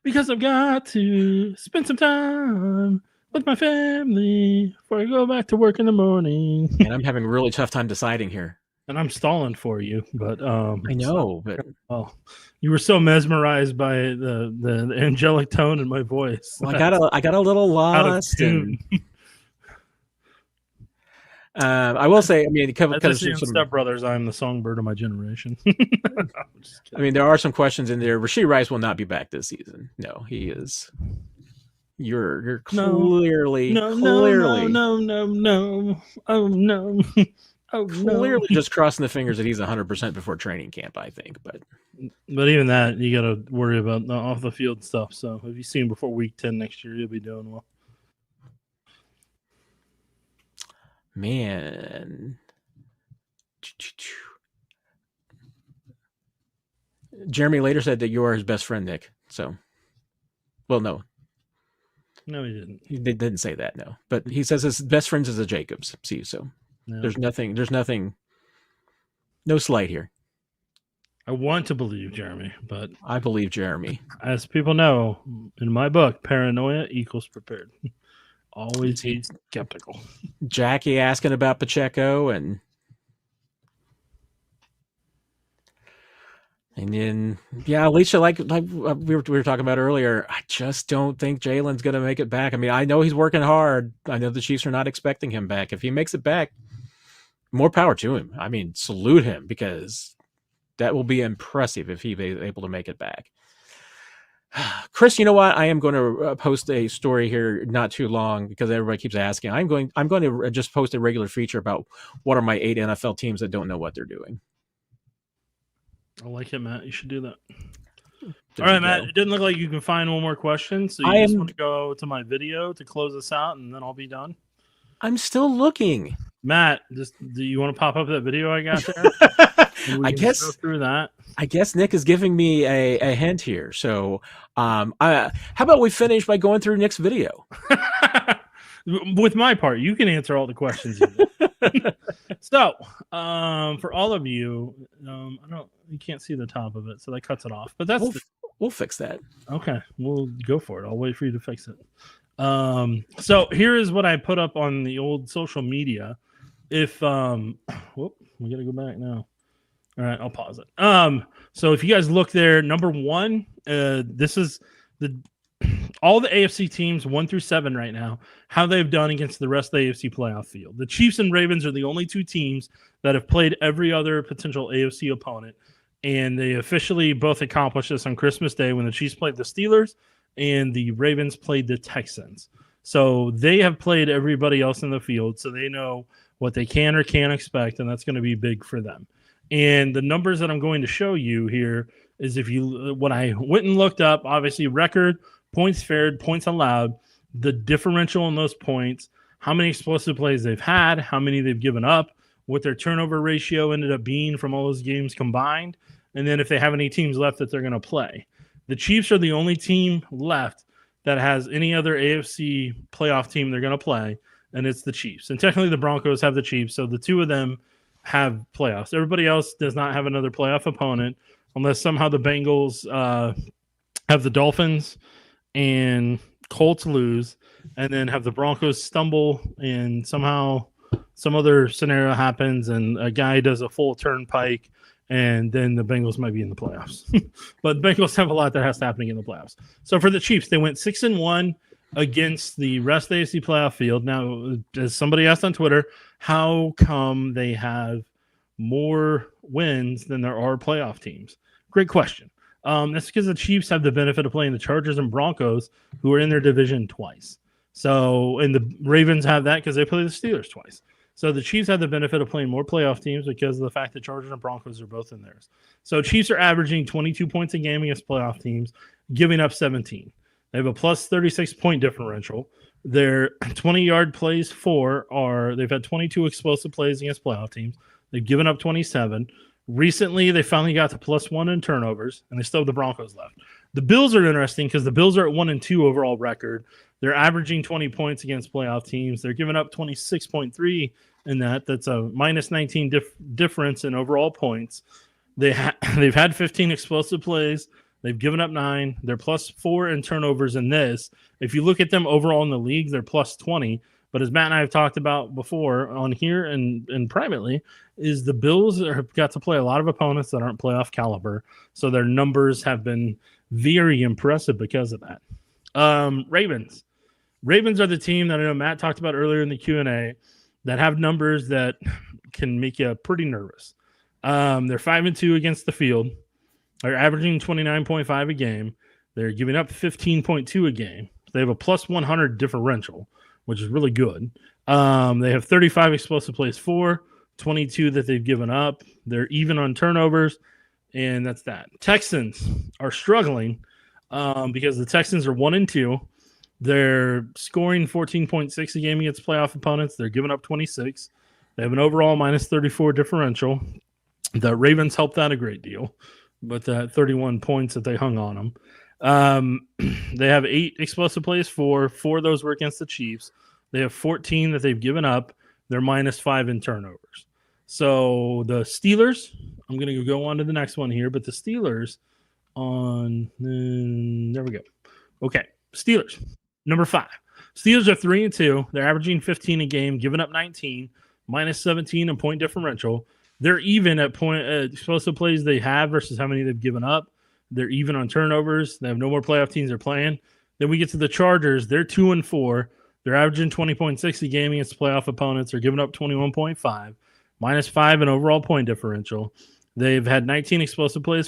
Because I've got to spend some time with my family before I go back to work in the morning. And I'm having a really tough time deciding here. And I'm stalling for you, but I know, but you were so mesmerized by the angelic tone in my voice. Well, I got a little lost. I will say, I mean, because some Step Brothers, I'm the songbird of my generation. I mean, there are some questions in there. Rashee Rice will not be back this season. No, he is. You're clearly no. Oh no. Oh, clearly just crossing the fingers that he's 100% before training camp, I think. But even that, you got to worry about the off the field stuff. So if you see him before week 10 next year, you'll be doing well. Man. Jeremy later said that you are his best friend, Nick. So, well, no. No, he didn't. He didn't say that, no. But he says his best friends is the Jacobs. See, so no. There's nothing, no slight here. I want to believe Jeremy, but I believe Jeremy. As people know, in my book, paranoia equals prepared. Always be skeptical. Jackie asking about Pacheco and then Alicia, like we were talking about earlier, I just don't think Jalen's going to make it back. I mean, I know he's working hard. I know the Chiefs are not expecting him back. If he makes it back, more power to him. I mean, salute him because that will be impressive if he's able to make it back. Chris, you know what? I am going to post a story here not too long because everybody keeps asking. I'm going to just post a regular feature about what are my 8 NFL teams that don't know what they're doing. I like it, Matt. You should do that. All right, Matt. It didn't look like you can find one more question, so you just want to go to my video to close this out, and then I'll be done. I'm still looking. Matt, do you want to pop up that video I got there? I guess go through that. I guess Nick is giving me a hint here. So, how about we finish by going through Nick's video? With my part, you can answer all the questions. So, for all of you, you can't see the top of it, so that cuts it off. But we'll fix that. Okay, we'll go for it. I'll wait for you to fix it. So here is what I put up on the old social media. If we got to go back now. All right, I'll pause it. So if you guys look there, number one, this is all the AFC teams 1 through 7 right now, how they've done against the rest of the AFC playoff field. The Chiefs and Ravens are the only two teams that have played every other potential AFC opponent, and they officially both accomplished this on Christmas Day when the Chiefs played the Steelers and the Ravens played the Texans. So they have played everybody else in the field, so they know what they can or can't expect, and that's going to be big for them. And the numbers that I'm going to show you here is when I went and looked up, obviously record, points fared, points allowed, the differential in those points, how many explosive plays they've had, how many they've given up, what their turnover ratio ended up being from all those games combined, and then if they have any teams left that they're going to play. The Chiefs are the only team left that has any other AFC playoff team they're going to play, and it's the Chiefs. And technically the Broncos have the Chiefs, so the two of them have playoffs. Everybody else does not have another playoff opponent unless somehow the Bengals have the Dolphins and Colts lose, and then have the Broncos stumble and somehow some other scenario happens and a guy does a full turnpike, and then the Bengals might be in the playoffs. But the Bengals have a lot that has to happen in the playoffs. So for the Chiefs, they went 6-1 against the rest of the AFC playoff field. Now, as somebody asked on Twitter, how come they have more wins than there are playoff teams? Great question. That's because the Chiefs have the benefit of playing the Chargers and Broncos, who are in their division twice. So, and the Ravens have that because they play the Steelers twice. So the Chiefs have the benefit of playing more playoff teams because of the fact that Chargers and Broncos are both in theirs. So Chiefs are averaging 22 points a game against playoff teams, giving up 17. They have a plus 36 point differential. Their 20-yard plays they've had 22 explosive plays against playoff teams. They've given up 27. Recently, they finally got to +1 in turnovers, and they still have the Broncos left. The Bills are interesting because the Bills are at 1-2 overall record. They're averaging 20 points against playoff teams. They're giving up 26.3 in that. That's a minus 19 difference in overall points. They've had 15 explosive plays. They've given up 9. They're +4 in turnovers in this. If you look at them overall in the league, they're +20. But as Matt and I have talked about before on here and privately, is the Bills have got to play a lot of opponents that aren't playoff caliber. So their numbers have been very impressive because of that. Ravens. Ravens are the team that I know Matt talked about earlier in the Q&A that have numbers that can make you pretty nervous. They're 5-2 against the field. They're averaging 29.5 a game. They're giving up 15.2 a game. They have a +100 differential, which is really good. They have 35 explosive plays 22 that they've given up. They're even on turnovers, and that's that. Texans are struggling because the Texans are 1-2. They're scoring 14.6 a game against playoff opponents. They're giving up 26. They have an overall -34 differential. The Ravens helped that a great deal, but that 31 points that they hung on them. They have 8 explosive plays 4 of those were against the Chiefs. They have 14 that they've given up. They're -5 in turnovers. So the Steelers, I'm going to go on to the next one here, but the Steelers there we go. Okay, Steelers, number 5. Steelers are 3-2. They're averaging 15 a game, giving up 19, -17 in point differential. They're even at explosive plays they have versus how many they've given up. They're even on turnovers. They have no more playoff teams they're playing. Then we get to the Chargers. They're 2-4. They're averaging 20.6 a game against playoff opponents. They're giving up 21.5, -5 in overall point differential. They've had 19 explosive plays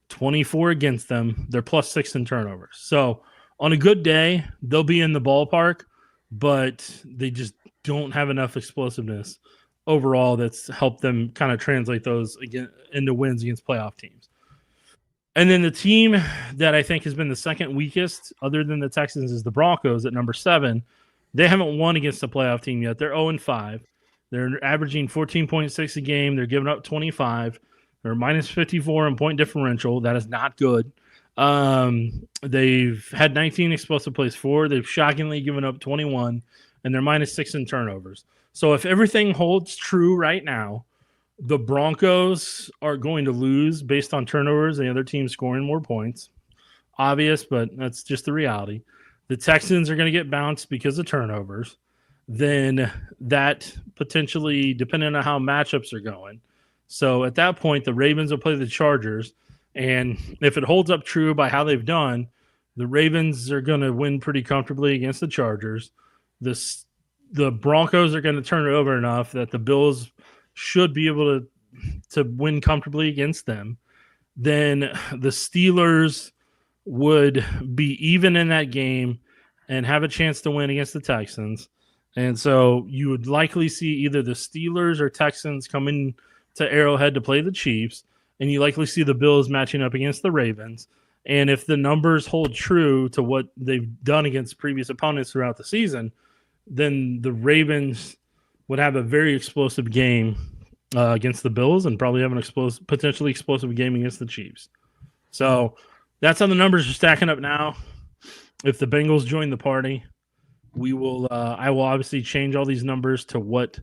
24 against them. They're +6 in turnovers. So on a good day, they'll be in the ballpark, but they just don't have enough explosiveness overall that's helped them kind of translate those into wins against playoff teams. And then the team that I think has been the second weakest, other than the Texans, is the Broncos at number 7. They haven't won against a playoff team yet. They're 0-5. They're averaging 14.6 a game. They're giving up 25. They're -54 in point differential. That is not good. They've had 19 explosive plays 4. They've shockingly given up 21, and they're -6 in turnovers. So if everything holds true right now, the Broncos are going to lose based on turnovers and the other team scoring more points. Obvious, but that's just the reality. The Texans are going to get bounced because of turnovers. Then that potentially, depending on how matchups are going, So at that point, the Ravens will play the Chargers. And if it holds up true by how they've done, the Ravens are going to win pretty comfortably against the Chargers. The Broncos are going to turn it over enough that the Bills should be able to win comfortably against them. Then the Steelers would be even in that game and have a chance to win against the Texans. And so you would likely see either the Steelers or Texans come in to Arrowhead to play the Chiefs, and you likely see the Bills matching up against the Ravens. And if the numbers hold true to what they've done against previous opponents throughout the season, then the Ravens would have a very explosive game against the Bills and probably have an potentially explosive game against the Chiefs. So that's how the numbers are stacking up now. If the Bengals join the party, I will obviously change all these numbers to what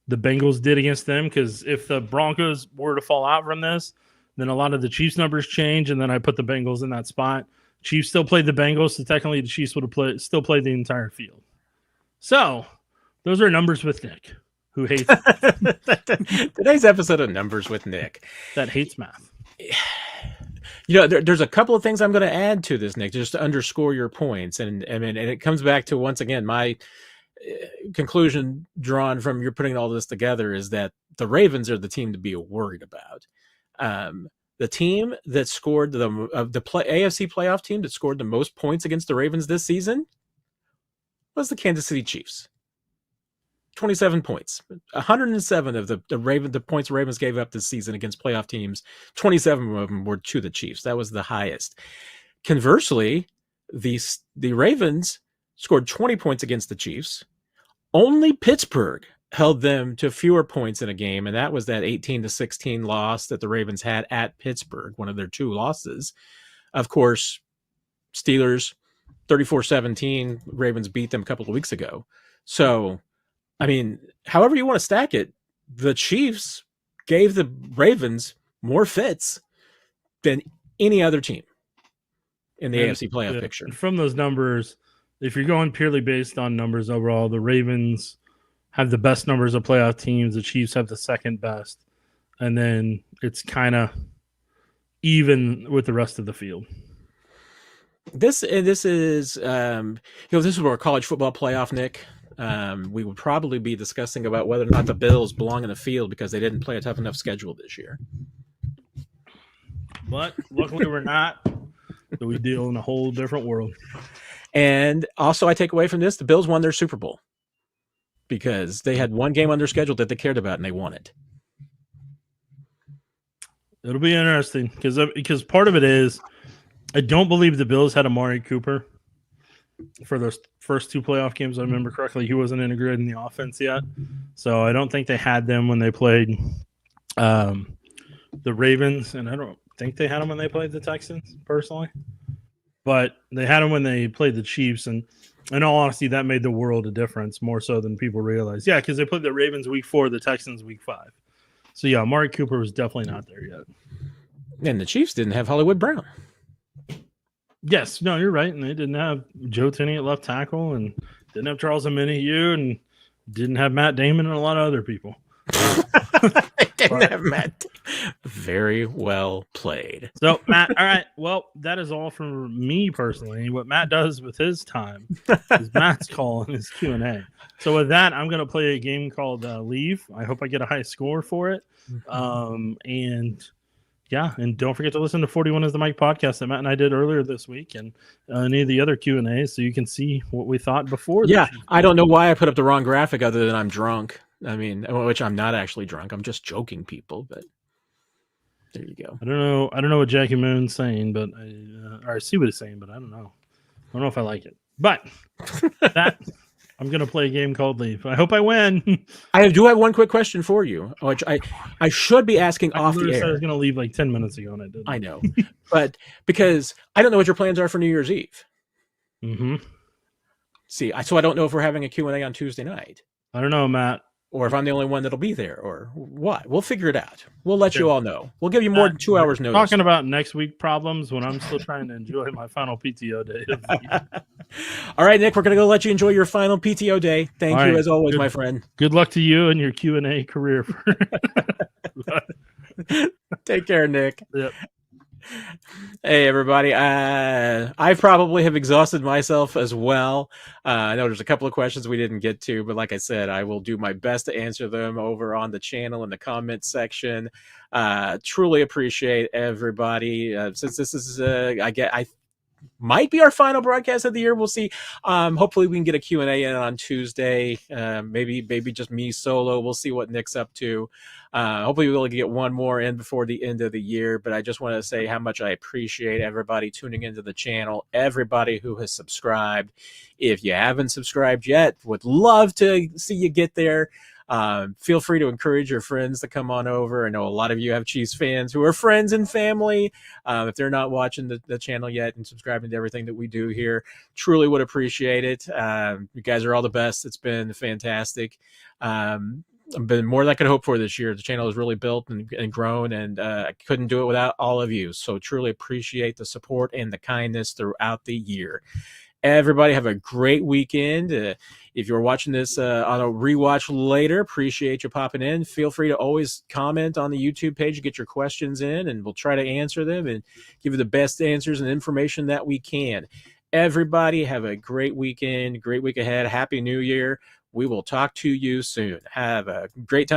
the Bengals did against them, because if the Broncos were to fall out from this, then a lot of the Chiefs numbers change, and then I put the Bengals in that spot. Chiefs still played the Bengals, so technically the Chiefs would have still played the entire field. So those are numbers with Nick, who hates today's episode of Numbers with Nick. That hates math. There's a couple of things I'm going to add to this, Nick, just to underscore your points. And it comes back to, once again, my conclusion drawn from you're putting all this together is that the Ravens are the team to be worried about. The team that scored AFC playoff team that scored the most points against the Ravens this season was the Kansas City Chiefs. 27 points. 107 of the points Ravens gave up this season against playoff teams, 27 of them were to the Chiefs. That was the highest. Conversely, the Ravens scored 20 points against the Chiefs. Only Pittsburgh held them to fewer points in a game, and that was that 18-16 loss that the Ravens had at Pittsburgh, one of their two losses. Of course, Steelers 34-17, Ravens beat them a couple of weeks ago. So, I mean, however you want to stack it, the Chiefs gave the Ravens more fits than any other team in the AFC playoff picture. From those numbers, if you're going purely based on numbers overall, the Ravens have the best numbers of playoff teams. The Chiefs have the second best. And then it's kind of even with the rest of the field. This is this is our college football playoff, Nick. We would probably be discussing about whether or not the Bills belong in the field because they didn't play a tough enough schedule this year. But luckily we're not. So we deal in a whole different world. And also I take away from this, the Bills won their Super Bowl because they had one game on their schedule that they cared about and they won it. It'll be interesting because part of it is I don't believe the Bills had Amari Cooper for those first two playoff games. I remember correctly, he wasn't integrated in the offense yet. So I don't think they had them when they played the Ravens, and I don't think they had them when they played the Texans, personally. But they had them when they played the Chiefs, and in all honesty, that made the world a difference, more so than people realize. Yeah, because they played the Ravens week 4, the Texans week 5. So yeah, Amari Cooper was definitely not there yet. And the Chiefs didn't have Hollywood Brown. Yes, no, you're right. And they didn't have Joe Toney at left tackle, and didn't have Charles Omenihu, and didn't have Matt Damon and a lot of other people. They didn't have Matt. Very well played. So, Matt, all right. Well, that is all from me personally. What Matt does with his time is Matt's call and his Q&A. So with that, I'm going to play a game called Leave. I hope I get a high score for it. And don't forget to listen to 41 is the Mic podcast that Matt and I did earlier this week, and any of the other Q&As, so you can see what we thought before. Yeah, I don't know why I put up the wrong graphic other than I'm drunk. I mean, which I'm not actually drunk. I'm just joking, people. But there you go. I don't know what Jackie Moon's saying, but I see what he's saying, but I don't know. I don't know if I like it. But that I'm going to play a game called Leave. I hope I win. I do have one quick question for you, which I should be asking off the air. I was going to leave like 10 minutes ago, and I didn't. I know. But because I don't know what your plans are for New Year's Eve. Mm-hmm. See, so I don't know if we're having a Q&A on Tuesday night. I don't know, Matt. Or if I'm the only one that'll be there, or what. We'll figure it out. We'll let you all know. We'll give you more than 2 hours notice. Talking about next week problems when I'm still trying to enjoy my final PTO day. All right, Nick, we're going to go let you enjoy your final PTO day. Thank you, as always, my friend. Good luck to you and your Q&A career. Take care, Nick. Yep. Hey, everybody. I probably have exhausted myself as well. I know there's a couple of questions we didn't get to, but like I said, I will do my best to answer them over on the channel in the comment section. Truly appreciate everybody. Since this is, I might be our final broadcast of the year. We'll see. Hopefully we can get a Q&A in on Tuesday. Maybe just me solo. We'll see what Nick's up to. Hopefully we'll get one more in before the end of the year. But I just want to say how much I appreciate everybody tuning into the channel, everybody who has subscribed. If you haven't subscribed yet, would love to see you get there. Feel free to encourage your friends to come on over. I know a lot of you have Chiefs fans who are friends and family. If they're not watching the channel yet and subscribing to everything that we do here, truly would appreciate it. You guys are all the best. It's been fantastic. Been more than I could hope for this year. The channel has really built and grown, and I couldn't do it without all of you. So truly appreciate the support and the kindness throughout the year. Everybody have a great weekend. If you're watching this on a rewatch later, appreciate you popping in. Feel free to always comment on the YouTube page, get your questions in, and we'll try to answer them and give you the best answers and information that we can. Everybody have a great weekend, great week ahead. Happy New Year. We will talk to you soon. Have a great time.